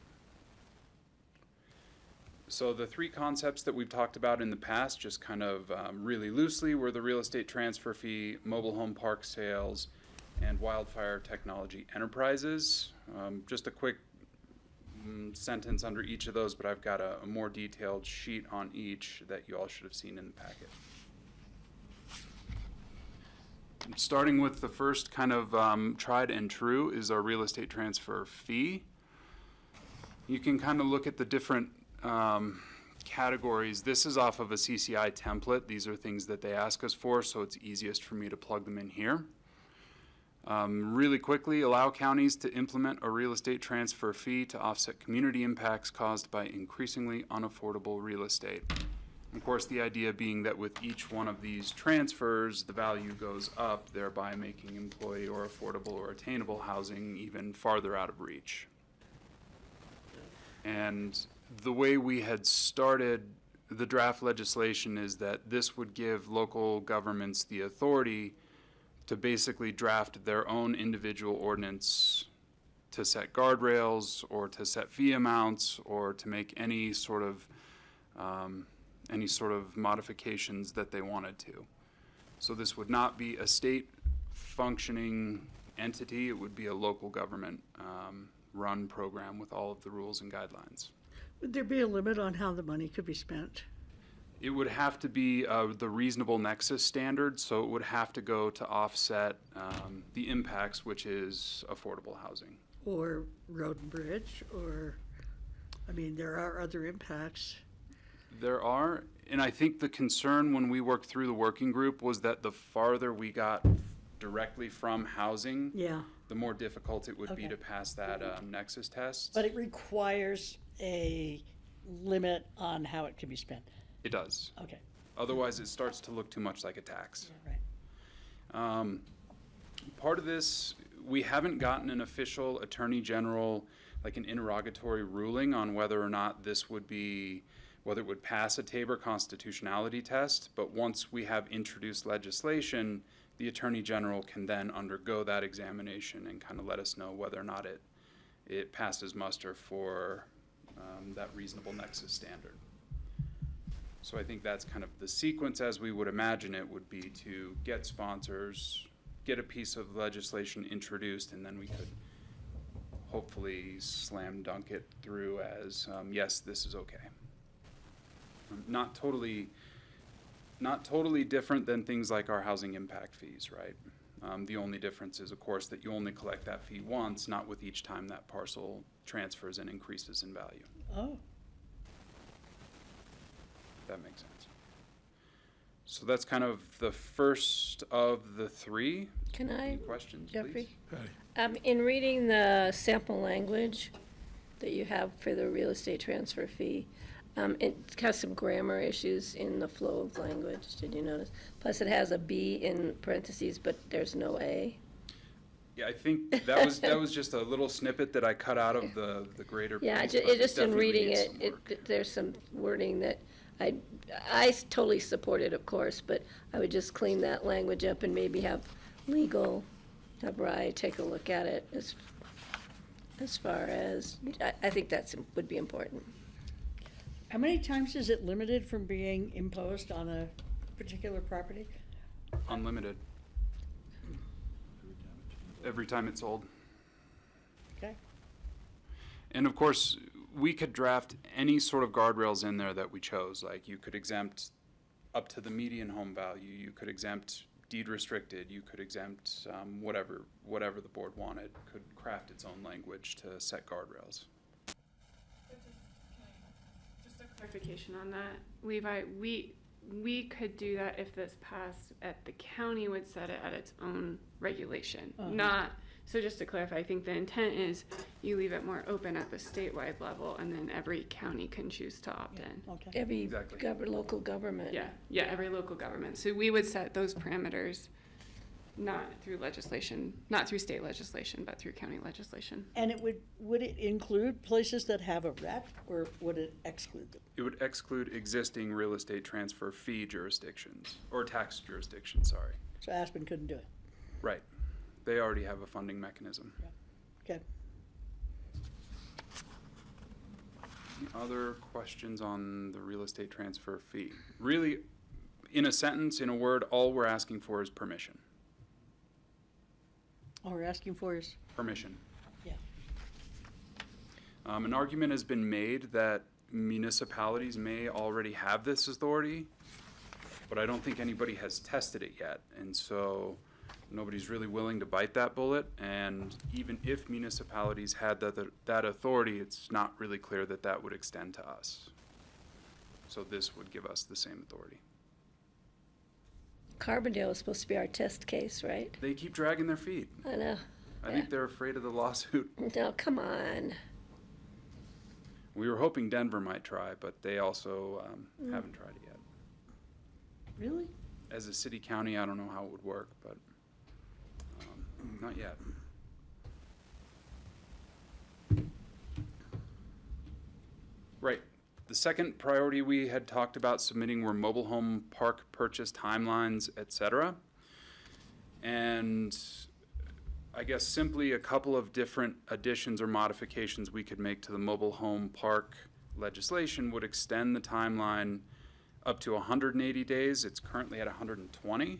So the 3 concepts that we've talked about in the past, just kind of really loosely, were the real estate transfer fee, mobile home park sales, and wildfire technology enterprises. Just a quick sentence under each of those, but I've got a more detailed sheet on each that you all should have seen in the packet. Starting with the first kind of tried and true is our real estate transfer fee. You can kind of look at the different categories. This is off of a CCI template. These are things that they ask us for, so it's easiest for me to plug them in here. Really quickly, allow counties to implement a real estate transfer fee to offset community impacts caused by increasingly unaffordable real estate. Of course, the idea being that with each one of these transfers, the value goes up, thereby making employee or affordable or attainable housing even farther out of reach. And the way we had started the draft legislation is that this would give local governments the authority to basically draft their own individual ordinance to set guardrails or to set fee amounts or to make any sort of modifications that they wanted to. So this would not be a state functioning entity. It would be a local government run program with all of the rules and guidelines. Would there be a limit on how the money could be spent? It would have to be the reasonable nexus standard, so it would have to go to offset the impacts, which is affordable housing. Or road and bridge, or, I mean, there are other impacts. There are, and I think the concern when we worked through the working group was that the farther we got directly from housing, the more difficult it would be to pass that nexus test. But it requires a limit on how it can be spent. It does. Okay. Otherwise, it starts to look too much like a tax. Yeah, right. Part of this, we haven't gotten an official attorney general, like an interrogatory ruling on whether or not this would be, whether it would pass a Tabor constitutionality test. But once we have introduced legislation, the attorney general can then undergo that examination and kind of let us know whether or not it passes muster for that reasonable nexus standard. So I think that's kind of the sequence as we would imagine it would be to get sponsors, get a piece of legislation introduced, and then we could hopefully slam dunk it through as, yes, this is okay. Not totally different than things like our housing impact fees, right? The only difference is, of course, that you only collect that fee once, not with each time that parcel transfers and increases in value. Oh. That makes sense. So that's kind of the first of the 3. Can I, Any questions, Jeffrey? please? In reading the sample language, that you have for the real estate transfer fee. It has some grammar issues in the flow of language, did you notice? Plus it has a B in parentheses, but there's no A. Yeah, I think that was just a little snippet that I cut out of the greater piece. Yeah, but it just in definitely reading needs it, some work. there's some wording that I totally support it, of course, but I would just clean that language up and maybe have legal, have Rye take a look at it as far as, I think would be important. How many times is it limited from being imposed on a particular property? Unlimited. Every time it's sold. Okay. And of course, we could draft any sort of guardrails in there that we chose. Like you could exempt up to the median home value. You could exempt deed restricted. You could exempt whatever the board wanted. Could craft its own language to set guardrails. Just a clarification on that, Levi, we could do that if this passed, the county would set it at its own regulation, not, so just to clarify, I think the intent is you leave it more open at the statewide level and then every county can choose to opt in. Okay. Every local government. Yeah, every local government. So we would set those parameters, not through legislation, not through state legislation, but through county legislation. And would it include places that have a rep, or would it exclude them? It would exclude existing real estate transfer fee jurisdictions, or tax jurisdictions, sorry. So Aspen couldn't do it? Right. They already have a funding mechanism. Okay. Any other questions on the real estate transfer fee? Really, in a sentence, in a word, all we're asking for is permission. All we're asking for is? Permission. Yeah. An argument has been made that municipalities may already have this authority, but I don't think anybody has tested it yet. And so nobody's really willing to bite that bullet. And even if municipalities had that authority, it's not really clear that that would extend to us. So this would give us the same authority. Carbondale is supposed to be our test case, right? They keep dragging their feet. I know. I think they're afraid of the lawsuit. No, come on. We were hoping Denver might try, but they also haven't tried it yet. Really? As a city county, I don't know how it would work, but not yet. Right. The second priority we had talked about submitting were mobile home park purchase timelines, etc. And I guess simply a couple of different additions or modifications we could make to the mobile home park legislation would extend the timeline up to 180 days. It's currently at 120.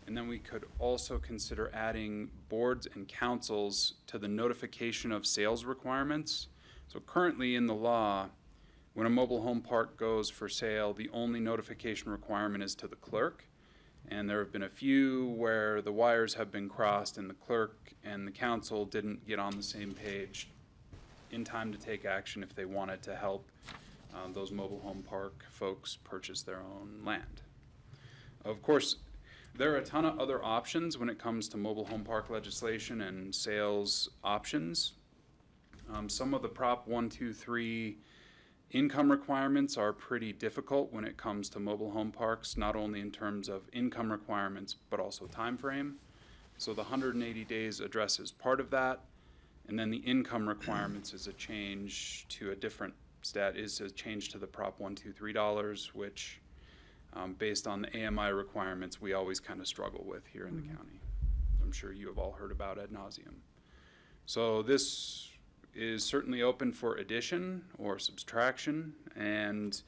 And then we could also consider adding boards and councils to the notification of sales requirements. So currently in the law, when a mobile home park goes for sale, the only notification requirement is to the clerk. And there have been a few where the wires have been crossed and the clerk and the council didn't get on the same page in time to take action if they wanted to help those mobile home park folks purchase their own land. Of course, there are a ton of other options when it comes to mobile home park legislation and sales options. Some of the Prop 123 income requirements are pretty difficult when it comes to mobile home parks, not only in terms of income requirements, but also time frame. So the 180 days addresses part of that, and then the income requirements is a change to a different is a change to the Prop 123 dollars, which based on the AMI requirements, we always kind of struggle with here in the county. I'm sure you have all heard about ad nauseum. So this is certainly open for addition or subtraction, and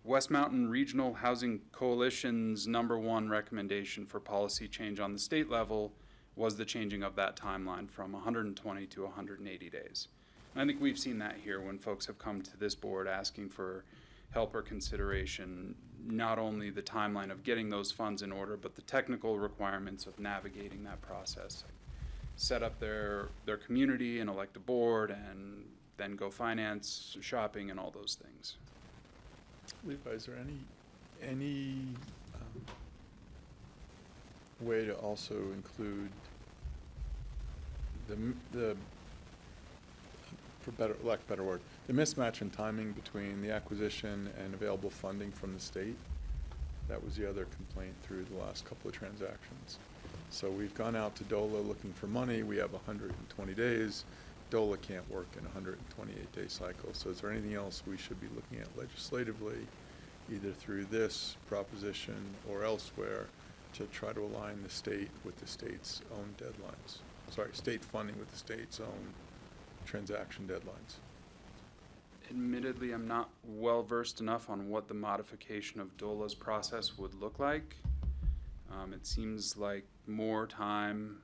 West Mountain Regional Housing Coalition's #1 recommendation for policy change on the state level was the changing of that timeline from 120 to 180 days. And I think we've seen that here when folks have come to this board asking for help or consideration, not only the timeline of getting those funds in order, but the technical requirements of navigating that process. Set up their community and elect a board and then go finance, shopping, and all those things. Levi, is there any way to also include the for lack of a better word, the mismatch in timing between the acquisition and available funding from the state. That was the other complaint through the last couple of transactions. So we've gone out to DOLA looking for money. We have 120 days. DOLA can't work in a 128-day cycle. So is there anything else we should be looking at legislatively, either through this proposition or elsewhere, to try to align the state with the state's own deadlines? Sorry, state funding with the state's own transaction deadlines. Admittedly, I'm not well versed enough on what the modification of DOLA's process would look like. It seems like more time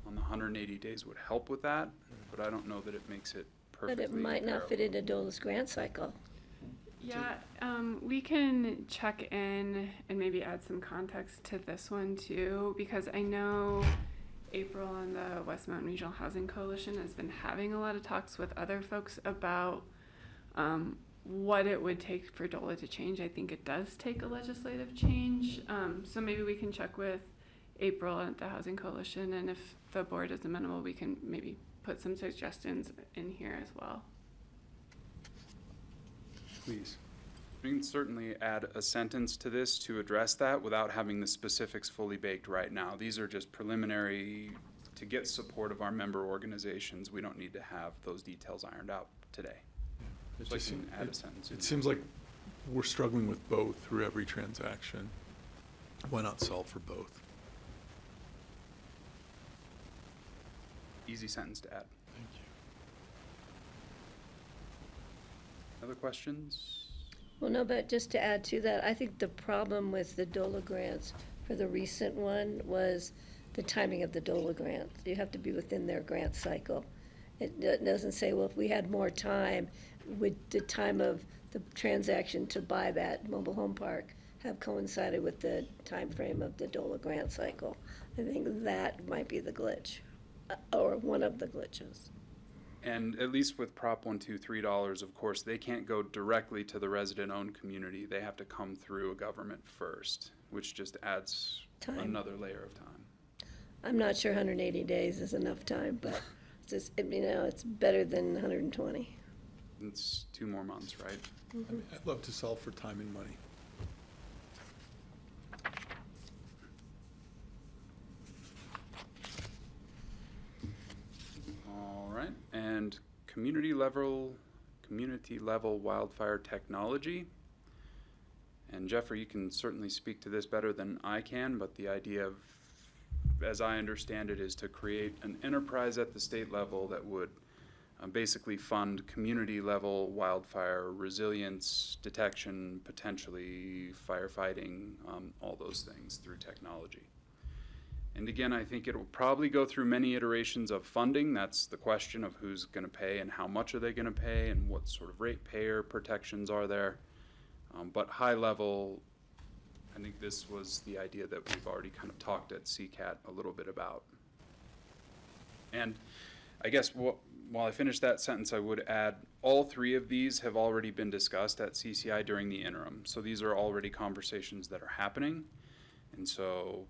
on the 180 days would help with that, but I don't know that it makes it perfectly But it might not fit into DOLA's grant cycle. Yeah, we can check in and maybe add some context to this one too, because I know April and the West Mountain Regional Housing Coalition has been having a lot of talks with other folks about what it would take for DOLA to change. I think it does take a legislative change. So maybe we can check with April at the Housing Coalition, and if the board is amenable, we can maybe put some suggestions in here as well. Please. We can certainly add a sentence to this to address that without having the specifics fully baked right now. These are just preliminary to get support of our member organizations. We don't need to have those details ironed out today. So I can add a sentence. It seems like we're struggling with both through every transaction. Why not solve for both? Easy sentence to add. Thank you. Other questions? Well, no, but just to add to that, I think the problem with the DOLA grants for the recent one was the timing of the DOLA grants. You have to be within their grant cycle. It doesn't say, well, if we had more time, would the time of the transaction to buy that mobile home park have coincided with the time frame of the DOLA grant cycle? I think that might be the glitch, or one of the glitches. And at least with Prop 123 dollars, of course, they can't go directly to the resident-owned community. They have to come through a government first, which just adds another layer of time. I'm not sure 180 days is enough time, but it's just, it's better than 120. It's 2 more months, right? I mean, I'd love to solve for time and money. All right, and community level wildfire technology. And Jeffrey, you can certainly speak to this better than I can, but the idea of, as I understand it, is to create an enterprise at the state level that would basically fund community level wildfire resilience, detection, potentially firefighting, all those things through technology. And again, I think it will probably go through many iterations of funding. That's the question of who's going to pay and how much are they going to pay and what sort of ratepayer protections are there. But high level, I think this was the idea that we've already kind of talked at CCAT a little bit about. And I guess while I finish that sentence, I would add all 3 of these have already been discussed at CCI during the interim. So these are already conversations that are happening. And so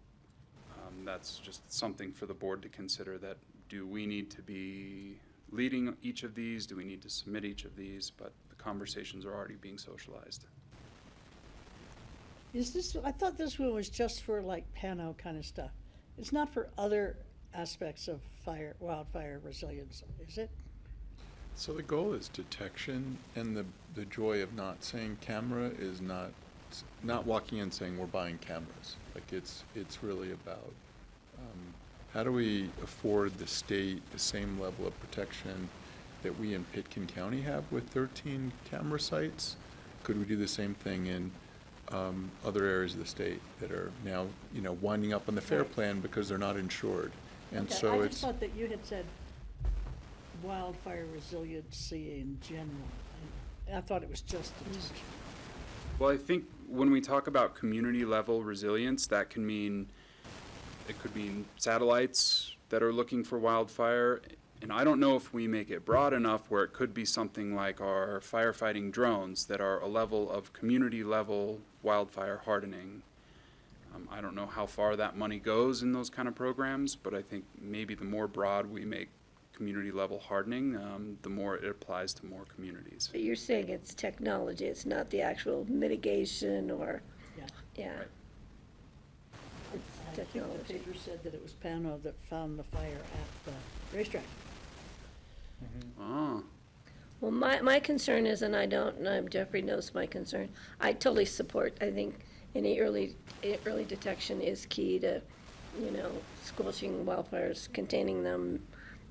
that's just something for the board to consider, that do we need to be leading each of these? Do we need to submit each of these? But the conversations are already being socialized. Is this, I thought this one was just for like Pano kind of stuff. It's not for other aspects of wildfire resilience, is it? So the goal is detection, and the joy of not saying camera is not walking in saying we're buying cameras. Like it's really about how do we afford the state the same level of protection that we in Pitkin County have with 13 camera sites? Could we do the same thing in other areas of the state that are now, winding up on the FAIR plan because they're not insured? And Okay, so I it's just thought that you had said wildfire resiliency in general. I thought it was just detection. Well, I think when we talk about community level resilience, that can mean, it could mean satellites that are looking for wildfire. And I don't know if we make it broad enough where it could be something like our firefighting drones that are a level of community level wildfire hardening. I don't know how far that money goes in those kind of programs, but I think maybe the more broad we make community level hardening, the more it applies to more communities. But you're saying it's technology, it's not the actual mitigation or, Yeah. yeah. Right. It's I think the technology. paper said that it was Pano that found the fire at the racetrack. Oh, Well, my concern is, and Jeffrey knows my concern, I totally support, I think any early detection is key to, squelching wildfires, containing them,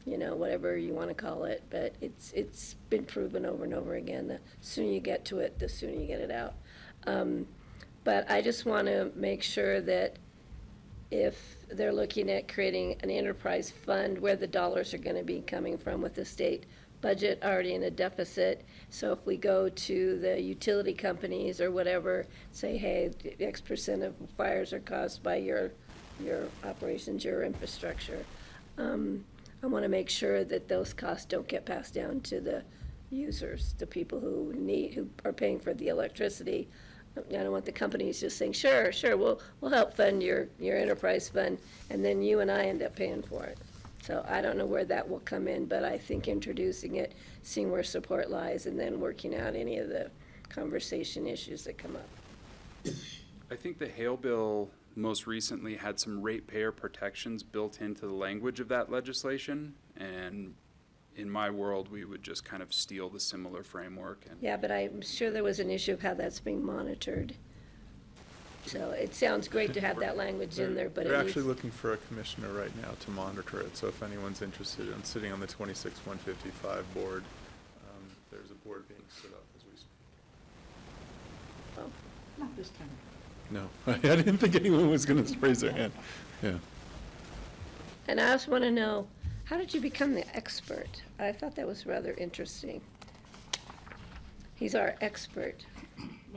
whatever you want to call it, but it's been proven over and over again, the sooner you get to it, the sooner you get it out. But I just want to make sure that if they're looking at creating an enterprise fund where the dollars are going to be coming from with the state budget already in a deficit. So if we go to the utility companies or whatever, say, hey, X% of fires are caused by your operations, your infrastructure. I want to make sure that those costs don't get passed down to the users, the people who are paying for the electricity. I don't want the companies just saying, sure, we'll help fund your enterprise fund, and then you and I end up paying for it. So I don't know where that will come in, but I think introducing it, seeing where support lies, and then working out any of the conversation issues that come up. I think the Hale bill most recently had some ratepayer protections built into the language of that legislation, and in my world, we would just kind of steal the similar framework. And Yeah, but I'm sure there was an issue of how that's being monitored. So it sounds great to have that language in there, but it They're needs. actually looking for a commissioner right now to monitor it, so if anyone's interested in sitting on the 26-155 board, there's a board being stood up as we speak. Well, Not this time. No, I didn't think anyone was gonna raise their hand. Yeah. And I also want to know, how did you become the expert? I thought that was rather interesting. He's our expert,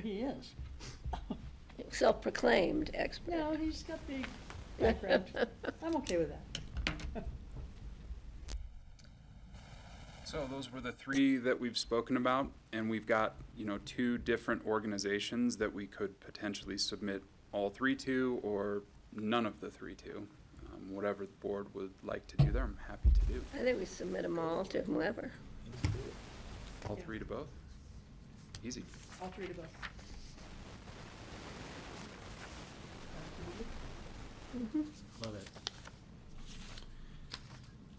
He is. self-proclaimed expert. No, he's got the background. I'm okay with that. so those were the three that we've spoken about, and we've got, 2 different organizations that we could potentially submit all 3 to, or none of the 3 to. Whatever the board would like to do there, I'm happy to do. I think we submit them all to whomever. All 3 to both? Easy. All three to both. Love it.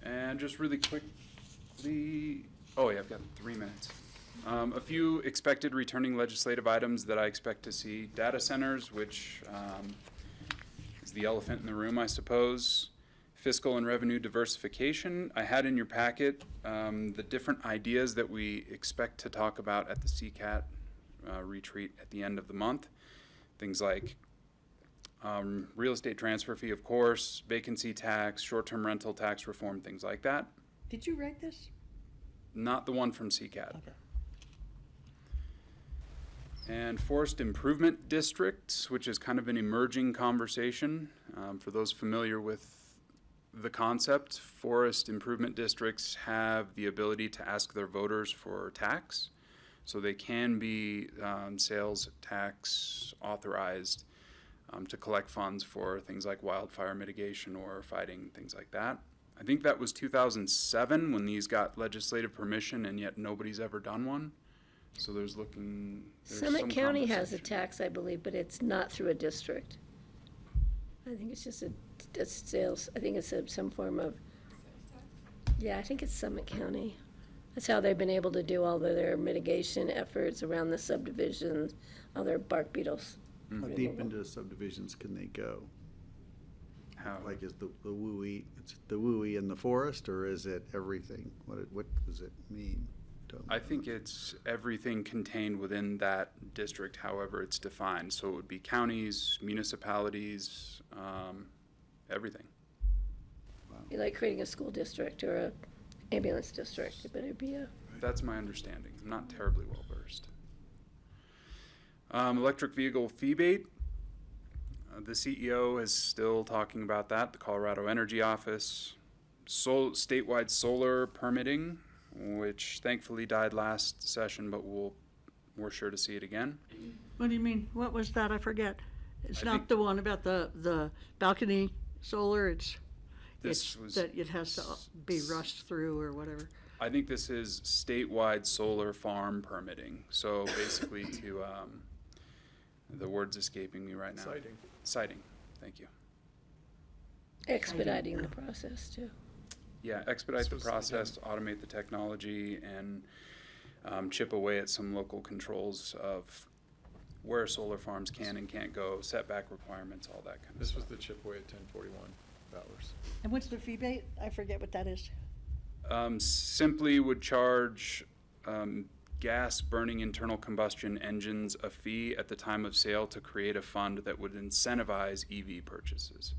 And just really quickly, oh yeah, I've got 3 minutes. A few expected returning legislative items that I expect to see. Data centers, which is the elephant in the room, I suppose. Fiscal and revenue diversification. I had in your packet the different ideas that we expect to talk about at the CCAT retreat at the end of the month. Things like real estate transfer fee, of course, vacancy tax, short-term rental tax reform, things like that. Did you write this? Not the one from CCAT. Okay. And forest improvement districts, which is kind of an emerging conversation. For those familiar with the concept, forest improvement districts have the ability to ask their voters for tax. So they can be sales tax authorized to collect funds for things like wildfire mitigation or fighting, things like that. I think that was 2007 when these got legislative permission, and yet nobody's ever done one. So there's Summit some County has a conversation. tax, I believe, but it's not through a district. I think it's just a sales, I think it's some form of, yeah, I think it's Summit County. That's how they've been able to do all of their mitigation efforts around the subdivisions, all their bark beetles. How deep into the subdivisions can they go? How? Like, is the WUI, it's the WUI in the forest, or is it everything? What does it mean? I think it's everything contained within that district, however it's defined. So it would be counties, municipalities, everything. Be like creating a school district or a ambulance district, but it'd be a. That's my understanding. I'm not terribly well versed. Electric vehicle fee bait. The CEO is still talking about that, the Colorado Energy Office. Statewide solar permitting, which thankfully died last session, but we're sure to see it again. What do you mean? What was that? I forget. It's I not think- the one about the balcony solar. This was. That it has to be rushed through or whatever. I think this is statewide solar farm permitting. So basically to, the word's escaping me right now. Citing. Citing, thank you. Expediting the process too. Yeah, expedite the This was, process, automate the technology, and chip away at some local controls of where solar farms can and can't go, setback requirements, all that kind of This stuff. was the chip away at 1041 hours. And what's the fee bait? I forget what that is. Simply would charge gas burning internal combustion engines a fee at the time of sale to create a fund that would incentivize EV purchases.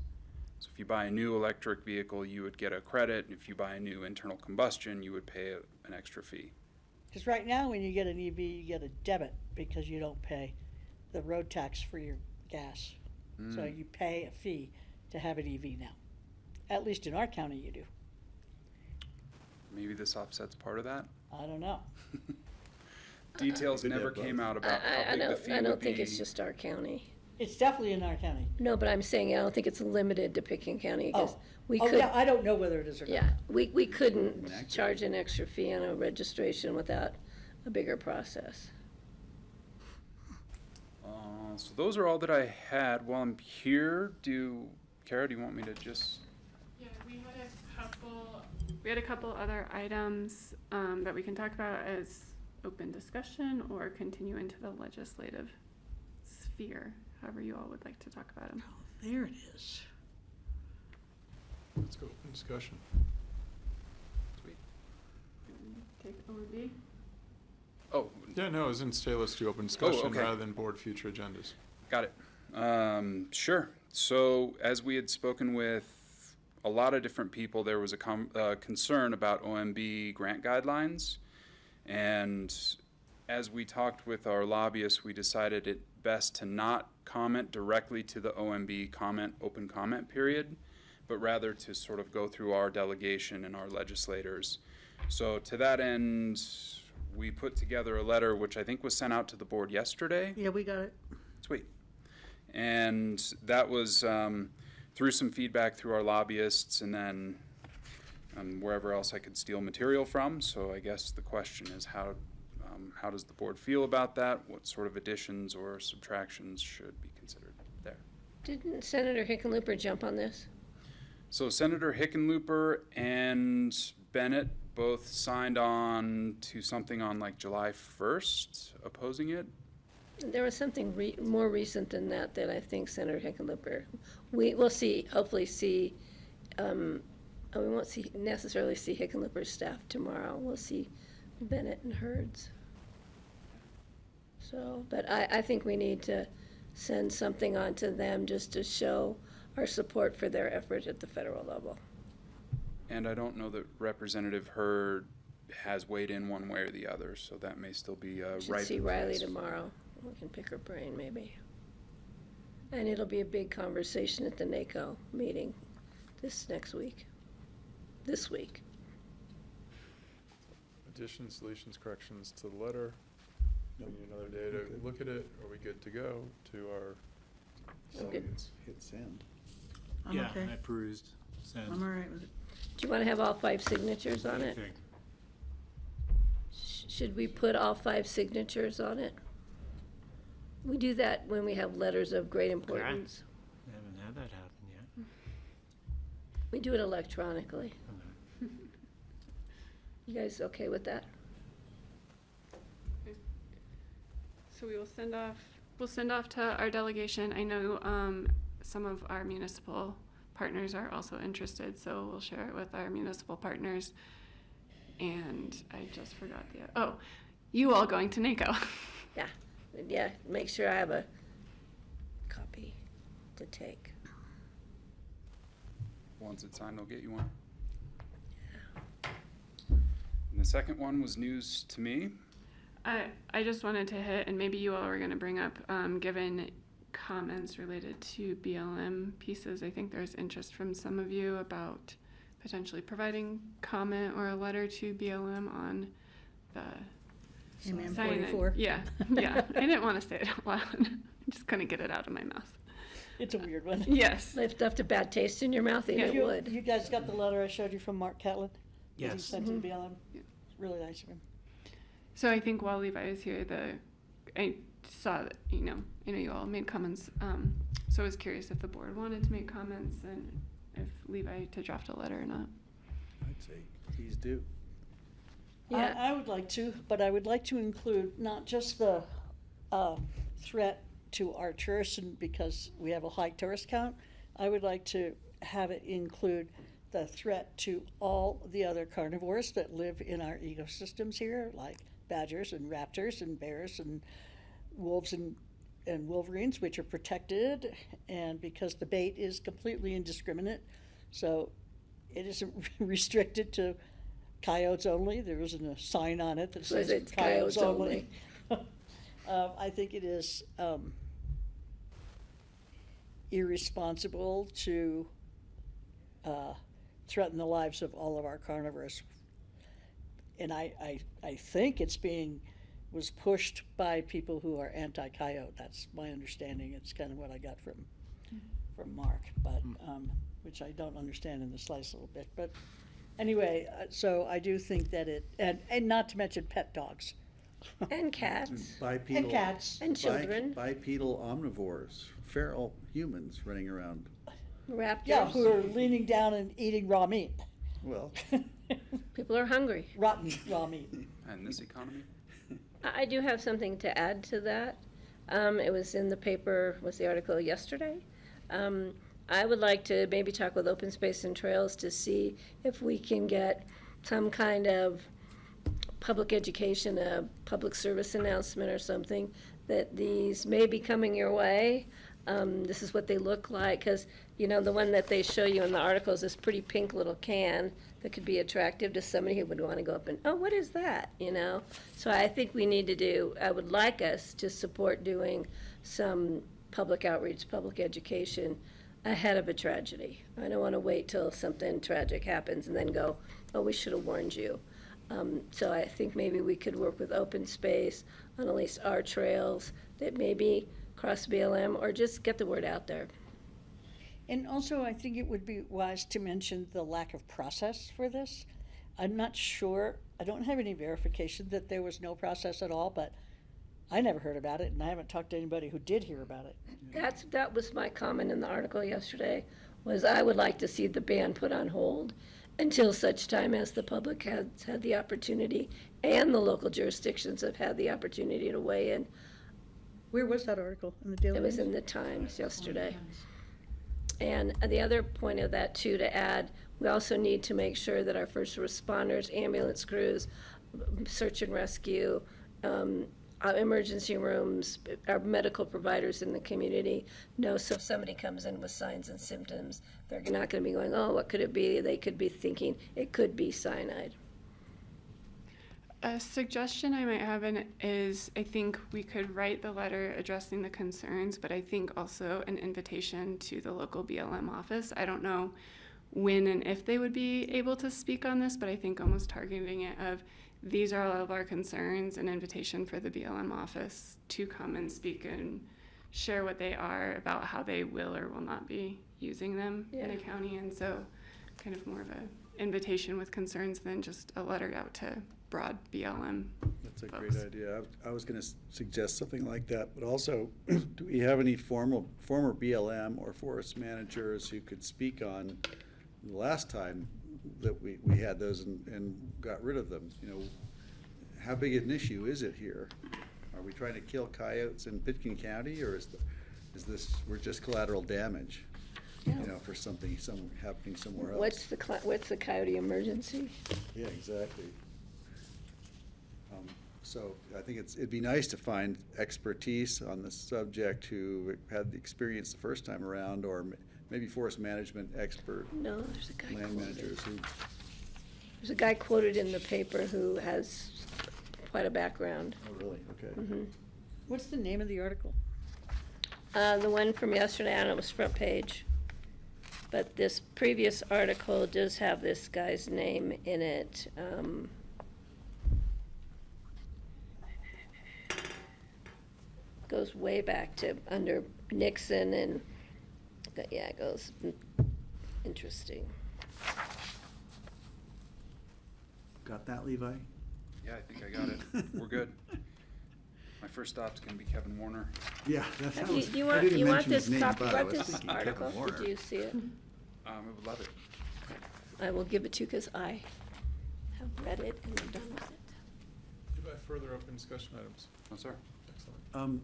So if you buy a new electric vehicle, you would get a credit. If you buy a new internal combustion, you would pay an extra fee. Because right now, when you get an EV, you get a debit because you don't pay the road tax for your gas. So you pay a fee to have an EV now. At least in our county, you do. Maybe this offsets part of that. I don't know. Details never came out about how big the fee I would don't think be. it's just our county. It's definitely in our county. No, but I'm saying I don't think it's limited to Pitkin County, because we Oh, could. yeah, I don't know whether it is or not. Yeah, we couldn't charge an extra fee on a registration without a bigger process. So those are all that I had. While I'm here, Kara, do you want me to just? Yeah, we had a couple other items that we can talk about as open discussion or continue into the legislative sphere, however you all would like to talk about them. There it is. Let's go open discussion. Sweet. Take O&B. Oh, Yeah, no, I was in say let's do open discussion okay. rather than board future agendas. got it. Sure. So as we had spoken with a lot of different people, there was a concern about OMB grant guidelines. And as we talked with our lobbyists, we decided it best to not comment directly to the OMB open comment period, but rather to sort of go through our delegation and our legislators. So to that end, we put together a letter which I think was sent out to the board yesterday. Yeah, we got it. Sweet. And that was through some feedback through our lobbyists and then wherever else I could steal material from. So I guess the question is how does the board feel about that? What sort of additions or subtractions should be considered there? Didn't Senator Hickenlooper jump on this? So Senator Hickenlooper and Bennett both signed on to something on like July 1st opposing it. There was something more recent than that I think Senator Hickenlooper, we'll see, hopefully see, we won't necessarily see Hickenlooper's staff tomorrow. We'll see Bennett and Hurd's. So, but I think we need to send something on to them just to show our support for their effort at the federal level. And I don't know that Representative Hurd has weighed in one way or the other, so that may still be Should right. see Riley tomorrow. We can pick her brain maybe. And it'll be a big conversation at the NACO meeting this week. Additions, deletions, corrections to the letter. We need another day to look at it. Are we good to go to our I'm good. delegates? Hit send. I'm Yeah, okay. I perused. Send. I'm all right with it. Do you want to have all 5 signatures on it? Anything. Should we put all 5 signatures on it? We do that when we have letters of great importance. I haven't had that happen yet. We do it electronically. You guys okay with that? So we will send off to our delegation. I know some of our municipal partners are also interested, so we'll share it with our municipal partners. And I just forgot you all going to NACO. Yeah, make sure I have a copy to take. Once it's signed, I'll get you one. And the second one was news to me. I just wanted to hit, and maybe you all were going to bring up, given comments related to BLM pieces, I think there's interest from some of you about potentially providing comment or a letter to BLM on the Amen 44. Yeah. I didn't want to say it out loud. I just couldn't get it out of my mouth. It's a weird one. Yes. Left a bad taste in your mouth, and it would. You guys got the letter I showed you from Mark Catlin? That he Yes. sent to the BLM? It's really nice of him. So I think while Levi was here, I saw that, I know you all made comments, so I was curious if the board wanted to make comments and if Levi to draft a letter or not. I'd say please do. Yeah. I would like to, but I would like to include not just the threat to our tourists, and because we have a high tourist count, I would like to have it include the threat to all the other carnivores that live in our ecosystems here, like badgers and raptors and bears and wolves and wolverines, which are protected, and because the bait is completely indiscriminate, so it isn't restricted to coyotes only. There isn't a sign on it that says it's coyotes coyotes only. I think it is irresponsible to threaten the lives of all of our carnivores. And I think was pushed by people who are anti-coyote. That's my understanding. It's kind of what I got from Mark, but which I don't understand in the slice a little bit. But anyway, so I do think that and not to mention pet dogs. And cats. Bipedal, And cats. And children. Bipedal omnivores, feral humans running around. Raptors. Yeah, who are leaning down and eating raw meat. Well, People are hungry. Rotten raw meat. And this economy? I do have something to add to that. It was in the paper, was the article yesterday? I would like to maybe talk with Open Space and Trails to see if we can get some kind of public education, a public service announcement or something, that these may be coming your way. This is what they look like, because, the one that they show you in the article is this pretty pink little can that could be attractive to somebody who would want to go up and, oh, what is that, So I think we need to I would like us to support doing some public outreach, public education ahead of a tragedy. I don't want to wait till something tragic happens and then go, oh, we should have warned you. So I think maybe we could work with Open Space on at least our trails that maybe cross BLM, or just get the word out there. And also, I think it would be wise to mention the lack of process for this. I'm not sure, I don't have any verification that there was no process at all, but I never heard about it, and I haven't talked to anybody who did hear about it. That was my comment in the article yesterday, was I would like to see the ban put on hold until such time as the public has had the opportunity and the local jurisdictions have had the opportunity to weigh in. Where was that article? In the Daily It was News? in the Times yesterday. And the other point of that, too, to add, we also need to make sure that our first responders, ambulance crews, search and rescue, our emergency rooms, our medical providers in the community know, so if somebody comes in with signs and symptoms, they're not going to be going, oh, what could it be? They could be thinking it could be cyanide. A suggestion I might have is I think we could write the letter addressing the concerns, but I think also an invitation to the local BLM office. I don't know when and if they would be able to speak on this, but I think almost targeting it of these are all of our concerns, an invitation for the BLM office to come and speak and share what they are about how they will or will not be using them in the county. And so kind of more of an invitation with concerns than just a letter out to broad BLM. That's a folks. great idea. I was going to suggest something like that, but also, do we have any former BLM or forest managers who could speak on the last time that we had those and got rid of them? How big an issue is it here? Are we trying to kill coyotes in Pitkin County, or is this, we're just collateral damage? For something happening somewhere else? What's the coyote emergency? Yeah, exactly. So I think it'd be nice to find expertise on the subject who had the experience the first time around, or maybe forest management expert. No, there's a guy land managers who. There's a guy quoted in the paper who has quite a background. Oh, really? Okay. Mm-hmm. What's the name of the article? The one from yesterday, I don't know, it was front page. But this previous article does have this guy's name in it. Goes way back to under Nixon and it goes, interesting. Got that, Levi? Yeah, I think I got it. We're good. My first stop's gonna be Kevin Warner. Yeah, that Have sounds, Do you I want, didn't you want mention his this name, copy, but you I want was this thinking article? Kevin Warner. Did you see it? I would love it. I will give it to you because I have read it and I'm done with it. Do I further open discussion items? No, sir. Excellent.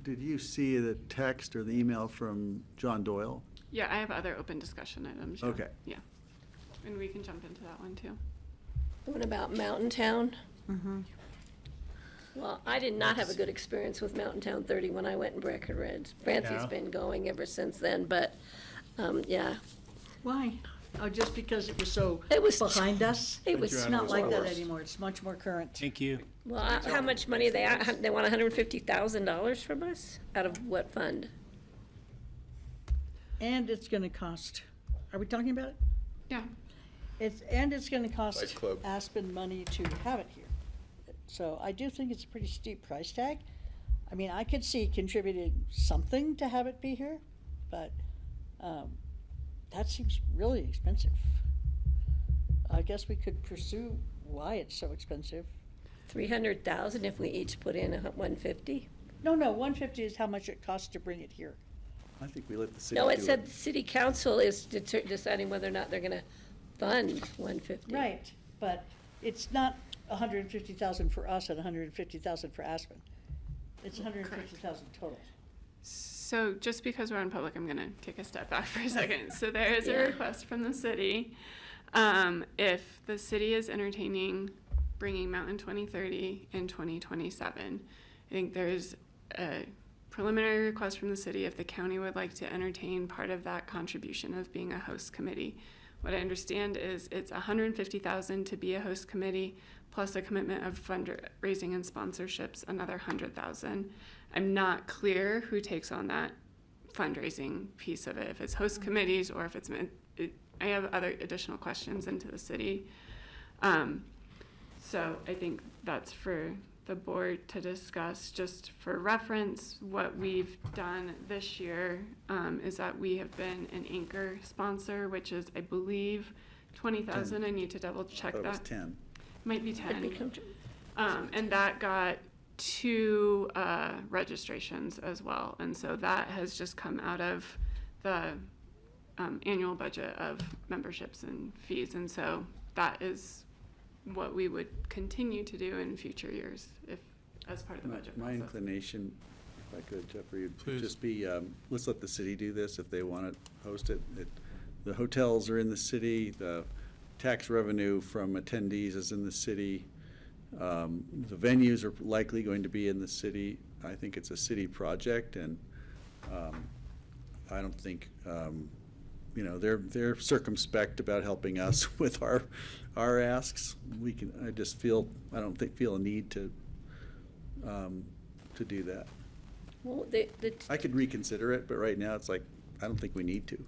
Did you see the text or the email from John Doyle? Yeah, I have other open discussion items. Yeah. Okay. Yeah. And we can jump into that one too. The one about Mountain Town? Mm-hmm. Well, I did not have a good experience with Mountain Town 30 when I went in Breckenridge. Francie's Yeah. been going ever since then, but, yeah. Why? Oh, just because it was so It was behind us? It was It's not like that worse. anymore. It's much more current. Thank you. Well, how much money they want $150,000 from us? Out of what fund? And it's gonna cost, are we talking about it? Yeah. It's gonna cost Fight Club. Aspen money to have it here. So I do think it's a pretty steep price tag. I mean, I could see contributing something to have it be here, but, that seems really expensive. I guess we could pursue why it's so expensive. 300,000 if we each put in 150? No, 150 is how much it costs to bring it here. I think we let the city No, do it said the city council is deciding whether or not they're gonna fund 150. Right, but it's not 150,000 for us and 150,000 for Aspen. It's 150,000 total. So just because we're on public, I'm gonna take a step back for a second. So there is Yeah. a request from the city. If the city is entertaining bringing Mountain 2030 in 2027, I think there's a preliminary request from the city if the county would like to entertain part of that contribution of being a host committee. What I understand is it's $150,000 to be a host committee, plus a commitment of fundraising and sponsorships, another $100,000. I'm not clear who takes on that fundraising piece of it, if it's host committees or if it's, I have other additional questions into the city. So I think that's for the board to discuss. Just for reference, what we've done this year is that we have been an anchor sponsor, which is, I believe, 20,000. I need to double check It that. was 10. Might be Could 10. become And that got 2 registrations as well. And so that has just come out of the annual budget of memberships and fees. And so that is what we would continue to do in future years if, as part of the budget My process. inclination, if I could, Jeffrey, would Please. just be, let's let the city do this if they want to host it. The hotels are in the city, the tax revenue from attendees is in the city. The venues are likely going to be in the city. I think it's a city project, and I don't think, they're circumspect about helping us with our asks. I don't feel a need to do that. Well, I could reconsider it, but right now it's like, I don't think we need to.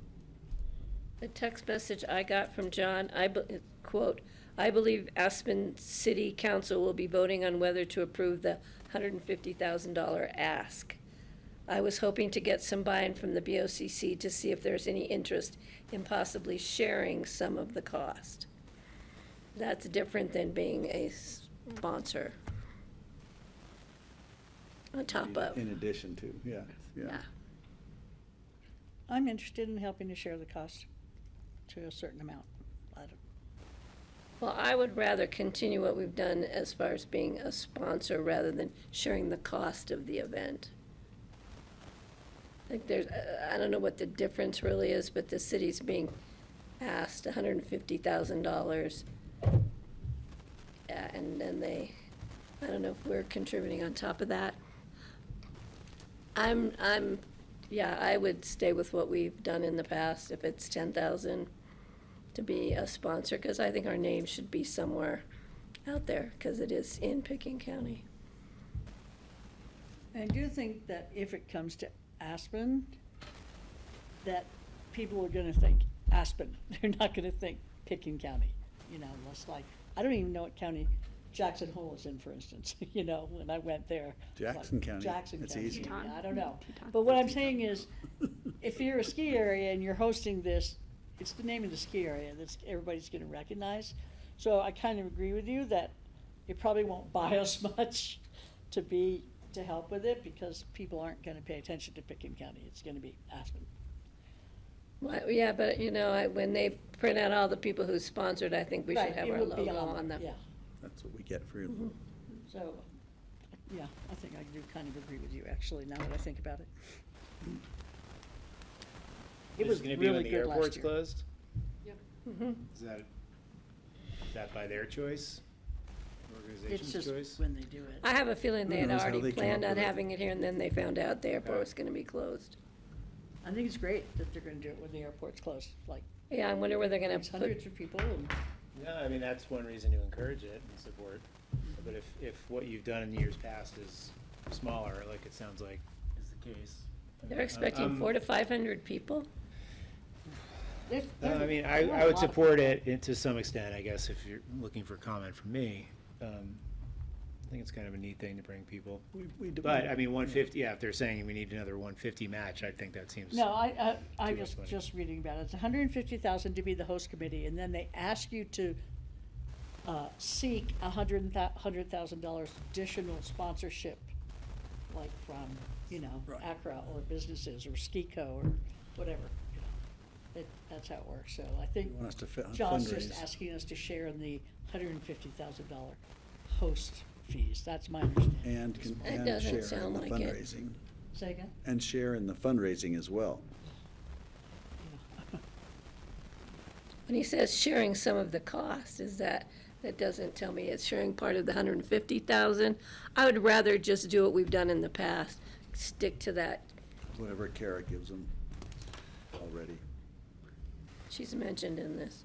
the text message I got from John, quote, "I believe Aspen City Council will be voting on whether to approve the $150,000 ask. I was hoping to get some buy-in from the BoCC to see if there's any interest in possibly sharing some of the cost." That's different than being a sponsor on top of. In addition to, yeah. Yeah. I'm interested in helping to share the cost to a certain amount. Well, I would rather continue what we've done as far as being a sponsor rather than sharing the cost of the event. I think there's, I don't know what the difference really is, but the city's being asked $150,000. And then I don't know if we're contributing on top of that. I would stay with what we've done in the past, if it's 10,000 to be a sponsor, because I think our name should be somewhere out there, because it is in Pitkin County. I do think that if it comes to Aspen, that people are gonna think Aspen. They're not gonna think Pitkin County, unless I don't even know what county Jackson Hole is in, for instance, you know, when I went there. Jackson like, County, Jackson it's County, easy. I don't know. But what I'm saying is, if you're a ski area and you're hosting this, it's the name of the ski area that's everybody's gonna recognize. So I kind of agree with you that it probably won't buy us much to help with it, because people aren't gonna pay attention to Pitkin County, it's gonna be Aspen. Well, yeah, but you know, when they print out all the people who sponsored, I think we should Right, have it our would be logo on them. Yeah, That's what we get for, so, yeah, I think I do kind of agree with you, actually, now that I think about it. It was gonna be when really the good last airport's year. closed? Mhm. Is that by their choice? It's Organization's just choice? when they do it. I have a feeling they Who had knows how already they come planned up on with it. having it here, and then they found out the airport was gonna be closed. I think it's great that they're gonna do it when the airport's closed, like, Yeah, I wonder where they're gonna it's put, hundreds of people and. No, I mean, that's one reason to encourage it and support. But if what you've done in years past is smaller, like it sounds like is the case. they're expecting 400 to 500 people? I mean, I would support it to some extent, I guess, if you're looking for comment from me. I think it's kind of a neat thing to bring people. But, I mean, 150, yeah, if they're saying we need another 150 match, I think that seems. No, I too much was money. just reading about it. It's $150,000 to be the host committee, and then they ask you to seek $100,000 additional sponsorship, like from, you know, Accra or businesses or Skico or whatever. You know. That's how it works. So I think You want us to John's just fundraise. asking us to share in the $150,000 host fees. That's my understanding. And That doesn't share in sound the like it. fundraising. Say again? And share in the fundraising as well. When he says sharing some of the cost, that doesn't tell me it's sharing part of the 150,000. I would rather just do what we've done in the past, stick to that. Whatever Kara gives them already. She's mentioned in this.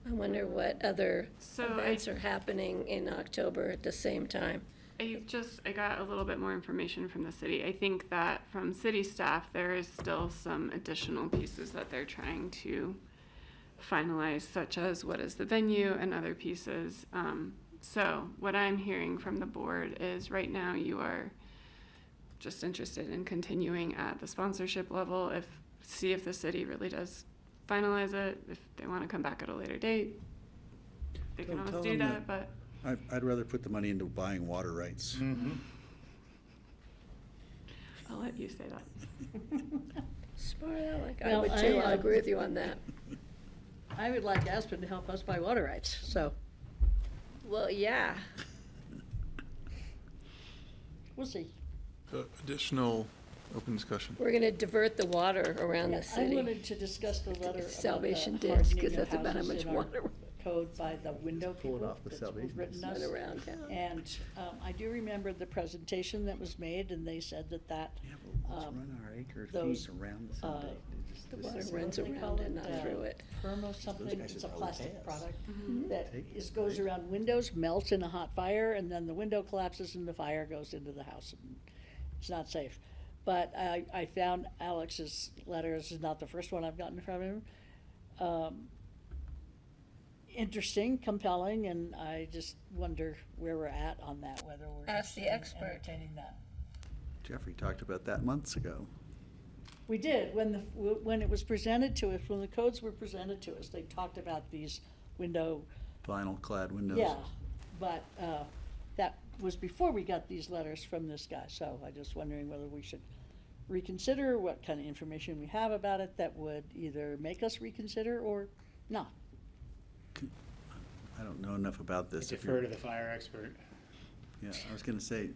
I wonder what other So events are happening in October at the same time. I got a little bit more information from the city. I think that from city staff, there is still some additional pieces that they're trying to finalize, such as what is the venue and other pieces. So what I'm hearing from the board is right now you are just interested in continuing at the sponsorship level, see if the city really does finalize it. If they want to come back at a later date, they can Tell always do them that, but. I'd rather put the money into buying water rights. Mm-hmm. I'll let you say that. Smart aleck. I Well, would too. I agree with you on that. I would like Aspen to help us buy water rights, so Well, yeah. we'll see. Additional open discussion. We're gonna divert the water around the I city. wanted to discuss the letter about the Salvation Disc, hardening 'cause of that's about how houses much in our water code by the window Pull it people off the that's Salvation written Disc. us. Went around town. And I do remember the presentation that was made, and they said that Yeah, but let's um, run our acre those, fees around the uh, Sunday. The This water is- runs what do they around call and it? not through it. Permo something, guys it's should a probably plastic pay us. product Mm-hmm. that Take it, goes right? around windows, melts in a hot fire, and then the window collapses and the fire goes into the house. And it's not safe. But I found Alex's letter. This is not the first one I've gotten from him. Interesting, compelling, and I just wonder where we're at on that, whether we're Ask the interested in expert. entertaining that. Jeffrey talked about that months ago. We did, when it was presented to us, when the codes were presented to us, they talked about these window, Vinyl clad windows. yeah, but, that was before we got these letters from this guy, so I just wondering whether we should reconsider, what kind of information we have about it that would either make us reconsider or not. I don't know enough about this. If Defer you're- to the fire expert. Yeah, I was gonna say,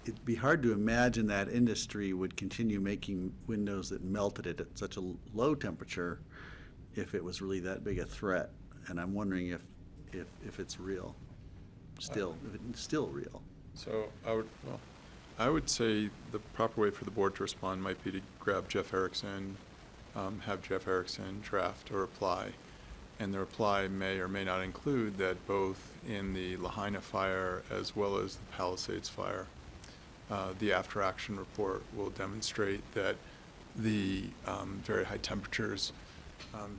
it'd be hard to imagine that industry would continue making windows that melted it at such a low temperature if it was really that big a threat. And I'm wondering if it's real, still, if it's still real. So I would say the proper way for the board to respond might be to grab Jeff Erickson, have Jeff Erickson draft a reply. And the reply may or may not include that both in the Lahaina fire as well as the Palisades fire, the after-action report will demonstrate that the very high temperatures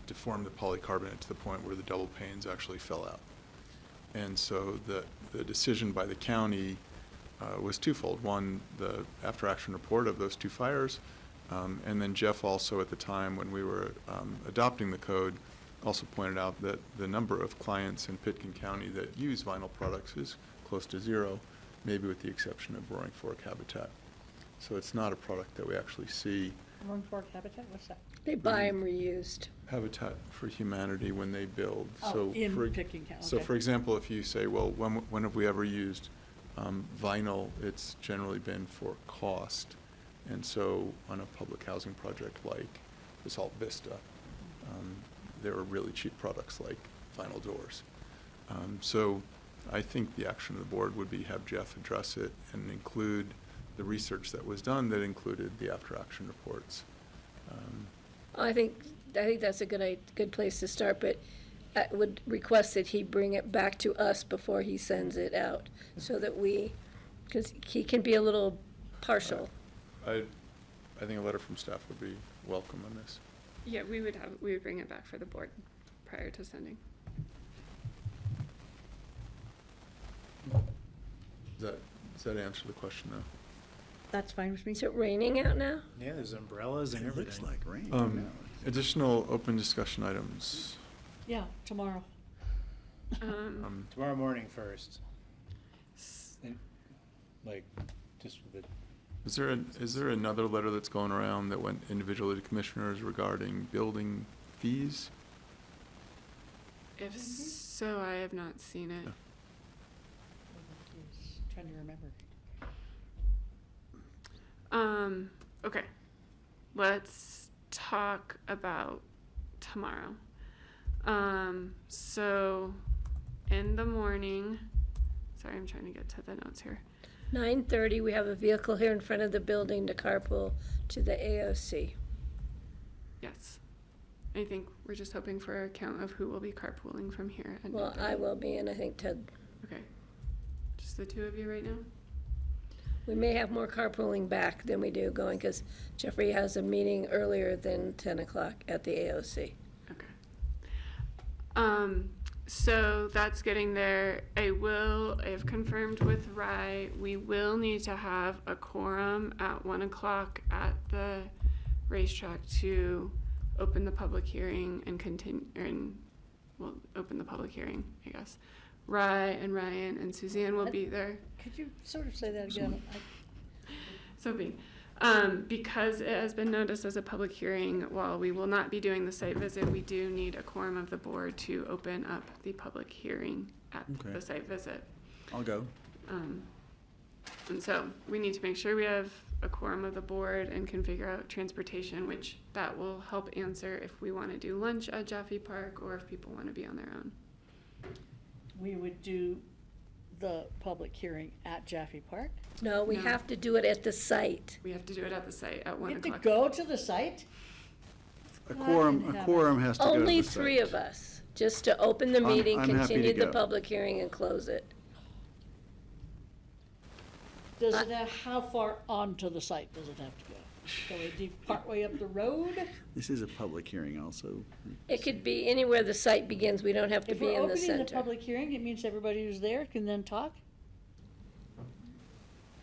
deformed the polycarbonate to the point where the double panes actually fell out. And so the decision by the county was twofold. One, the after-action report of those two fires, and then Jeff also at the time when we were adopting the code also pointed out that the number of clients in Pitkin County that use vinyl products is close to zero, maybe with the exception of Roaring Fork Habitat. So it's not a product that we actually see. Roaring Fork Habitat, what's that? They buy them reused. Habitat for Humanity when they build. Oh, So in for, Pitkin County, So okay. for example, if you say, well, when have we ever used vinyl, it's generally been for cost. And so on a public housing project like the Salt Vista, there are really cheap products like vinyl doors. So I think the action of the board would be have Jeff address it and include the research that was done that included the after-action reports. I think that's a good place to start, but I would request that he bring it back to us before he sends it out, so that because he can be a little partial. I think a letter from staff would be welcome on this. Yeah, we would bring it back for the board prior to sending. Does that answer the question though? That's fine with me. Is it raining out now? Yeah, there's umbrellas and It everything. looks like rain. Additional open discussion items. Yeah, tomorrow. Tomorrow morning first. And, like, just with the Is there another letter that's going around that went individually to commissioners regarding building fees? If so, I have not seen it. Yeah. Trying to remember. Okay. Let's talk about tomorrow. So in the morning, sorry, I'm trying to get to the notes here. 9:30, we have a vehicle here in front of the building to carpool to the AOC. Yes. I think we're just hoping for a count of who will be carpooling from here. At Well, 9:30. I will be, and I think Ted. Okay. Just the two of you right now? We may have more carpooling back than we do going, because Jeffrey has a meeting earlier than 10 o'clock at the AOC. Okay. So that's getting there. I've confirmed with Rye, we will need to have a quorum at 1 o'clock at the racetrack to open the public hearing and open the public hearing, I guess. Rye and Ryan and Suzanne will be there. Could you sort of say that again? Because it has been noticed as a public hearing, while we will not be doing the site visit, we do need a quorum of the board to open up the public hearing at Okay. the site visit. I'll go. And so we need to make sure we have a quorum of the board and can figure out transportation, which that will help answer if we want to do lunch at Jaffe Park or if people want to be on their own. We would do the public hearing at Jaffe Park? No, we have to do it at the site. We have to do it at the site at 1 You have o'clock. to go to the site? A quorum has to go to Only the three site. of us, just to open the meeting, I'm happy to continue the go. public hearing, and close it. Does it have, how far onto the site does it have to go? Shall we do partway up the road? This is a public hearing also. It could be anywhere the site begins. We don't have to If be we're in the opening the center. public hearing, it means everybody who's there can then talk?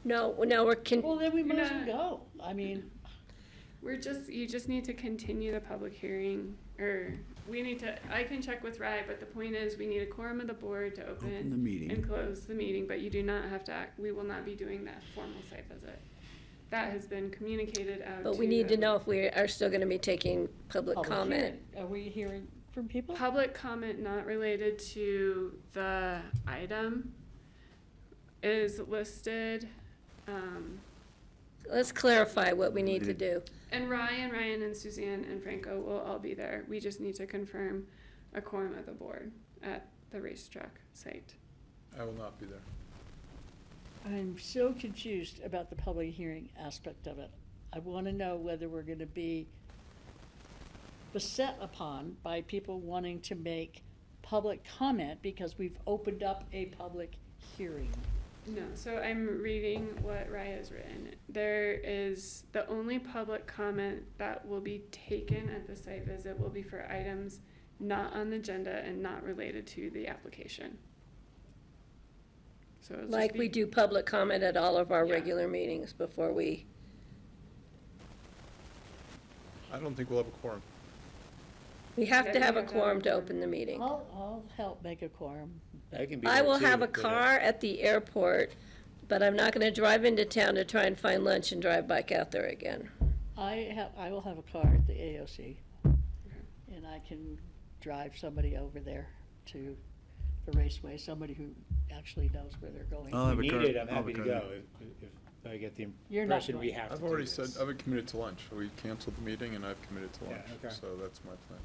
No, we're Well, then we You're might as well not- go. I mean, You just need to continue the public hearing, or I can check with Rye, but the point is, we need a quorum of the board to Open the meeting. and close the meeting, but you do not have to we will not be doing that formal site visit. That has been communicated out But we need to know if we are still gonna be taking public public comment. hearing. Are we hearing from people? Public comment not related to the item is listed. Let's clarify what we need to do. And Ryan and Suzanne and Franco will all be there. We just need to confirm a quorum of the board at the racetrack site. I will not be there. I'm so confused about the public hearing aspect of it. I want to know whether we're going to be beset upon by people wanting to make public comment because we've opened up a public hearing. No, so I'm reading what Rye has written. There is, the only public comment that will be taken at the site visit will be for items not on the agenda and not related to the application. So it'll just Like be- we do public comment at all of our Yeah. regular meetings before we, I don't think we'll have a quorum. we have Yeah, to we have a have to have quorum a to quorum. open the meeting. I'll help make a quorum. I can be I there will too, have a but, car at the airport, but I'm not gonna drive into town to try and find lunch and drive back out there again. I will have a car at the AOC. And I can drive somebody over there to the raceway, somebody who actually knows where they're going. I'll have If a car. needed, I'm I'll have happy a to car. go if I get the You're not impression we going. have to I've do already said, this. I've committed to lunch. We canceled the meeting and I've committed to Yeah, lunch, okay. so that's my plan.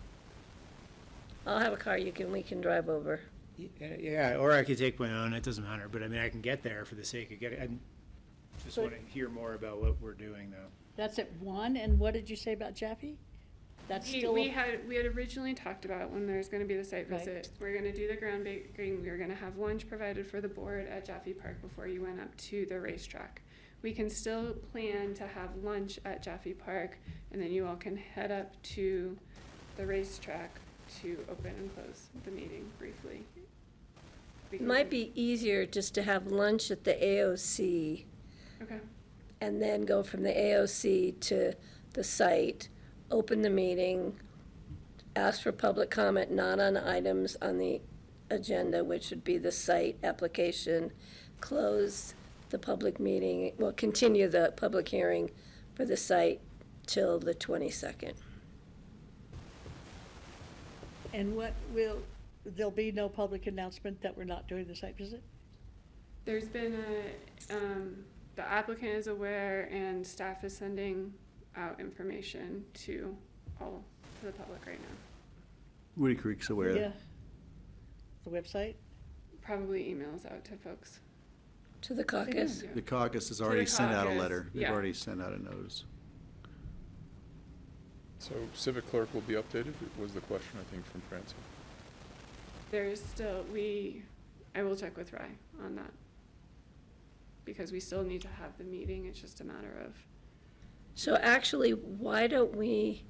I'll have a car, we can drive over. Yeah, or I could take my own, it doesn't matter, but I mean, I can get there for the sake of getting, I just But- want to hear more about what we're doing though. That's at 1, and what did you say about Jaffe? That's still, We had originally talked about when there's gonna be the site Right. visit, we're gonna do the groundbreaking, we were gonna have lunch provided for the board at Jaffe Park before you went up to the racetrack. We can still plan to have lunch at Jaffe Park, and then you all can head up to the racetrack to open and close the meeting briefly. We It can might do- be easier just to have lunch at the AOC Okay, and then go from the AOC to the site, open the meeting, ask for public comment not on items on the agenda, which would be the site application, close the public meeting, well, continue the public hearing for the site till the 22nd. and there'll be no public announcement that we're not doing the site visit? there's been the applicant is aware and staff is sending out information to the public right now. Woody Creek's aware. Yeah. The website? Probably emails out to folks. To the caucus. The caucus has the already sent out a caucus, letter. They've yeah. already sent out a notice. So civic clerk will be updated, was the question, I think, from Francie. There's still, I will check with Rye on that. Because we still need to have the meeting, it's just a matter of, So actually, why don't we,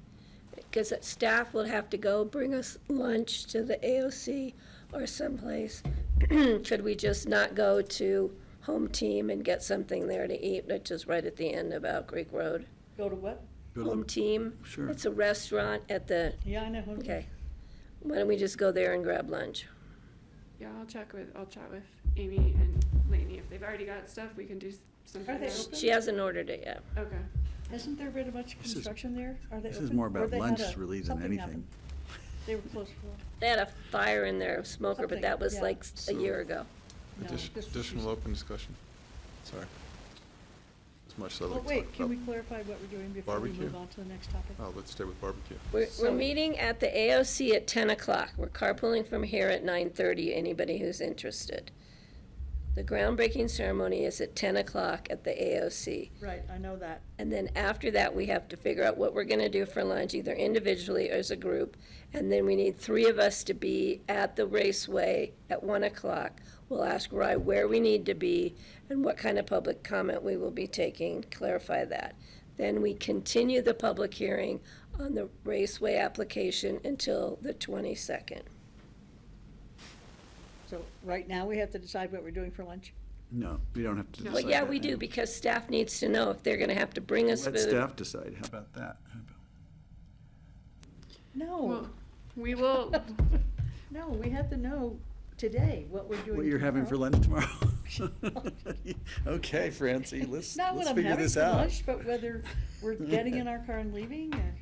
because staff will have to go bring us lunch to the AOC or someplace. Could we just not go to Home Team and get something there to eat, which is right at the end of Owl Creek Road? Go to what? Home Team? Sure. It's a restaurant at the, Yeah, I know. Home Team. okay. Why don't we just go there and grab lunch? yeah, I'll chat with Amy and Lainey. If they've already got stuff, we can do something. Are they else. open? She hasn't ordered it yet. Okay. Hasn't there been much This is- construction there? Are they This open? is more Or about they had lunch really than something anything. happened? They were closed for, They had a fire in their smoker, but Something, that was yeah. like a year ago. no, this was Additional recent. open discussion? Sorry. As much as I'd Oh, like to wait, talk can we about. clarify what we're doing before we Barbecue? move on to the next topic? Oh, let's stay with barbecue. We're So- meeting at the AOC at 10 o'clock. We're carpooling from here at 9:30, anybody who's interested. The groundbreaking ceremony is at 10 o'clock at the AOC. Right, I know that. And then after that, we have to figure out what we're gonna do for lunch, either individually or as a group. And then we need 3 of us to be at the raceway at 1 o'clock. We'll ask Rye where we need to be and what kind of public comment we will be taking, clarify that. Then we continue the public hearing on the raceway application until the 22nd. So right now, we have to decide what we're doing for lunch? No, we don't have to decide Well, yeah, that we do, now. because staff needs to know if they're gonna have to bring us Let food. staff decide. How about that? No, Well, we will, no, we have to know today what we're doing What you're having for tomorrow. lunch tomorrow? Okay, Francie, let's Not what I'm figure having this for out. lunch, but whether we're getting in our car and leaving, or,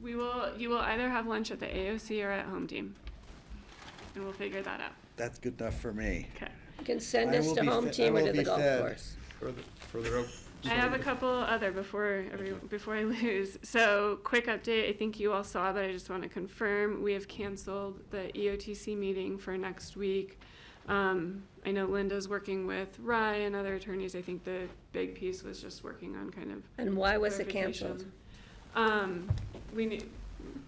you will either have lunch at the AOC or at Home Team. And we'll figure that out. That's good enough for me. Okay. You can send I us will to be Home fe- I Team or will to the be golf fed. course. Further up. I have a couple other before I lose. So, quick update. I think you all saw, but I just want to confirm we have canceled the EOTC meeting for next week. I know Linda's working with Rye and other attorneys. I think the big piece was just working on kind of. And why was it canceled? clarification.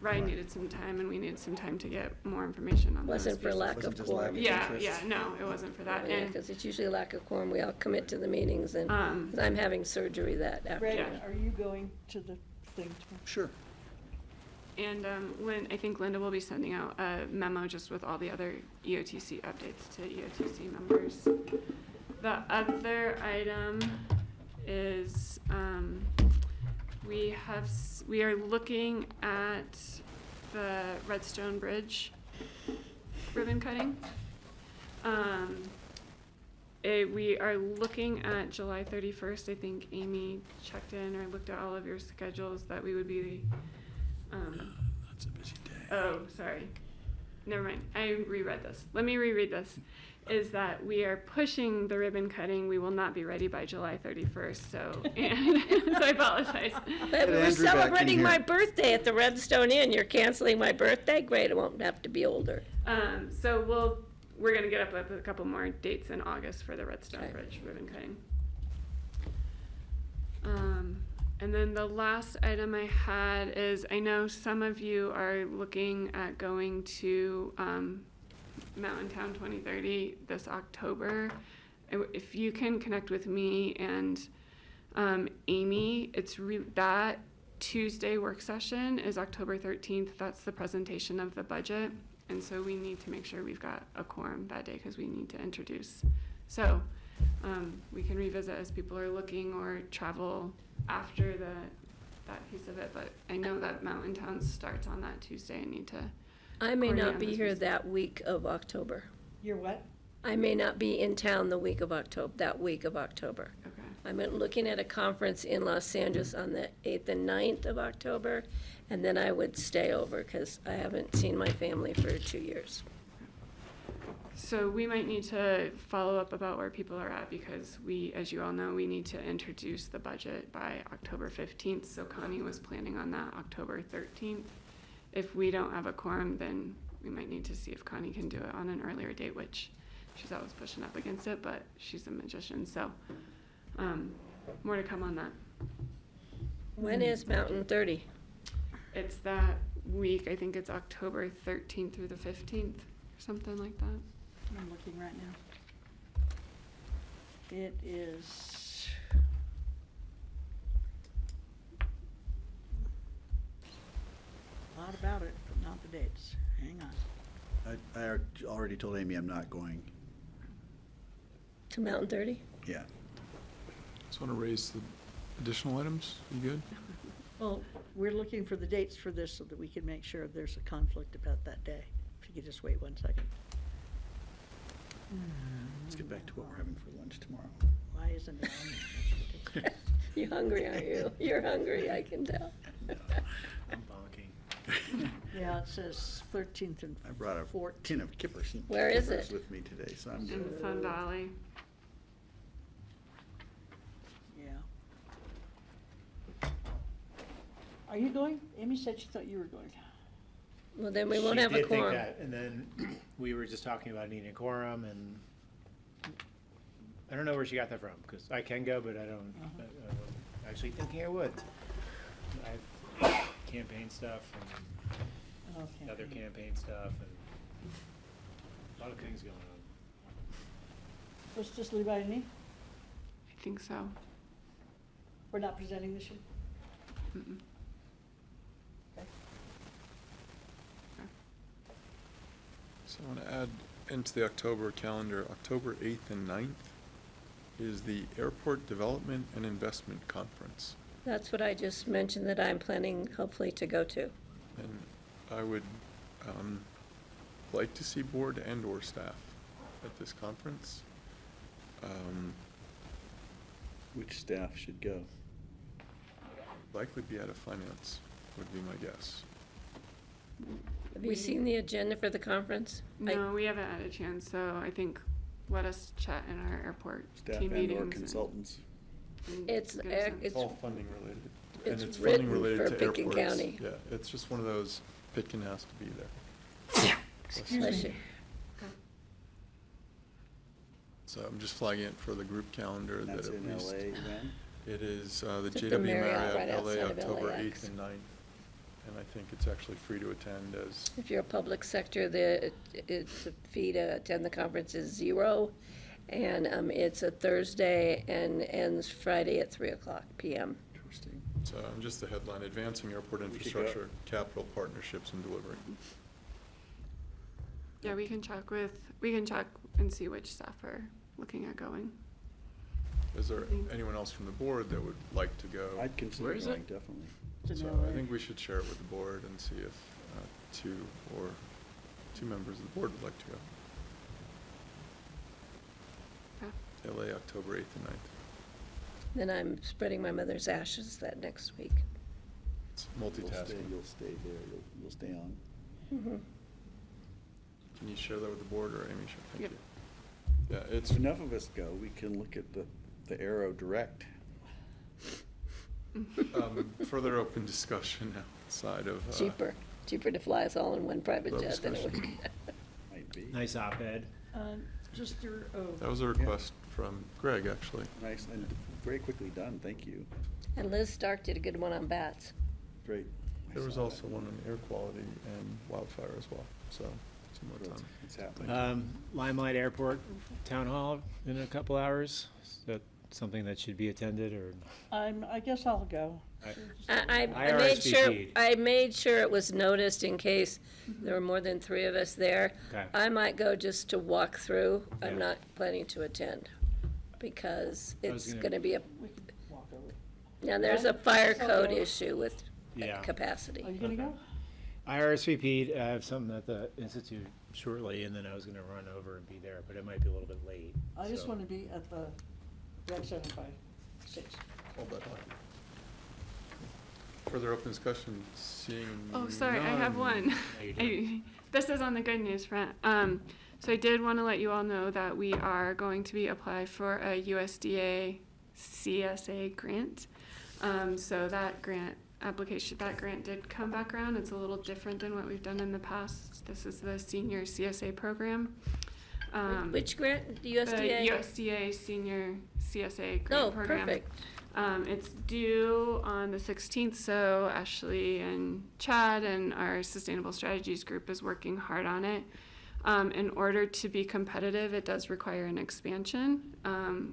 Ryan needed some time and we needed some time to get more information on those Wasn't for pieces. lack of quorum. Yeah, no, it wasn't for that. Yeah, And because it's usually lack of quorum. We all commit to the meetings, and 'cause I'm having surgery that Greg, afternoon. are you going to the thing tomorrow? Sure. And when I think Linda will be sending out a memo just with all the other EOTC updates to EOTC members. The other item is we are looking at the Redstone Bridge ribbon cutting. We are looking at July 31st. I think Amy checked in or looked at all of your schedules that we would be. That's a busy day. Oh, sorry. Never mind. I reread this. Let me reread this. Is that we are pushing the ribbon cutting. We will not be ready by July 31st. So, and so I apologize. But we were Andrew back in celebrating my here. birthday at the Redstone Inn. You're canceling my birthday? Great, I won't have to be older. So we're gonna get up with a couple more dates in August for the Redstone Okay. Bridge ribbon cutting. And then the last item I had is, I know some of you are looking at going to Mountain Town 2030 this October. If you can connect with me and Amy, that Tuesday work session is October 13th. That's the presentation of the budget. And so we need to make sure we've got a quorum that day because we need to introduce. So we can revisit as people are looking or travel after that piece of it. But I know that Mountain Town starts on that Tuesday. I need to. I may coordinate not on be those here pieces. that week of October. You're what? I may not be in town the week of October, that week of October. Okay. I'm looking at a conference in Los Angeles on the 8th and 9th of October, and then I would stay over because I haven't seen my family for 2 years. So we might need to follow up about where people are at because we, as you all know, we need to introduce the budget by October 15th. So Connie was planning on that October 13th. If we don't have a quorum, then we might need to see if Connie can do it on an earlier date, which she's always pushing up against it, but she's a magician. So more to come on that. When is Mountain 30? It's that week. I think it's October 13th through the 15th, or something like that. I'm looking right now. It is. A lot about it, but not the dates. Hang on. I already told Amy I'm not going. To Mountain 30? Yeah. Just want to raise the additional items. You good? Well, we're looking for the dates for this so that we can make sure there's a conflict about that day. If you could just wait 1 second. Let's get back to what we're having for lunch tomorrow. Why isn't it on there? That's ridiculous. You're hungry, aren't you? You're hungry, I can tell. I'm bonking. Yeah, it says 13th and I brought a 14th. tin of kippers Where is it? with me today, so I'm In good. Sun Valley. Yeah. Are you going? Amy said she thought you were going. Well, then we won't She have a did think quorum. that, and then we were just talking about needing a quorum, and I don't know where she got that from, because I can go, but I don't, I wasn't actually thinking I would. I have campaign stuff and Okay. other campaign stuff, and a lot of things going on. Let's just leave it at me. I think so. We're not presenting this year? Mm-mm. So I want to add into the October calendar, October 8th and 9th is the Airport Development and Investment Conference. That's what I just mentioned that I'm planning hopefully to go to. And I would like to see board and or staff at this conference. Which staff should go? Likely be out of finance, would be my guess. Have you seen the agenda for the conference? No, we haven't had a chance, so I think let us chat in our airport Staff team and meetings. or consultants? It's, get a sense. It's all funding related. It's And it's funding written related for to Pitkin airports. County. Yeah, it's just one of those, Pitkin has to be there. Bless you. So I'm just flagging it for the group calendar that That's at in least. LA when? It is the It's at JW the Marriott Marriott right LA, outside of October LAX. 8th and 9th. and I think it's actually free to attend as, If you're a public sector, the fee to attend the conference is $0. And it's a Thursday and ends Friday at 3:00 p.m. Interesting. so just the headline, Advancing Airport We should go. Infrastructure, Capital Partnerships and Delivery. Yeah, we can check and see which staff are looking at going. Is there anyone else from the board that would like to go? I'd consider Where is going, it? definitely. It's in So LA. I think we should share it with the board and see if two members of the board would like to go. LA, October 8th and 9th. Then I'm spreading my mother's ashes that next week. It's You'll multitasking. stay there, you'll stay on. Mhm. Can you share that with the board, or Amy should? Thank Yep. you. Yeah, it's, If enough of us go, we can look at the Aero direct. further open discussion outside of. Cheaper to fly us all in one private Well, jet than it would. discussion. Might be. Nice op-ed. Just your, That was a request from Greg, actually. Nice, and very quickly done, thank you. And Liz Stark did a good one on bats. Great. I There was saw also one on air quality and wildfire as well, so some more that. time. It's happening. Limelight Airport Town Hall in a couple hours. Is that something that should be attended, or? I guess I'll go. I RSVP'd. made sure it was noticed in case there were more than 3 of us there. Okay. I might go just to walk through. I'm Yeah. not planning to attend because I was it's gonna- gonna be a, We can walk over. now there's a fire I'll code go. issue with Yeah. capacity. Are you gonna go? I RSVP'd. I have something at the Institute shortly, and then I was gonna run over and be there, but it might be a little bit late. I just so- wanna be at the Rec Center by 6. Hold that on. Further open discussion, seeing Oh, sorry, I have none. one. No, you don't. This is on the good news front. So I did want to let you all know that we are going to be applying for a USDA CSA grant. So that grant did come back around. It's a little different than what we've done in the past. This is the senior CSA program. Which grant? The The USDA? USDA Senior CSA grant Oh, program. perfect. It's due on the 16th, so Ashley and Chad and our Sustainable Strategies group is working hard on it. In order to be competitive, it does require an expansion.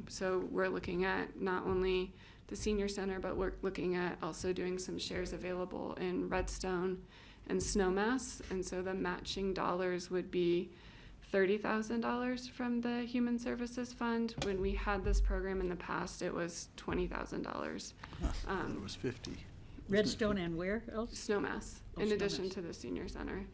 So we're looking at not only the senior center, but we're looking at also doing some shares available in Redstone and Snowmass. And so the matching dollars would be $30,000 from the Human Services Fund. When we had this program in the past, it was $20,000. It was 50. Redstone and where else? Snowmass, Oh, in addition Snowmass. to the senior center.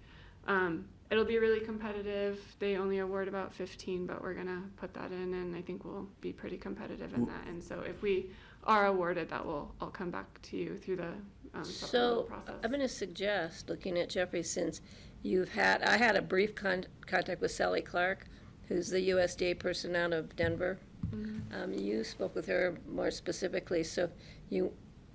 It'll be really competitive. They only award about 15, but we're gonna put that in, and I think we'll be pretty competitive in that. And so if we are awarded, that will all come back to you through the supplemental So process. I'm gonna suggest, looking at Jeffrey, since I had a brief contact with Sally Clark, who's the USDA person out of Denver. You spoke with her more specifically, so you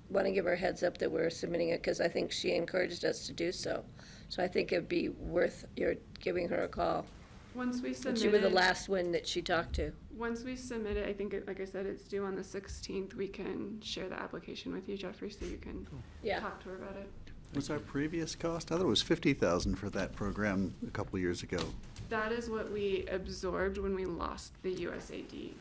want to give her a heads up that we're submitting it, because I think she encouraged us to do so. So I think it'd be worth your giving her a call. Once we And submit you were the it- last one that she talked to. Once we submit it, I think, like I said, it's due on the 16th. We can share the application with you, Jeffrey, so you can Yeah. talk to her about it. Was our previous cost? I thought it was 50,000 for that program a couple years ago. That is what we absorbed when we lost the USDA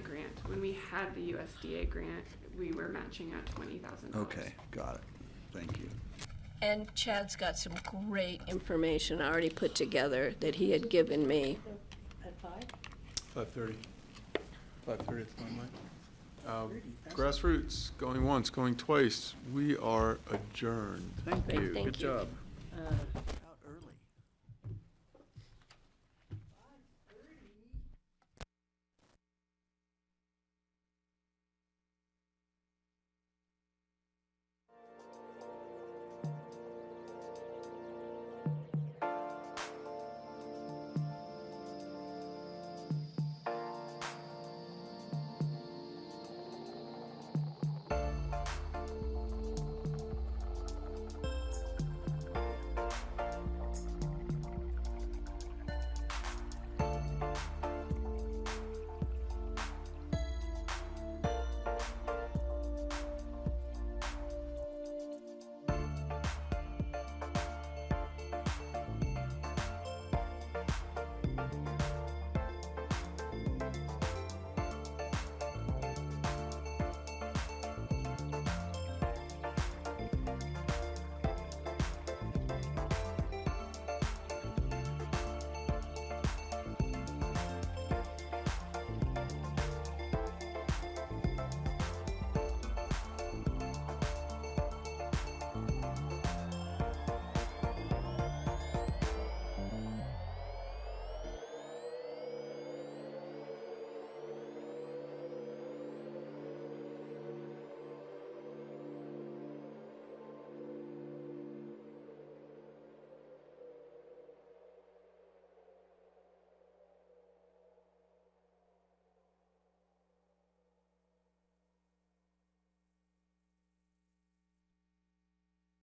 grant. When we had the USDA grant, we were matching at $20,000. Okay, got it. Thank you. And Chad's got some great information already put together that he had given me. At 5? 5:30. 5:30 at the limelight. Grassroots, going once, going twice. We are adjourned. Thank Great, you. thank Good you. job.